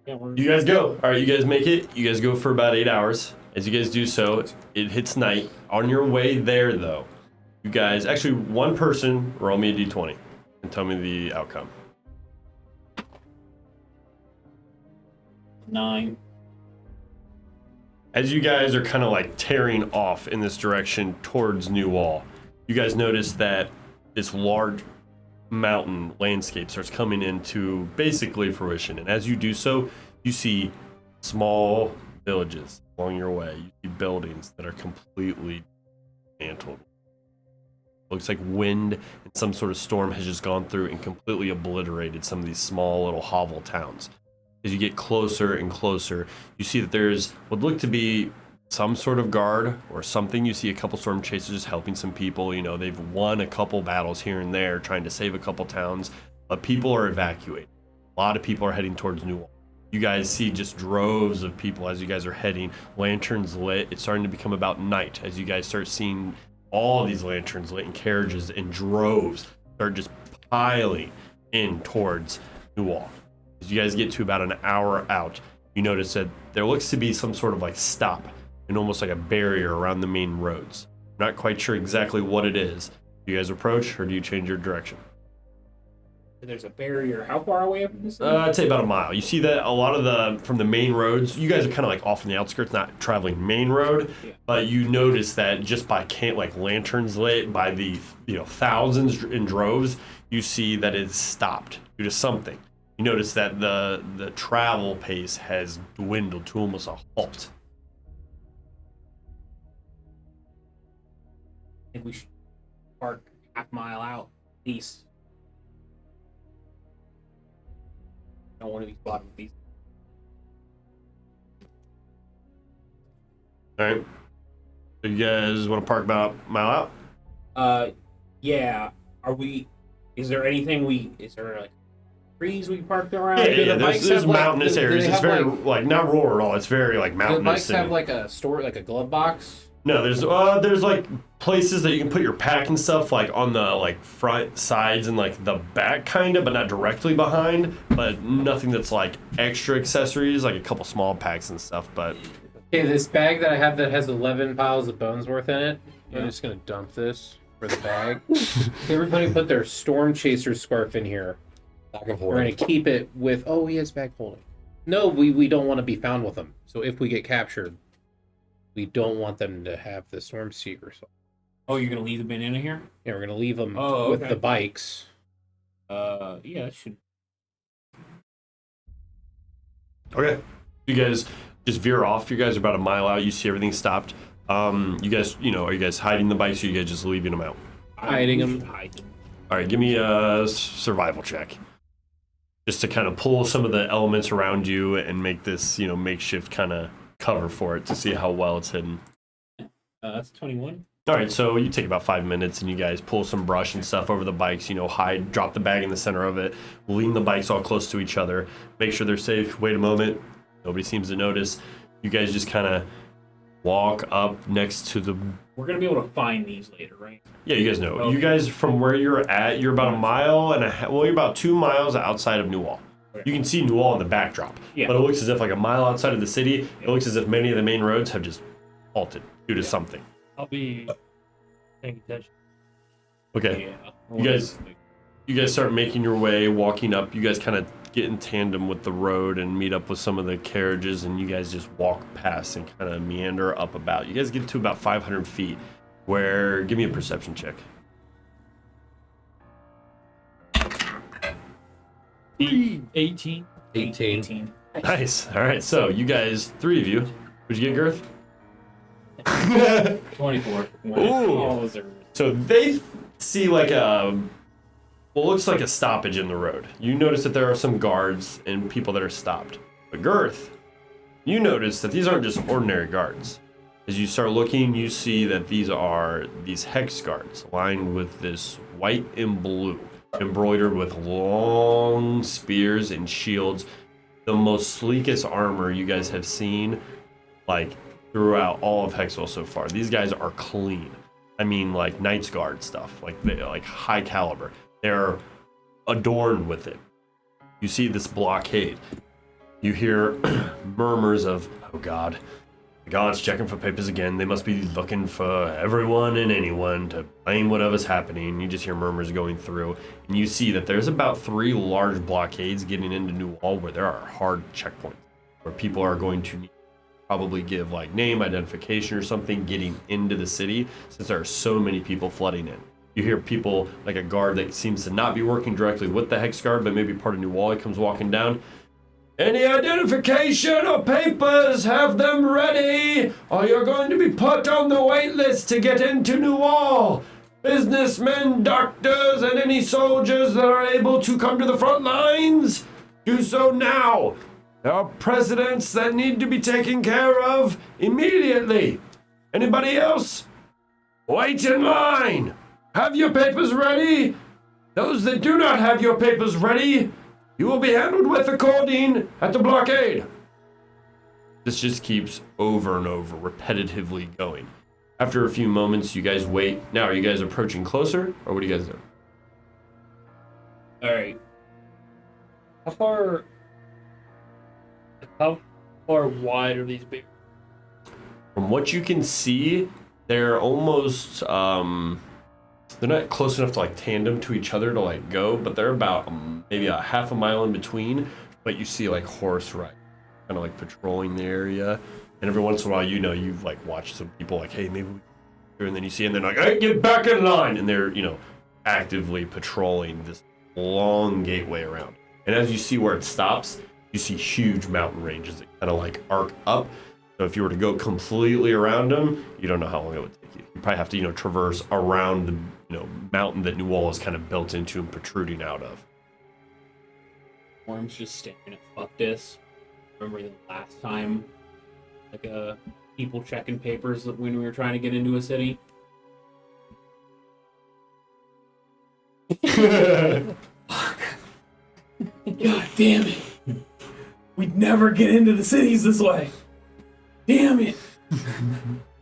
Yeah, we're. You guys go. All right, you guys make it. You guys go for about 8 hours. As you guys do so, it hits night. On your way there, though, you guys, actually, one person, roll me a d20 and tell me the outcome. 9. As you guys are kind of like tearing off in this direction towards New Wall, you guys notice that this large mountain landscape starts coming into basically fruition. And as you do so, you see small villages along your way. You see buildings that are completely dismantled. Looks like wind and some sort of storm has just gone through and completely obliterated some of these small little hovel towns. As you get closer and closer, you see that there's what look to be some sort of guard or something. You see a couple storm chasers just helping some people. You know, they've won a couple battles here and there trying to save a couple towns, but people are evacuating. A lot of people are heading towards New Wall. You guys see just droves of people as you guys are heading, lanterns lit. It's starting to become about night as you guys start seeing all these lanterns lit and carriages in droves start just piling in towards New Wall. As you guys get to about an hour out, you notice that there looks to be some sort of like stop and almost like a barrier around the main roads. Not quite sure exactly what it is. Do you guys approach or do you change your direction? There's a barrier. How far away from this? I'd say about a mile. You see that a lot of from the main roads, you guys are kind of like off on the outskirts, not traveling main road, Yeah. but you notice that just by like lanterns lit by the thousands in droves, you see that it's stopped due to something. you notice that the travel pace has dwindled to almost a halt. I think we should park half mile out east. Don't want to be spotted with these. All right. So you guys want to park about a mile out? Yeah. Are we? Is there anything is there like trees we parked around? Yeah. the There's, bikes there's have, like, mountainous do they areas. It's have, very like- not rural at all. It's very like Do the mountainous. bikes have and- like a store, like a glove box? No, there's like places that you can put your pack and stuff like on the like front sides and like the back kind of, but not directly behind. But nothing that's like extra accessories, like a couple small packs and stuff. But Okay, this bag that I have that has 11 piles of bones worth in it. I'm just gonna dump this for the bag. Everybody put their storm chaser scarf in here. Back of We're gonna hoarding. keep it with. Oh, he has bag holding. No, we don't want to be found with them. So if we get captured, we don't want them to have the storm seeker. So Oh, you're gonna leave the banana here? yeah, we're gonna leave them Oh, with okay. the bikes. Yeah, that should. okay, you guys just veer off. You guys are about a mile out. You see everything stopped. You guys, are you guys hiding the bikes or you guys just leaving them out? Hiding We 'em. should hide them. All right, give me a survival check. Just to kind of pull some of the elements around you and make this, makeshift kind of cover for it to see how well it's hidden. That's 21. All right, so you take about 5 minutes and you guys pull some brush and stuff over the bikes, hide, drop the bag in the center of it, lean the bikes all close to each other, make sure they're safe, wait a moment, nobody seems to notice. You guys just kind of walk up next to the... We're gonna be able to find these later, right? Yeah, you guys know. Okay. You guys, from where you're at, you're about a mile and a half, well, you're about 2 miles outside of Newall. Okay. You can see Newall in the backdrop, Yeah. but it looks as if like a mile outside of the city, it looks as if many of the main roads have just halted due to something. I'll be paying attention. Okay. Yeah. You guys start making your way, walking up. You guys kind of get in tandem with the road and meet up with some of the carriages, and you guys just walk past and kind of meander up about. You guys get to about 500 feet, where, give me a perception check. 18. 18. Nice. All right, so you guys, 3 of you. What'd you get, Girth? 24. Ooh. Oh, those are- So they see like looks like a stoppage in the road. You notice that there are some guards and people that are stopped. But Girth, you notice that these aren't just ordinary guards. As you start looking, you see that these are these hex guards lined with this white and blue, embroidered with long spears and shields. The most sleekest armor you guys have seen, like throughout all of Hexwell so far. These guys are clean. I mean, like Knight's Guard stuff, like high caliber. They're adorned with it. You see this blockade. You hear murmurs of, oh God, the gods checking for papers again. They must be looking for everyone and anyone to blame whatever's happening. You just hear murmurs going through, and you see that there's about 3 large blockades getting into New Wall where there are hard checkpoints where people are going to need probably give like name identification or something getting into the city, since there are so many people flooding in. You hear people like a guard that seems to not be working directly with the hex guard, but maybe part of New Wall. He comes walking down. Any identification or papers, have them ready, or you're going to be put on the wait list to get into New Wall. Businessmen, doctors, and any soldiers that are able to come to the front lines, do so now. There are precedents that need to be taken care of immediately. Anybody else? Wait in line. Have your papers ready. Those that do not have your papers ready, you will be handled with according at the blockade. This just keeps over and over, repetitively going. After a few moments, you guys wait. Now, are you guys approaching closer, or what do you guys do? All right. How far wide are these bears? From what you can see, they're almost, they're not close enough to like tandem to each other to like go, but they're about maybe a half a mile in between. But you see like horse ride, kind of like patrolling the area. And every once in a while, you've like watched some people like, hey, maybe we, and then you see, and they're like, hey, get back in line. And they're, actively patrolling this long gateway around. And as you see where it stops, you see huge mountain ranges that kind of like arc up. So if you were to go completely around them, you don't know how long it would take you. You probably have to, traverse around the, mountain that New Wall is kind of built into and protruding out of. Worm's just staring at fuck this. Remember the last time, people checking papers when we were trying to get into a city? Fuck. God damn it. We'd never get into the cities this way. Damn it.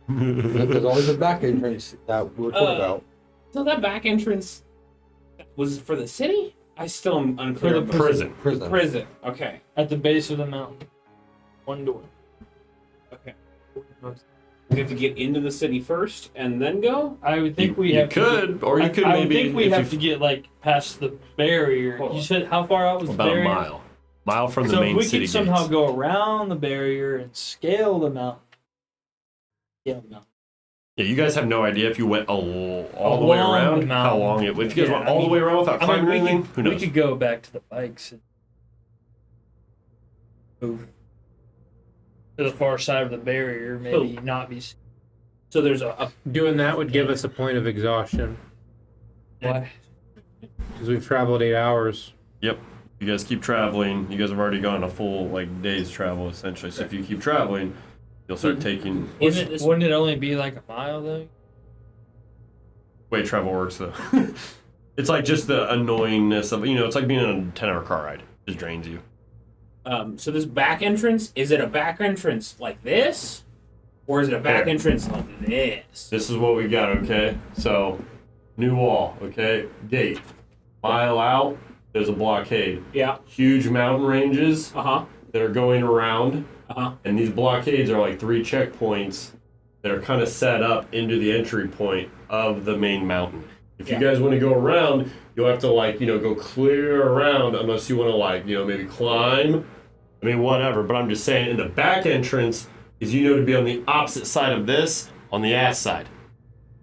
There's always a back entrance that we were talking about. So that back entrance was for the city? I still am unclear. For the Prison. Prison. Okay. At the base of the mountain. One door. Okay. We have to get into the city first and then go? I would think you could maybe. I would think we have to get past the barrier. Hold You on. said how far out was the About a barrier? mile from the So if main we city could somehow gates. go around the barrier and scale the mountain. Scale the mountain. Yeah, you guys have no idea if you went all the way Along the around, mountain. how long it would. If you guys Yeah, went all the way around without climbing or anything, who knows? We could go back to the bikes and move to the far side of the barrier, maybe not be. So there's a Doing that would give us a point of exhaustion Why? because we've traveled 8 hours. Yep. You guys keep traveling. You guys have already gone a full day's travel essentially. So if you keep traveling, you'll start taking Wouldn't it only be a mile though? way travel works though. It's just the annoyingness of it's like being in a 10-hour car ride. It just drains you. so this back entrance, is it a back entrance like this? Or is it a back There. entrance like this? This is what we got, okay? So, New Wall, okay? Gate. Mile out, there's a blockade. Yeah. Huge mountain ranges Uh-huh. that are going around. Uh-huh. And these blockades are 3 checkpoints that are kind of set up into the entry point of the main mountain. If you guys want to go around, you'll have to go clear around unless you want to maybe climb. I mean, whatever. But I'm just saying, in the back entrance is to be on the opposite side of this, on the ass side.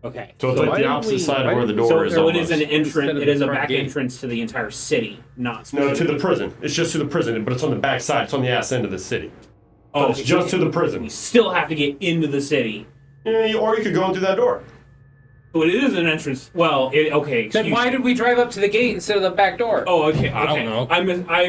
Okay. So it's why the didn't opposite we- side why of where the didn't we- door is. So it Almost. is an Instead entrance. of It the is a front back gate. entrance to the entire city, not No, specific- to the prison. It's just to the prison, but it's on the back side. It's on the ass end of the city. Oh, It's just to the prison. We still have to get into the city. Yeah, or you could go in through that door. So it is an entrance. Well, okay. Then why did we drive up to the gate instead of the back door? Oh, okay. I don't okay.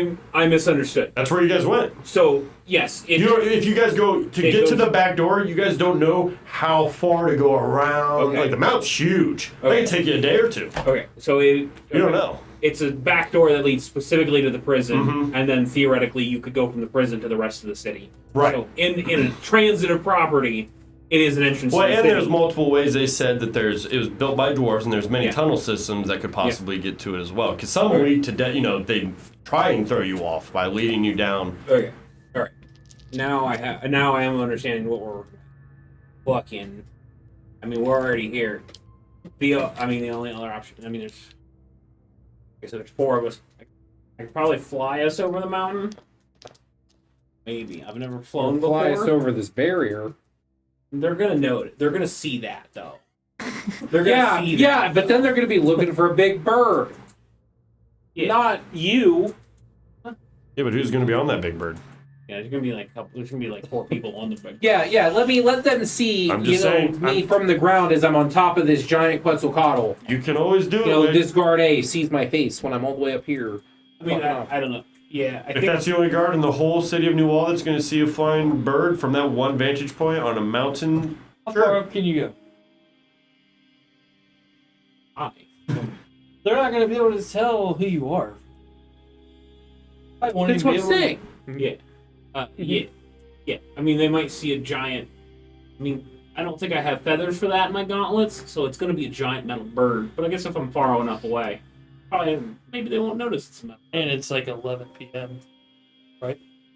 know. I misunderstood. That's where you guys went. So yes, If you guys go to It get to goes- the back door, you guys don't know how far to go around. Okay. The mountain's huge. It Okay. can take you a day or two. okay. So it. You don't know. It's a back door that leads specifically to the prison, Mhm. and then theoretically you could go from the prison to the rest of the city. Right. So in a transitive property, it is an entrance Well, to the and city. there's multiple ways they said that it was built by dwarves, and there's many Yeah. tunnel systems that could possibly get to it as well. Because some lead to they try and throw you off by leading you down. Okay. All right. Now I am understanding what we're fucking. I mean, we're already here. The only other option. I mean, there's. Okay, so there's 4 of us. I could probably fly us over the mountain. Maybe I've never flown before. Fly us over this barrier. They're gonna know it. They're gonna see that though. They're gonna see that. Yeah, but then they're going to be looking for a big bird. Yeah. Not you. Yeah, but who's going to be on that big bird? Yeah, there's gonna be there's gonna be 4 people on the bike. Yeah. Let them see. I'm just saying, me from the ground as I'm on top of this giant Quetzalcoatl. You can always do it. This guard A sees my face when I'm all the way up here. I mean, Fucking off. I don't know. Yeah, I If think that's the only guard in the whole city of New Wall that's going to see a flying bird from that one vantage point on a mountain, How far up can you go? They're not going to be able to tell who you are. I won't That's even what be I'm able to- saying. Yeah. I mean, they might see a giant. I mean, I don't think I have feathers for that in my gauntlets, so it's gonna be a giant metal bird. But I guess if I'm far enough away, maybe they won't notice it's a metal. And it's 11 p.m.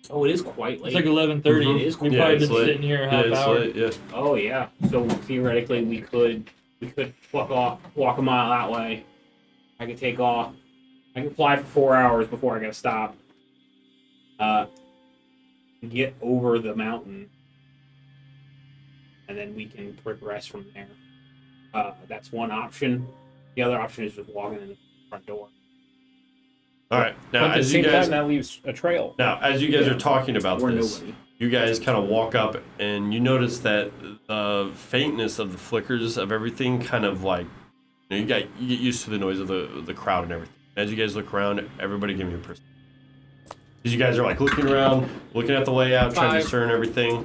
Oh, it is quite late. It's 11:30. Mhm. It is We've Yeah, probably it's been late. sitting here a Yeah, half it's hour. late, yeah. Oh yeah. So theoretically, we could walk a mile that way. I could take off. I can fly for 4 hours before I gotta stop. Get over the mountain, and then we can progress from there. That's one option. The other option is just walking in the front door. All right. But Now, at the as you same guys time, that leaves a trail. are talking about Or this, nobody. you guys kind of walk up and you notice that the faintness of the flickers of everything kind of like you get used to the noise of the crowd and everything. As you guys look around, everybody give me a perception. Because you guys are like looking around, looking at the layout, trying to 5. discern everything.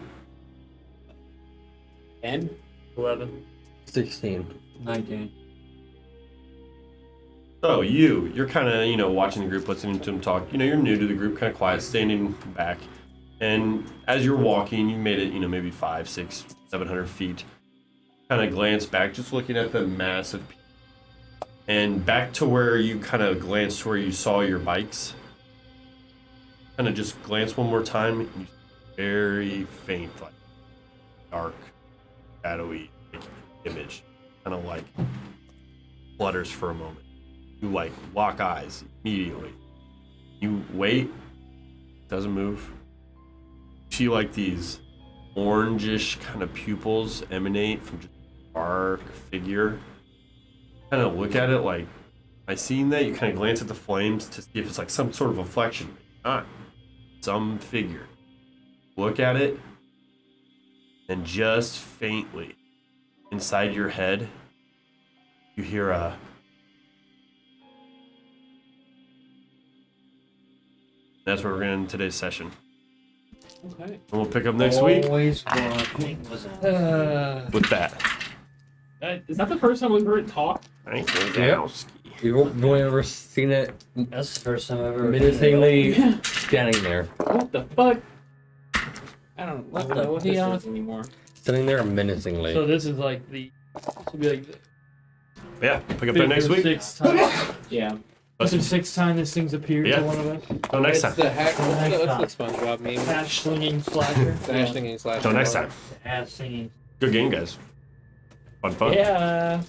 10. 11. 16. 19. So you're kind of, watching the group, listening to them talk. You're new to the group, kind of quiet, standing back. And as you're walking, you made it, maybe 500, 600, 700 feet. Kind of glance back, just looking at the massive people. And back to where you kind of glanced where you saw your bikes. Kind of just glance one more time, and you see very faint, like dark, shadowy image. Kind of like flutters for a moment. You like lock eyes immediately. You wait, doesn't move. You see like these orangish kind of pupils emanate from just a dark figure. Kind of look at it like, I seen that. You kind of glance at the flames to see if it's like some sort of reflection. Not some figure. Look at it, and just faintly inside your head, you hear a. That's where we're going to end today's session. Okay. And we'll pick up next week Always wanting was with that. Is that the first time we've heard it talk? Thank you. Yep. You've only ever seen it That's the first time I've ever. menacingly standing there. What the fuck? I don't What know the what this hell? is anymore. Standing there menacingly. So this is like this will be like the Yeah, pick up there fifth next or week. sixth time. Yeah. This is the sixth time this thing's appeared Yeah. to one of us. Until next time. It's the hack. What's the SpongeBob meme? Hash slinging slasher. The hash thinking slash. Until next time. Ass singing. Good game, guys. Fun. Yeah.